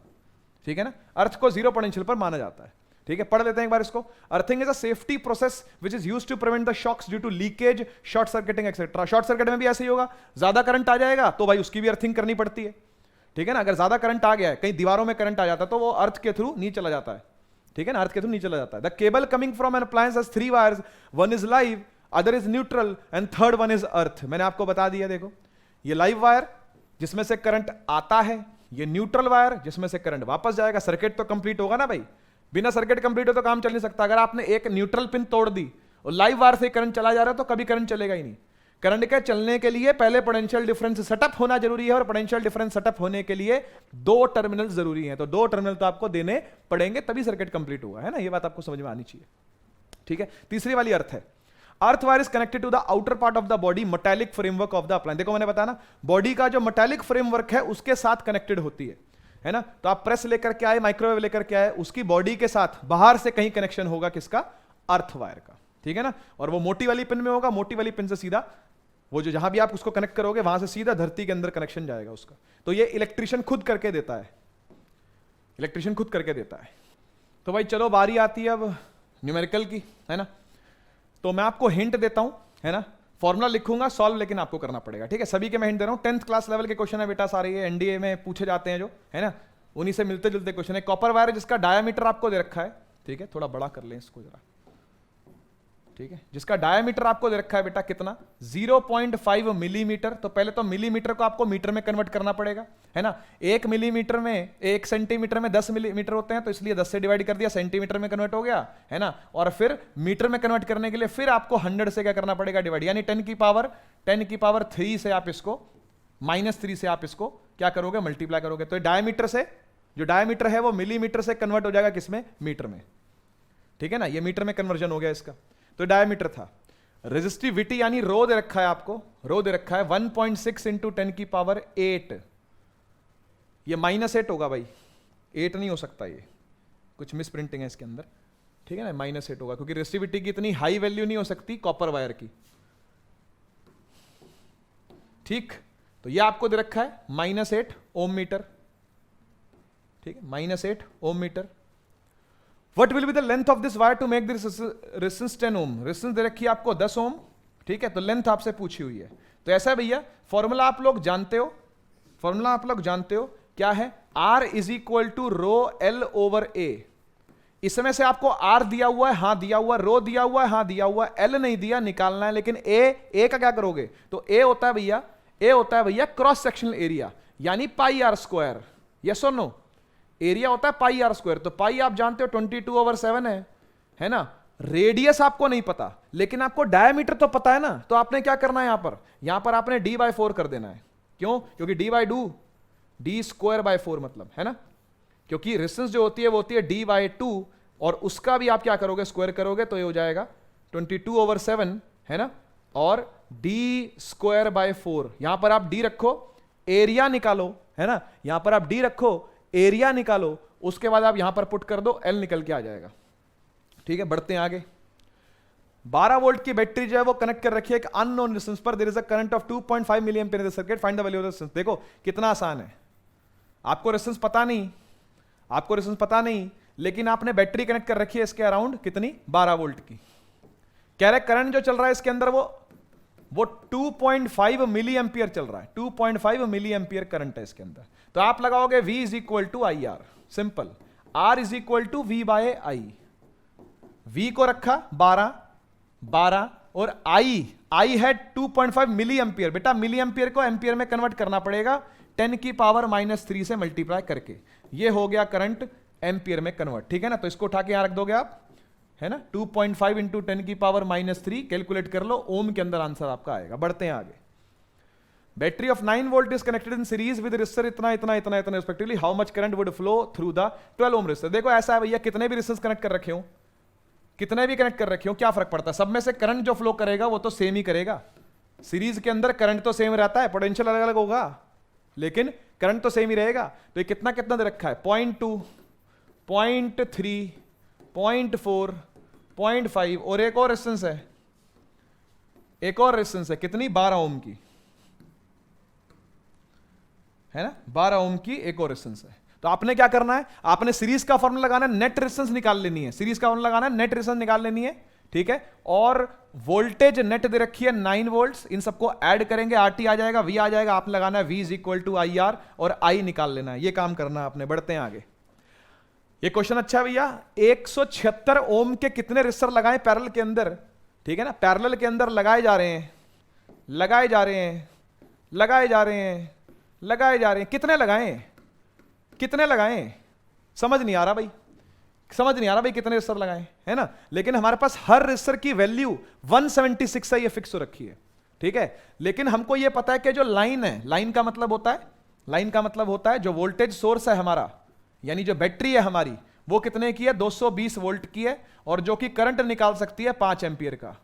ठीक है ना, अर्थ को 0 पोटेंशियल पर माना जाता है, ठीक है। पढ़ लेते हैं एक बार इसको। Earthing is a safety process which is used to prevent the shocks due to leakage, short circuiting etcetera. Short circuit में भी ऐसे ही होगा, ज्यादा करंट आ जाएगा तो भाई उसकी भी अर्थिंग करनी पड़ती है, ठीक है ना। अगर ज्यादा करंट आ गया है, कहीं दीवारों में करंट आ जाता है तो वो अर्थ के थ्रू नीचे चला जाता है, ठीक है ना, अर्थ के थ्रू नीचे चला जाता है। The cable coming from an appliance has 3 wires, one is live, other is neutral and third one is earth. मैंने आपको बता दिया, देखो ये लाइव वायर जिसमें से करंट आता है, ये न्यूट्रल वायर जिसमें से करंट वापस जाएगा। सर्किट तो कंप्लीट होगा ना भाई, बिना सर्किट कंप्लीट हो तो काम चल नहीं सकता। अगर आपने एक न्यूट्रल पिन तोड़ दी और लाइव वायर से करंट चला जा रहा है तो कभी करंट चलेगा ही नहीं। करंट के चलने के लिए पहले पोटेंशियल डिफरेंस सेटअप होना जरूरी है, और पोटेंशियल डिफरेंस सेटअप होने के लिए 2 टर्मिनल जरूरी हैं। तो 2 टर्मिनल तो आपको देने पड़ेंगे, तभी सर्किट कंप्लीट होगा, है ना। ये बात आपको समझ में आनी चाहिए, ठीक है। तीसरी वाली अर्थ है, earth wire is connected to the outer part of the body, metallic framework of the appliance. देखो मैंने बताया ना, बॉडी का जो मेटालिक फ्रेमवर्क है उसके साथ कनेक्टेड होती है ना। तो आप प्रेस लेकर के आए, माइक्रोवेव लेकर के आए, उसकी बॉडी के साथ बाहर से कहीं कनेक्शन होगा, किसका, अर्थ वायर का, ठीक है ना। और वो मोटी वाली पिन में होगा, मोटी वाली पिन से सीधा वो जो जहां भी आप उसको कनेक्ट करोगे वहां से सीधा धरती के अंदर कनेक्शन जाएगा उसका। तो ये इलेक्ट्रिशियन खुद करके देता है, इलेक्ट्रिशियन खुद करके देता है। तो भाई चलो बारी आती है अब न्यूमेरिकल की, है ना। तो मैं आपको हिंट देता हूं, है ना, फॉर्मूला लिखूंगा, सॉल्व लेकिन आपको करना पड़ेगा, ठीक है। सभी के मैं हिंट दे रहा हूं, 10th क्लास लेवल के क्वेश्चन है बेटा सारे, ये एनडीए में पूछे जाते हैं जो, है ना, उन्हीं से मिलते जुलते क्वेश्चन है। कॉपर वायर जिसका डायामीटर आपको दे रखा है, ठीक है, थोड़ा बड़ा कर लें इसको जरा, ठीक है, जिसका डायामीटर आपको दे रखा है बेटा कितना, 0.5 मिलीमीटर। तो पहले तो मिलीमीटर को आपको मीटर में कन्वर्ट करना पड़ेगा, है ना। 1 मिलीमीटर में, 1 सेंटीमीटर में 10 मिलीमीटर होते हैं, तो इसलिए 10 से डिवाइड कर दिया, सेंटीमीटर में कन्वर्ट हो गया, है ना। और फिर मीटर में कन्वर्ट करने के लिए फिर आपको 100 से क्या करना पड़ेगा, डिवाइड, यानी 10 की पावर 3 से आप इसको -3 से आप इसको क्या करोगे, मल्टीप्लाई करोगे। तो डायमीटर से, जो डायमीटर है वो मिलीमीटर से कन्वर्ट हो जाएगा किसमें, मीटर में, ठीक है ना। ये मीटर में कन्वर्जन हो गया इसका। तो डायमीटर था रेजिस्टिविटी यानी रो दे रखा है आपको, रो दे रखा है 1.6 इंटू 10 की पावर 8, ये -8 होगा भाई, 8 नहीं हो सकता, ये कुछ मिस प्रिंटिंग है इसके अंदर, ठीक है ना, -8 होगा क्योंकि रेजिस्टिविटी की इतनी हाई वैल्यू नहीं हो सकती कॉपर वायर की, ठीक। तो ये आपको दे रखा है -8 ओम मीटर, ठीक है, -8 ओम metre. What will be the length of this wire to make this resistance 10 ohm? Resistance दे रखी है आपको 10 ओम, ठीक है, तो लेंथ आपसे पूछी हुई है। तो ऐसा है भैया, फॉर्मूला आप लोग जानते हो, फॉर्मूला आप लोग जानते हो क्या है, R is equal to rho L over A। इसमें से आपको R दिया हुआ है, हाँ दिया हुआ, रो दिया हुआ है, हाँ दिया हुआ, L नहीं दिया, निकालना है, लेकिन A का क्या करोगे, तो A होता है भैया, A होता है भैया क्रॉस सेक्शनल एरिया, यानी पाई R स्क्वायर, यस और नो, एरिया होता है पाई R स्क्वायर, तो पाई आप जानते हो 22/7 है ना। रेडियस आपको नहीं पता, लेकिन आपको डायमीटर तो पता है ना, तो आपने क्या करना है यहां पर आपने d/4 कर देना है। क्यों, क्योंकि d/2 मतलब, है ना, क्योंकि रेजिस्टेंस जो होती है वो होती है d/2, और उसका भी आप क्या करोगे, स्क्वायर करोगे, तो ये हो जाएगा 22/7, है ना, और d/4। यहां पर आप d रखो, एरिया निकालो, है ना, यहां पर आप d रखो, एरिया निकालो, उसके बाद आप यहां पर पुट कर दो, L निकल के आ जाएगा, ठीक है। बढ़ते हैं आगे। 12 वोल्ट की बैटरी जो है वो कनेक्ट कर रखी है एक अननोन रेजिस्टेंस पर, there is a current of 2.5 milliampere in the circuit, find the value of resistance. देखो कितना आसान है, आपको रेजिस्टेंस पता नहीं, आपको रेजिस्टेंस पता नहीं, लेकिन आपने बैटरी कनेक्ट कर रखी है इसके अराउंड कितनी, 12 वोल्ट की। कह रहे करंट जो चल रहा है इसके अंदर वो 2.5 मिली एम्पियर चल रहा है, 2.5 मिली एम्पियर करंट है इसके अंदर। तो आप लगाओगे V is equal to I R, simple, R is equal to V/I। V को रखा 12 और I है 2.5 मिली एम्पियर। बेटा मिली एम्पियर को एम्पियर में कन्वर्ट करना पड़ेगा 10 की पावर -3 से मल्टीप्लाई करके, ये हो गया करंट एम्पियर में कन्वर्ट, ठीक है ना। तो इसको उठा के यहां रख दोगे आप, है ना, 2.5 इंटू 10 की पावर -3, कैलकुलेट कर लो, ओम के अंदर आंसर आपका आएगा। बढ़ते हैं आगे। Battery of 9 volt is connected in series with resistor इतना respectively, how much current would flow through the 12 ohm resistor. देखो ऐसा है भैया, कितने भी रेजिस्टेंस कनेक्ट कर रखे हो, कितने भी कनेक्ट कर रखे हो, क्या फर्क पड़ता है, सब में से करंट जो फ्लो करेगा वो तो सेम ही करेगा। सीरीज के अंदर करंट तो सेम रहता है, पोटेंशियल अलग अलग होगा, लेकिन करंट तो सेम ही रहेगा। तो ये कितना कितना दे रखा है, 0.2, 0.3, 0.4, 0.5, और एक और रेजिस्टेंस है, एक और रेजिस्टेंस है, कितनी, 12 ओम की, है ना, 12 ओम की एक और रेजिस्टेंस है। तो आपने क्या करना है, आपने सीरीज का फॉर्मूला लगाना है, नेट रेजिस्टेंस निकाल लेनी है, सीरीज का फॉर्मूला लगाना है, नेट रेजिस्टेंस निकाल लेनी है, ठीक है। और वोल्टेज नेट दे रखी है 9 वोल्ट्स, इन सबको ऐड करेंगे, RT आ जाएगा, V आ जाएगा, आपने लगाना है V is equal to IR और I निकाल लेना है, ये काम करना है आपने। बढ़ते हैं आगे। ये क्वेश्चन अच्छा भैया, 176 ओम के कितने रेजिस्टर लगाए पैरेलल के अंदर, ठीक है ना, पैरेलल के अंदर लगाए जा रहे हैं, लगाए जा रहे हैं, लगाए जा रहे हैं, लगाए जा रहे हैं, कितने लगाए, कितने लगाए, समझ नहीं आ रहा भाई, समझ नहीं आ रहा भाई कितने रेजिस्टर लगाए, है ना। लेकिन हमारे पास हर रेजिस्टर की वैल्यू 176 है, ये फिक्स हो रखी है, ठीक है। लेकिन हमको ये पता है कि जो लाइन है, लाइन का मतलब होता है, लाइन का मतलब होता है जो वोल्टेज सोर्स है हमारा, यानी जो बैटरी है हमारी, वो कितने की है, 220 वोल्ट की है, और जो कि करंट निकाल सकती है 5 एम्पियर का,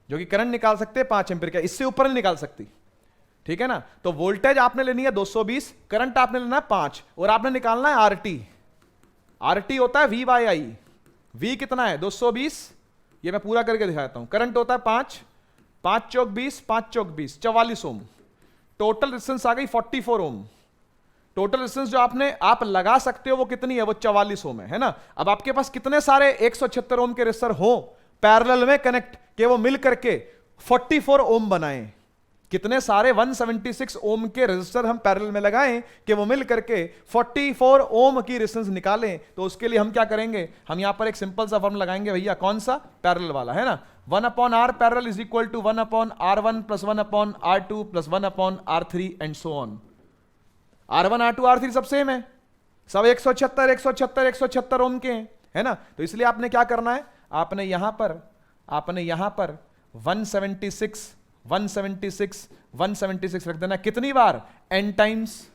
जो कि करंट निकाल सकते हैं 5 एम्पियर का, इससे ऊपर नहीं निकाल सकती, ठीक है ना। तो वोल्टेज आपने लेनी है 220, करंट आपने लेना है 5, और आपने निकालना है RT। RT होता है V/I, V कितना है 220, ये मैं पूरा करके दिखाता हूं। करंट होता है 5, 5 चौक 20, 5 चौक 20, 44 ओम। टोटल रेजिस्टेंस आ गई 44 ओम। टोटल रेजिस्टेंस जो आप लगा सकते हो वो कितनी है, वो 44 ओम है ना। अब आपके पास कितने सारे 176 ओम के रेजिस्टर हो पैरेलल में कनेक्ट के वो मिल करके 44 ओम बनाएं, कितने सारे 176 ओम के रेजिस्टर हम पैरेलल में लगाएं कि वो मिल करके 44 ओम की रेजिस्टेंस निकालें। तो उसके लिए हम क्या करेंगे, हम यहां पर एक सिंपल सा फॉर्मूला लगाएंगे भैया, कौन सा, पैरेलल वाला, है ना। 1/R parallel is equal to 1/R1 plus 1/R2 plus 1/R3 and so on. R1 R2 R3 सब सेम है, सब 176 ओम के हैं, है ना। तो इसलिए आपने क्या करना है, आपने यहां पर 176 रख देना। कितनी बार, n टाइम्स,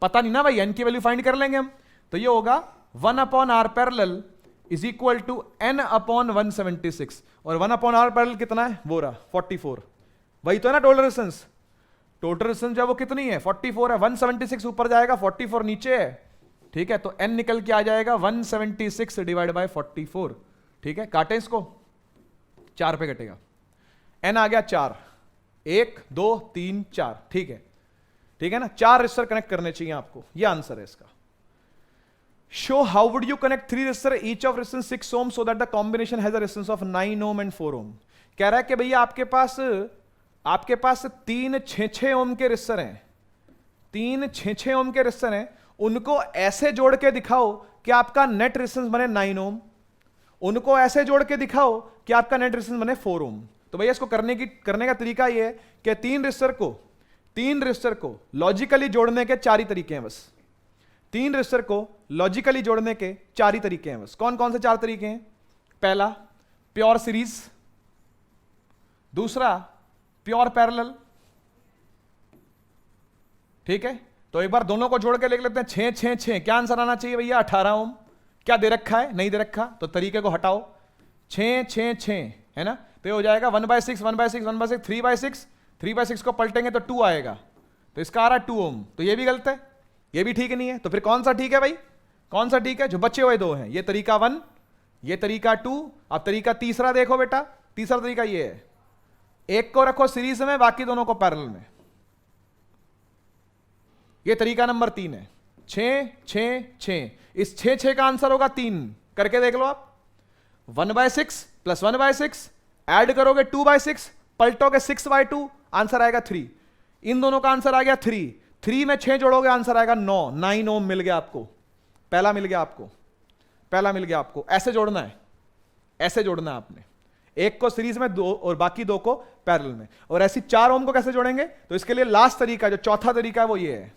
पता नहीं ना भाई, n की वैल्यू फाइंड कर लेंगे हम। तो ये होगा 1/R parallel is equal to n upon 176, और 1 अपॉन आर पैरेलल कितना है, वो रहा 44, वही तो है ना टोटल रेजिस्टेंस। टोटल रेजिस्टेंस जो है वो कितनी है, 44 है, 176 ऊपर जाएगा, 44 नीचे है, ठीक है, तो n निकल के आ जाएगा 176 डिवाइड बाय 44, ठीक है, काटे इसको, 4 पे कटेगा, n आ गया 4, 1 2 3 4, ठीक है ना, 4 रेजिस्टर कनेक्ट करने चाहिए आपको, ये आंसर है इसका। Show how would you connect 3 resistor each of resistance 6 ohm so that the combination has a resistance of 9 ohm and 4 ohm. कह रहा है कि भैया आपके पास 3 6 ओम के रेजिस्टर हैं, 3 6 ओम के रेजिस्टर हैं, उनको ऐसे जोड़ के दिखाओ कि आपका नेट रेजिस्टेंस बने 9 ओम, उनको ऐसे जोड़ के दिखाओ कि आपका नेट रेजिस्टेंस बने 4 ओम। तो भैया इसको करने का तरीका यह है कि 3 रेजिस्टर को लॉजिकली जोड़ने के 4 ही तरीके हैं बस, 3 रेजिस्टर को लॉजिकली जोड़ने के 4 ही तरीके हैं बस। कौन कौन से 4 तरीके हैं? पहला प्योर सीरीज, दूसरा प्योर पैरेलल, ठीक है, तो एक बार दोनों को जोड़ के लिख लेते हैं, 6 6 6, क्या आंसर आना चाहिए भैया, 18 ओम। क्या दे रखा है, नहीं दे रखा, तो तरीके को हटाओ, 6 6 6 है ना, तो ये हो जाएगा 1/6 1/6 1/6 3/6, 3/6 को पलटेंगे तो 2 आएगा, तो इसका आ रहा है 2 ओम, तो ये भी गलत है, ये भी ठीक नहीं है, तो फिर कौन सा ठीक है भाई, कौन सा ठीक है, जो बचे हुए 2 हैं, ये तरीका 1, ये तरीका 2। अब तरीका तीसरा देखो बेटा, तीसरा तरीका ये है, एक को रखो सीरीज में, बाकी दोनों को पैरेलल में, ये तरीका नंबर 3 है। 6 6 6, इस 6 6 का आंसर होगा 3, करके देख लो आप, 1/6 प्लस 1/6 ऐड करोगे 2/6, पलटोगे 6/2, आंसर आएगा 3, इन दोनों का आंसर आ गया 3, 3 में 6 जोड़ोगे आंसर आएगा 9, 9 ओम मिल गया आपको, पहला मिल गया आपको। ऐसे जोड़ना है, ऐसे जोड़ना है आपने, एक को सीरीज में 2 और बाकी 2 को पैरेलल में। और ऐसी 4 ओम को कैसे जोड़ेंगे, तो इसके लिए लास्ट तरीका, जो चौथा तरीका है वो ये है,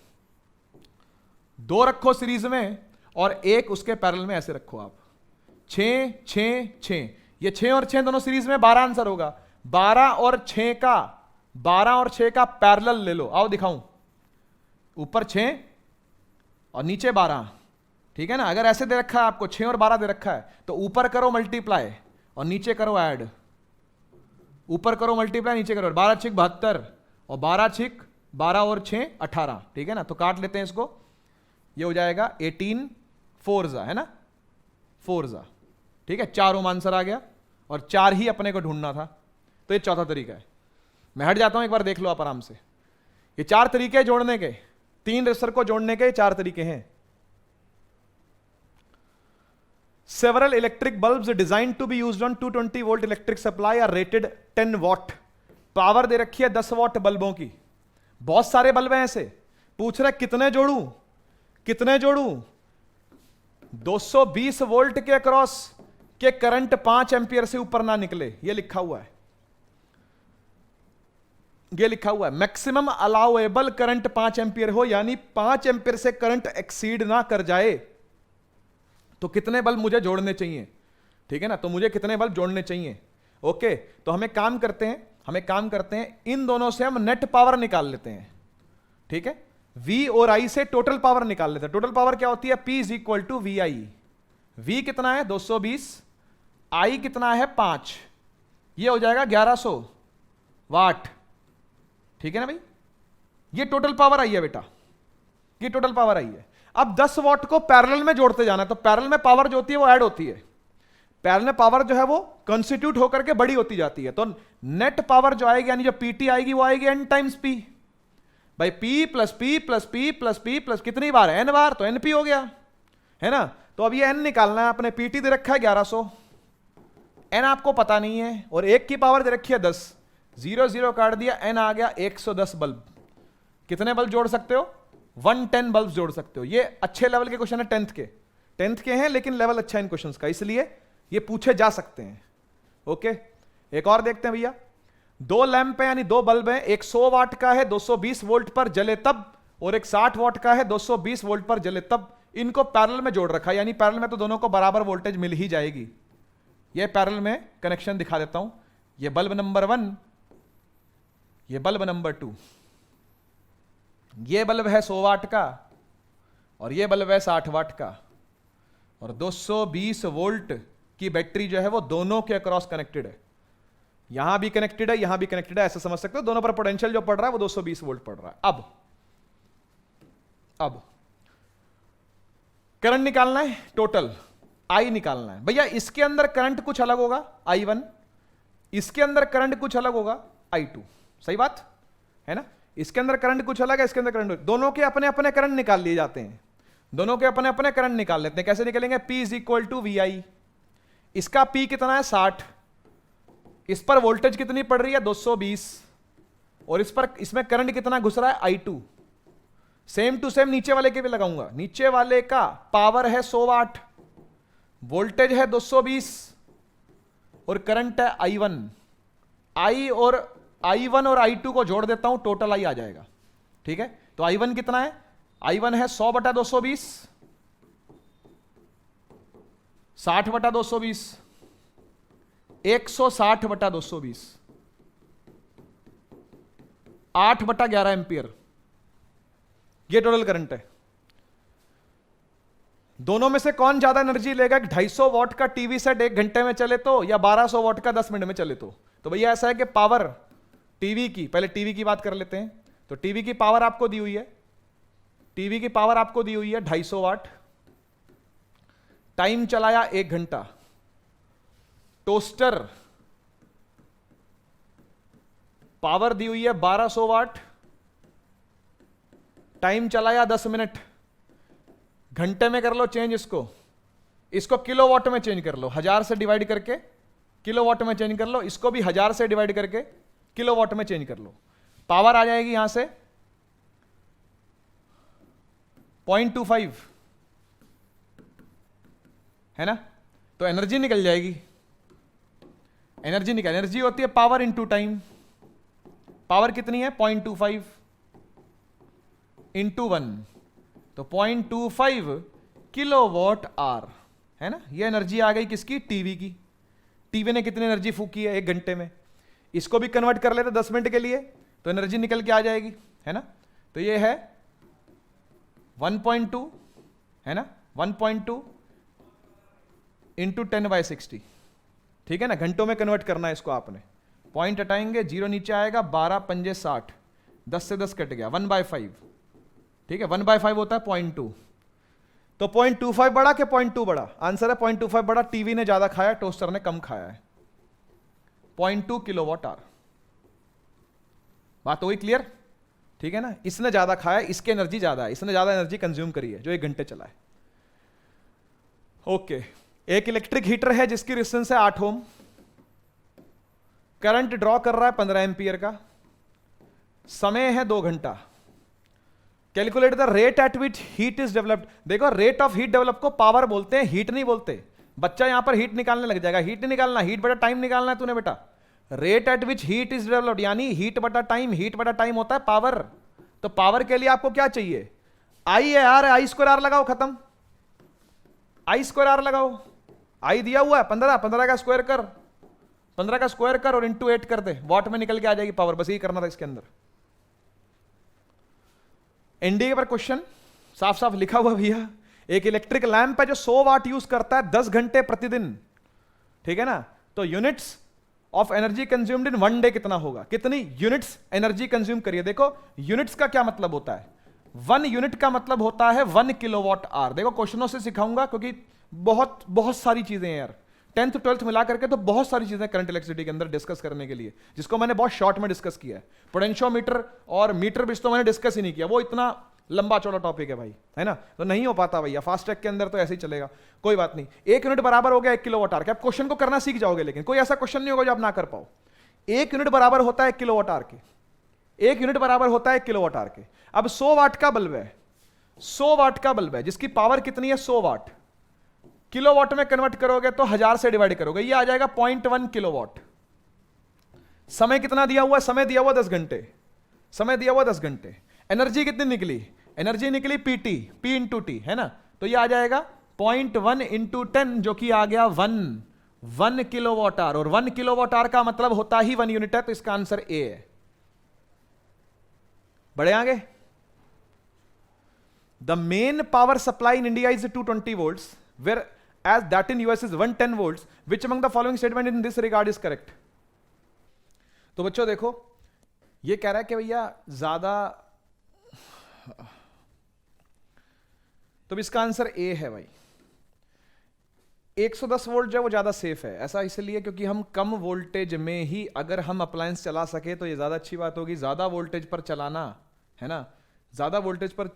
2 रखो सीरीज में और 1 उसके पैरेलल में, ऐसे रखो आप, 6 6 6, ये 6 और 6 दोनों सीरीज में, 12 आंसर होगा। 12 और 6 का पैरेलल ले लो, आओ दिखाऊं, ऊपर 6 और नीचे 12, ठीक है ना। अगर ऐसे दे रखा है आपको, 6 और 12 दे रखा है, तो ऊपर करो मल्टीप्लाई और नीचे करो ऐड, ऊपर करो मल्टीप्लाई नीचे करो, 12 6 72 और 12 6 12 और 6 18, ठीक है ना। तो काट लेते हैं इसको, ये हो जाएगा 18 4 है ना, 4, ठीक है, 4 ओम आंसर आ गया, और 4 ही अपने को ढूंढना था, तो ये चौथा तरीका है। मैं हट जाता हूं, एक बार देख लो आप आराम से, ये 4 तरीके जोड़ने के, 3 रेजिस्टर को जोड़ने के 4 तरीके हैं। Several electric bulbs designed to be used on 220 volt electric supply are rated 10 watt। Power दे रखी है 10 वाट बल्बों की, बहुत सारे बल्ब हैं ऐसे, पूछ रहे कितने जोड़ूं, 220 वोल्ट के अक्रॉस के करंट 5 एंपियर से ऊपर ना निकले, ये लिखा हुआ है, मैक्सिमम अलाउएबल करंट 5 एंपियर हो, यानी 5 एंपियर से करंट एक्सीड ना कर जाए, तो कितने बल्ब मुझे जोड़ने चाहिए, ठीक है ना, तो मुझे कितने बल्ब जोड़ने चाहिए। ओके, तो हम एक काम करते हैं, इन दोनों से हम नेट पावर निकाल लेते हैं, ठीक है, V और I से टोटल पावर निकाल लेते हैं। टोटल पावर क्या होती है, P is equal to VI। V कितना है 220, I कितना है 5, ये हो जाएगा 1100 वाट, ठीक है ना भाई, ये टोटल पावर आई है बेटा, ये टोटल पावर आई है। अब 10 वाट को पैरेलल में जोड़ते जाना है, तो पैरेलल में पावर जो होती है वो ऐड होती है, पैरेलल में पावर जो है वो कंस्टिट्यूट होकर के बड़ी होती जाती है, तो नेट पावर जो आएगी, यानी जो PT आएगी, वो आएगी N टाइम्स P, भाई P plus P plus P plus P plus कितनी बार है, N बार, तो NP हो गया, है ना। तो अब ये N निकालना है, अपने PT दे रखा है 1100, N आपको पता नहीं है, और 1 की पावर दे रखी है 10, 0 0 काट दिया, N आ गया 110 बल्ब। कितने बल्ब जोड़ सकते हो, 110 बल्ब जोड़ सकते हो। ये अच्छे लेवल के क्वेश्चन है, 10th के हैं, लेकिन लेवल अच्छा है इन क्वेश्चंस का, इसलिए ये पूछे जा सकते हैं। ओके, एक और देखते हैं भैया, 2 लैंप है, यानी 2 बल्ब है, एक 100 वाट का है 220 वोल्ट पर जले तब, और एक 60 वाट का है 220 वोल्ट पर जले तब, इनको पैरेलल में जोड़ रखा है, यानी पैरेलल में तो दोनों को बराबर वोल्टेज मिल ही जाएगी। ये पैरेलल में कनेक्शन दिखा देता हूं, ये बल्ब नंबर 1, ये बल्ब नंबर 2, ये बल्ब है 100 वाट का और ये बल्ब है 60 वाट का, और 220 वोल्ट की बैटरी जो है वो दोनों के अक्रॉस कनेक्टेड है, यहां भी कनेक्टेड है, यहां भी कनेक्टेड है, ऐसा समझ सकते हो। दोनों पर पोटेंशियल जो पड़ रहा है वो 220 वोल्ट पड़ रहा है। अब करंट निकालना है, टोटल आई निकालना है। भैया इसके अंदर करंट कुछ अलग होगा I1, इसके अंदर करंट कुछ अलग होगा I2, सही बात है ना। इसके अंदर करंट कुछ अलग है, इसके अंदर करंट, दोनों के अपने अपने करंट निकाल लिए जाते हैं, दोनों के अपने अपने करंट निकाल लेते हैं। कैसे निकलेंगे? P is equal to VI, इसका P कितना है 60, इस पर वोल्टेज कितनी पड़ रही है 220, और इस पर इसमें करंट कितना घुस रहा है I2। सेम टू सेम नीचे वाले के भी लगाऊंगा, नीचे वाले का पावर है 100 वाट, वोल्टेज है 220 और करंट है I1। I1 और I2 को जोड़ देता हूं, टोटल I आ जाएगा। ठीक है, तो I1 कितना है? I1 है 100 बटा 220, 60 बटा 220, 160 बटा 220, 8 बटा 11 एंपियर, ये टोटल करंट है। दोनों में से कौन ज्यादा एनर्जी लेगा? 250 वॉट का टीवी सेट 1 घंटे में चले तो, या 1200 वॉट का 10 मिनट में चले तो। तो भैया ऐसा है कि पावर टीवी की, पहले टीवी की बात कर लेते हैं। तो टीवी की पावर आपको दी हुई है, टीवी की पावर आपको दी हुई है 250 वाट, टाइम चलाया 1 घंटा। टोस्टर पावर दी हुई है 1200 वाट, टाइम चलाया 10 मिनट। घंटे में कर लो चेंज, इसको किलोवाट में चेंज कर लो, 1000 से डिवाइड करके किलोवाट में चेंज कर लो, इसको भी 1000 से डिवाइड करके किलोवाट में चेंज कर लो। पावर आ जाएगी यहां से 0.25, है ना। तो एनर्जी निकल जाएगी, एनर्जी होती है पावर इंटू टाइम। पावर कितनी है? 0.25 इंटू 1, तो 0.25 किलोवाट आवर, है ना। ये एनर्जी आ गई किसकी? टीवी की। टीवी ने कितनी एनर्जी फूकी है 1 घंटे में। इसको भी कन्वर्ट कर लेते 10 मिनट के लिए, तो एनर्जी निकल के आ जाएगी, है ना। तो ये है 1.2, है ना, 1.2 इंटू 10/60, ठीक है ना। घंटों में कन्वर्ट करना है इसको आपने। पॉइंट हटाएंगे, 0 नीचे आएगा, 12 पंजे 60, 10 से 10 कट गया, 1/5, ठीक है। 1/5 होता है 0.2, तो 0.25 बड़ा कि 0.2 बड़ा? आंसर है 0.25 बड़ा। टीवी ने ज्यादा खाया, टोस्टर ने कम खाया है। 0.2 किलोवाट आवर, बात हो गई क्लियर? ठीक है ना। इसने ज्यादा खाया, इसकी एनर्जी ज्यादा है, इसने ज्यादा एनर्जी कंज्यूम करी है जो 1 घंटे चला है। ओके, एक इलेक्ट्रिक हीटर है जिसकी रेजिस्टेंस है 8 ओम, करंट ड्रॉ कर रहा है 15 एम्पियर का, समय है 2 घंटा। Calculate the rate at which heat is developed. देखो, रेट ऑफ हीट डेवलप को पावर बोलते हैं, हीट नहीं बोलते। बच्चा यहां पर हीट निकालने लग जाएगा, हीट नहीं निकालना, हीट बटा टाइम निकालना है तूने बेटा। Rate at which heat is developed यानी हीट बटा टाइम, हीट बटा टाइम होता है पावर। तो पावर के लिए आपको क्या चाहिए? आई है आर है, आई स्क्वायर आर लगाओ, खत्म। आई स्क्वायर आर लगाओ, आई दिया हुआ है 15, 15 का स्क्वायर कर, 15 का स्क्वायर कर और इंटू 8 कर दे, वॉट में निकल के आ जाएगी पावर। बस यही करना था इसके अंदर। एनडीए पर क्वेश्चन साफ साफ लिखा हुआ भैया, एक इलेक्ट्रिक लैंप है जो 100 वाट यूज करता है 10 घंटे प्रतिदिन, ठीक है ना। तो units of energy consumed in 1 day कितना होगा? कितनी यूनिट्स एनर्जी कंज्यूम करिए। देखो, यूनिट्स का क्या मतलब होता है? 1 यूनिट का मतलब होता है 1 किलोवाट आवर। देखो, क्वेश्चनों से सिखाऊंगा क्योंकि बहुत सारी चीजें हैं यार, 10th 12th मिला करके तो बहुत सारी चीजें करंट इलेक्ट्रिसिटी के अंदर डिस्कस करने के लिए, जिसको मैंने बहुत शॉर्ट में डिस्कस किया है। पोटेंशियोमीटर और मीटर बिच तो मैंने डिस्कस ही नहीं किया, वो इतना लंबा चौड़ा टॉपिक है भाई, है ना। तो नहीं हो पाता भैया, फास्ट ट्रैक के अंदर तो ऐसे ही चलेगा, कोई बात नहीं। 1 यूनिट बराबर हो गया 1 किलोवाट आवर के। आप क्वेश्चन को करना सीख जाओगे, लेकिन कोई ऐसा क्वेश्चन नहीं होगा जो आप ना कर पाओ। 1 यूनिट बराबर होता है 1 किलोवाट आवर के, 1 यूनिट बराबर होता है 1 किलोवाट आवर के। अब 100 वाट का बल्ब है, 100 वाट का बल्ब है जिसकी पावर कितनी है? 100 वाट। किलोवाट में कन्वर्ट करोगे तो 1000 से डिवाइड करोगे, ये आ जाएगा 0.1 किलोवाट। समय कितना दिया हुआ है? समय दिया हुआ 10 घंटे, समय दिया हुआ 10 घंटे। एनर्जी कितनी निकली? एनर्जी निकली पीटी, पी इंटू टी, है ना। तो ये आ जाएगा 0.1 इंटू 10 जो कि आ गया 1 किलोवाट आवर, और 1 किलोवाट आवर का मतलब होता ही 1 यूनिट है, तो इसका आंसर ए है। बढ़े आगे। The main power supply in India is 220 volts where as that in US is 110 volts, which among the following statement in this regard is correct? तो बच्चों देखो, ये कह रहा है कि भैया ज्यादा, तो इसका आंसर ए है भाई। 110 वोल्ट जो है वो ज्यादा सेफ है। ऐसा इसलिए क्योंकि हम कम वोल्टेज में ही अगर हम अप्लायंस चला सके तो ये ज्यादा अच्छी बात होगी। ज्यादा वोल्टेज पर चलाना है ना, ज्यादा वोल्टेज पर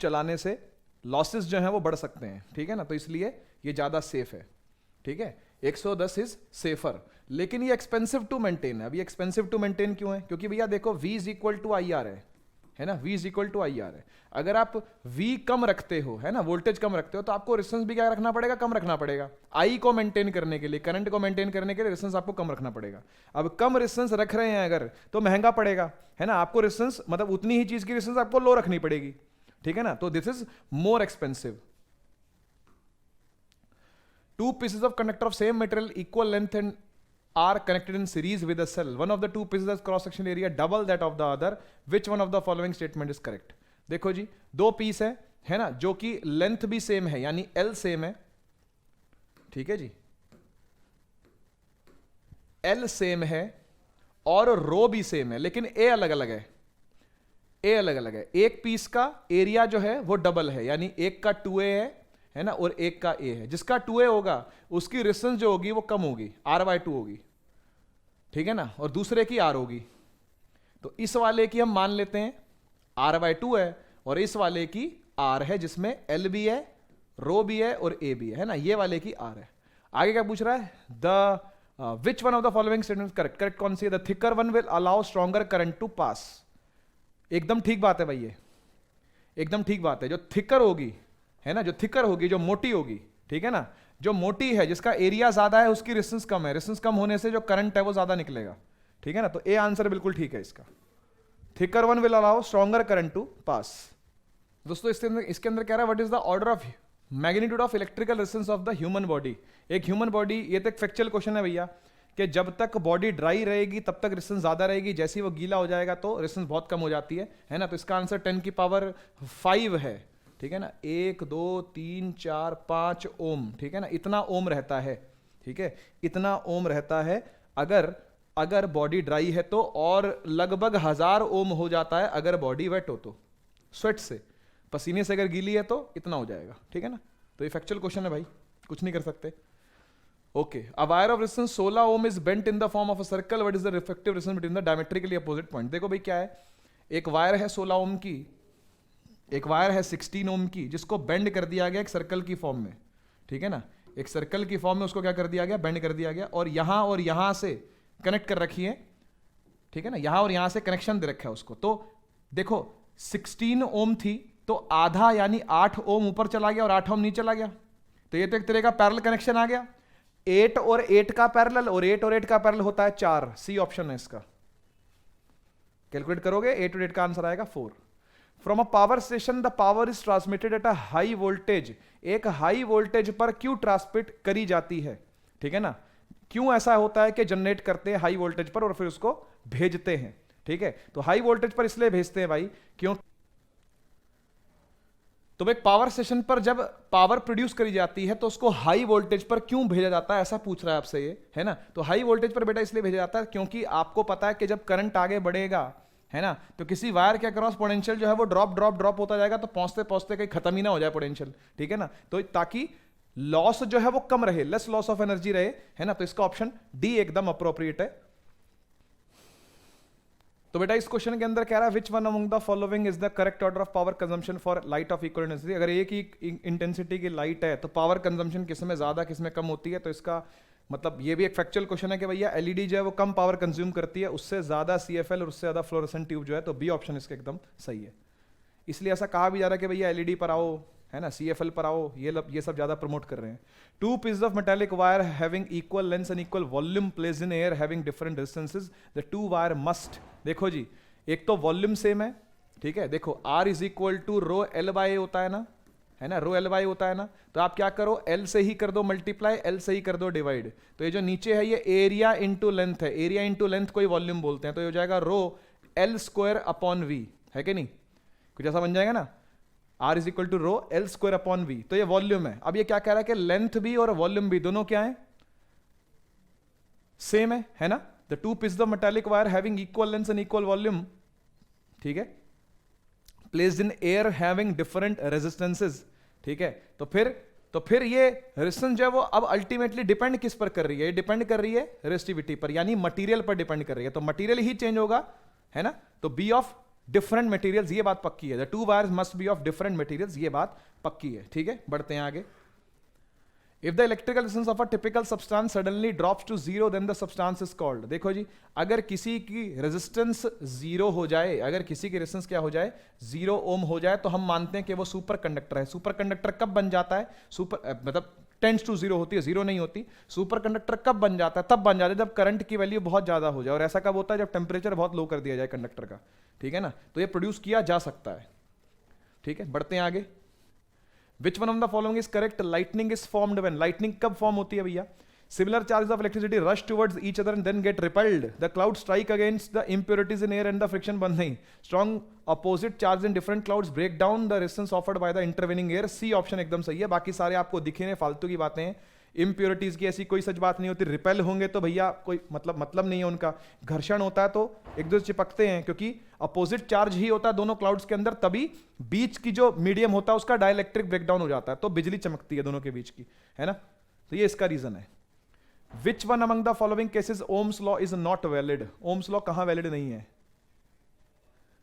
चलाने से लॉसेस जो है वो बढ़ सकते हैं, ठीक है ना, तो इसलिए ये ज्यादा सेफ है, ठीक है। 110 इज सेफर, लेकिन ये एक्सपेंसिव टू मेंटेन है। अब ये एक्सपेंसिव टू मेंटेन क्यों है? क्योंकि भैया देखो V is equal to I R है ना, V is equal to I R है। अगर आप V कम रखते हो, है ना, वोल्टेज कम रखते हो, तो आपको रेजिस्टेंस भी क्या रखना पड़ेगा? कम रखना पड़ेगा। I को मेंटेन करने के लिए, करंट को मेंटेन करने के लिए रेजिस्टेंस आपको कम रखना पड़ेगा। अब कम रेजिस्टेंस रख रहे हैं अगर, तो महंगा पड़ेगा, है ना। आपको रेजिस्टेंस मतलब उतनी ही चीज की रेजिस्टेंस आपको लो रखनी पड़ेगी, ठीक है ना, तो this is more expensive. Two pieces of conductor of same material, equal length and are connected in series with a cell. One of the two pieces has cross section area double that of the other. Which one of the following statement is correct? देखो जी, दो piece है ना, जो कि length भी same है, यानी L same है, ठीक है जी, L सेम है और रो भी सेम है, लेकिन A अलग अलग है। A अलग अलग है। एक पीस का एरिया जो है वो डबल है, यानी एक का 2A है ना, और एक का A है। जिसका 2A होगा उसकी रेजिस्टेंस जो होगी वो कम होगी, R/2 होगी, ठीक है ना, और दूसरे की R होगी। तो इस वाले की हम मान लेते हैं R/2 है, और इस वाले की R है, जिसमें L भी है, रो भी है और A भी है ना, ये वाले की R है। आगे क्या पूछ रहा है? The which one of the following statement correct? Correct कौन सी है? The thicker one will allow stronger current to pass. एकदम ठीक बात है भाई, ये एकदम ठीक बात है। जो थिकर होगी, है ना, जो थिकर होगी, जो मोटी होगी, ठीक है ना, जो मोटी है, जिसका एरिया ज्यादा है, उसकी रेजिस्टेंस कम है। रेजिस्टेंस कम होने से जो करंट है वो ज्यादा निकलेगा, ठीक है ना, तो ए आंसर बिल्कुल ठीक है इसका। Thicker one will allow stronger current to pass. दोस्तों इसके अंदर कह रहा है what is the order of magnitude of electrical resistance of the human body. एक ह्यूमन बॉडी, ये तो एक फैक्चुअल क्वेश्चन है भैया, कि जब तक बॉडी ड्राई रहेगी तब तक रेजिस्टेंस ज्यादा रहेगी, जैसे ही वो गीला हो जाएगा तो रेजिस्टेंस बहुत कम हो जाती है ना, तो इसका आंसर 10 की पावर 5 है, ठीक है ना। 1 2 3 4 5 ओम, ठीक है ना, इतना ओम रहता है, ठीक है, इतना ओम रहता है। अगर बॉडी ड्राई है तो, और लगभग 1000 ओम हो जाता है अगर बॉडी वेट हो तो, स्वेट से, पसीने से अगर गीली है तो इतना हो जाएगा, ठीक है ना। तो ये फैक्चुअल क्वेश्चन है भाई, कुछ नहीं कर सकते। Okay, a wire of resistance 16 ohm is bent in the form of a circle, what is the reflective resistance between the diametrically opposite point. देखो भाई क्या है, एक वायर है 16 ओम की, एक वायर है 16 ओम की, जिसको बेंड कर दिया गया एक सर्कल की फॉर्म में, ठीक है ना, एक सर्कल की फॉर्म में उसको क्या कर दिया गया? बेंड कर दिया गया, और यहां से कनेक्ट कर रखी है, ठीक है ना, यहां और यहां से कनेक्शन दे रखा है उसको। तो देखो 16 ओम थी, तो आधा यानी 8 ओम ऊपर चला गया और 8 ओम नीचे चला गया, तो ये तो एक तरह का पैरेलल कनेक्शन आ गया। 8 और 8 का पैरेलल, और 8 और 8 का पैरेलल होता है 4, सी ऑप्शन है इसका। कैलकुलेट करोगे 8 और 8 का आंसर आएगा 4। From a power station the power is transmitted at a high voltage. एक हाई वोल्टेज पर क्यों ट्रांसमिट करी जाती है, ठीक है ना, क्यों ऐसा होता है कि जनरेट करते हैं हाई वोल्टेज पर और फिर उसको भेजते हैं, ठीक है। तो हाई वोल्टेज पर इसलिए भेजते हैं भाई क्यों, तो एक पावर स्टेशन पर जब पावर प्रोड्यूस करी जाती है तो उसको हाई वोल्टेज पर क्यों भेजा जाता है, ऐसा पूछ रहा है आपसे ये, है ना। तो हाई वोल्टेज पर बेटा इसलिए भेजा जाता है क्योंकि आपको पता है कि जब करंट आगे बढ़ेगा, है ना, तो किसी वायर के अक्रॉस पोटेंशियल जो है वो ड्रॉप होता जाएगा, तो पहुंचते पहुंचते कहीं खत्म ही ना हो जाए पोटेंशियल, ठीक है ना, तो ताकि लॉस जो है वो कम रहे, लेस लॉस ऑफ एनर्जी रहे, है ना, तो इसका ऑप्शन डी एकदम अप्रोप्रिएट है। तो बेटा इस क्वेश्चन के अंदर कह रहा है which one among the following is the correct order of power consumption for light of equal intensity. अगर एक ही इंटेंसिटी की लाइट है तो पावर कंजम्पशन किसमें ज्यादा किसमें कम होती है, तो इसका मतलब ये भी एक फैक्चुअल क्वेश्चन है कि भैया एलईडी जो है वो कम पावर कंज्यूम करती है, उससे ज्यादा सीएफएल और उससे ज्यादा फ्लोरोसेंट ट्यूब जो है, तो बी ऑप्शन इसका एकदम सही है। इसलिए ऐसा कहा भी जा रहा है कि भैया एलईडी पर आओ, है ना, सीएफएल पर आओ, ये सब ज्यादा प्रमोट कर रहे हैं। Two pieces of metallic wire having equal length and equal volume placed in air having different distances, the two wire must, देखो जी एक तो वॉल्यूम सेम है, ठीक है, देखो R is equal to rho L by होता है ना, है ना, रो एल बाय होता है ना, तो आप क्या करो L से ही कर दो मल्टीप्लाई, L से ही कर दो डिवाइड, तो ये जो नीचे है ये एरिया इंटू लेंथ है, एरिया इंटू लेंथ को ही वॉल्यूम बोलते हैं, तो ये हो जाएगा रो L स्क्वायर अपॉन V, है कि नहीं, कुछ ऐसा बन जाएगा ना। R is equal to rho L square upon V. तो ये वॉल्यूम है। अब ये क्या कह रहा है कि लेंथ भी और वॉल्यूम भी दोनों क्या है, सेम है ना। The two piece the metallic wire having equal length and equal volume, ठीक है, placed in air having different resistances, ठीक है। तो फिर ये रेजिस्टेंस जो है वो अब अल्टीमेटली डिपेंड किस पर कर रही है, डिपेंड कर रही है रेजिस्टिविटी पर, यानी मटेरियल पर डिपेंड कर रही है। तो मटेरियल ही चेंज होगा, है ना। तो बी ऑफ डिफरेंट मटेरियल्स, ये बात पक्की है। The two wires must be of different materials, ये बात पक्की है, ठीक है। बढ़ते हैं आगे। If the electrical resistance of a typical substance suddenly drops to zero then the substance is called. देखो जी, अगर किसी की रेजिस्टेंस जीरो हो जाए, अगर किसी की रेजिस्टेंस क्या हो जाए, 0 ओम हो जाए, तो हम मानते हैं कि वो सुपर कंडक्टर है। सुपर कंडक्टर कब बन जाता है, मतलब टेंड्स टू जीरो होती है, जीरो नहीं होती। सुपर कंडक्टर कब बन जाता है, तब बन जाता है जब करंट की वैल्यू बहुत ज्यादा हो जाए। और ऐसा कब होता है, जब टेम्परेचर बहुत लो कर दिया जाए कंडक्टर का, ठीक है ना। तो ये प्रोड्यूस किया जा सकता है, ठीक है। बढ़ते हैं आगे। Which one of the following is correct? Lightning is formed when? Lightning कब form होती है भैया? Similar charges of electricity rush towards each other and then get repelled. The clouds strike against the impurities in air and the friction बंद नहीं। Strong opposite charges in different clouds break down the resistance offered by the intervening air. C option एकदम सही है। बाकी सारे आपको दिखे नहीं, फालतू की बातें हैं। इम्प्योरिटीज की ऐसी कोई सच बात नहीं होती। रिपेल होंगे तो भैया कोई मतलब नहीं है उनका। घर्षण होता है तो एक दूसरे चिपकते हैं, क्योंकि अपोजिट चार्ज ही होता है दोनों क्लाउड्स के अंदर, तभी बीच की जो मीडियम होता है उसका डाइलेक्ट्रिक ब्रेकडाउन हो जाता है, तो बिजली चमकती है दोनों के बीच की, है ना। तो ये इसका रीजन है। Which one among the following cases Ohm's law is not valid? Ohm's law कहां वैलिड नहीं है?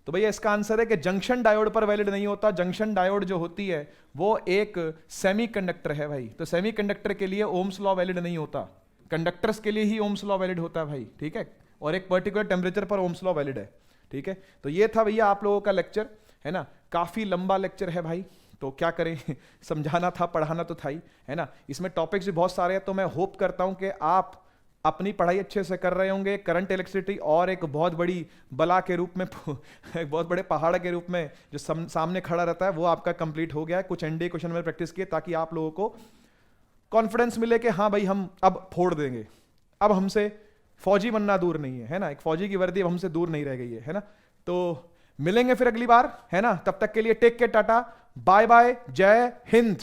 तो भैया इसका आंसर है कि जंक्शन डायोड पर वैलिड नहीं होता। जंक्शन डायोड जो होती है वो एक सेमीकंडक्टर है भाई, तो सेमीकंडक्टर के लिए ओम्स लॉ वैलिड नहीं होता। कंडक्टर्स के लिए ही ओम्स लॉ वैलिड होता है भाई, ठीक है। और एक पर्टिकुलर टेम्परेचर पर ओम्स लॉ वैलिड है, ठीक है। तो ये था भैया आप लोगों का लेक्चर, है ना। काफी लंबा लेक्चर है भाई, तो क्या करें समझाना था, पढ़ाना तो था ही, है ना। इसमें टॉपिक्स भी बहुत सारे हैं, तो मैं होप करता हूं कि आप अपनी पढ़ाई अच्छे से कर रहे होंगे। करंट इलेक्ट्रिसिटी और एक बहुत बड़ी बला के रूप में एक बहुत बड़े पहाड़ के रूप में जो सामने खड़ा रहता है, वो आपका कंप्लीट हो गया है। कुछ एनडीए क्वेश्चन में प्रैक्टिस किए ताकि आप लोगों को कॉन्फिडेंस मिले कि हाँ भाई हम अब फोड़ देंगे, अब हमसे फौजी बनना दूर नहीं है, है ना। एक फौजी की वर्दी अब हमसे दूर नहीं रह गई है ना। तो मिलेंगे फिर अगली बार, है ना। तब तक के लिए take care, tata, bye bye, जय हिंद।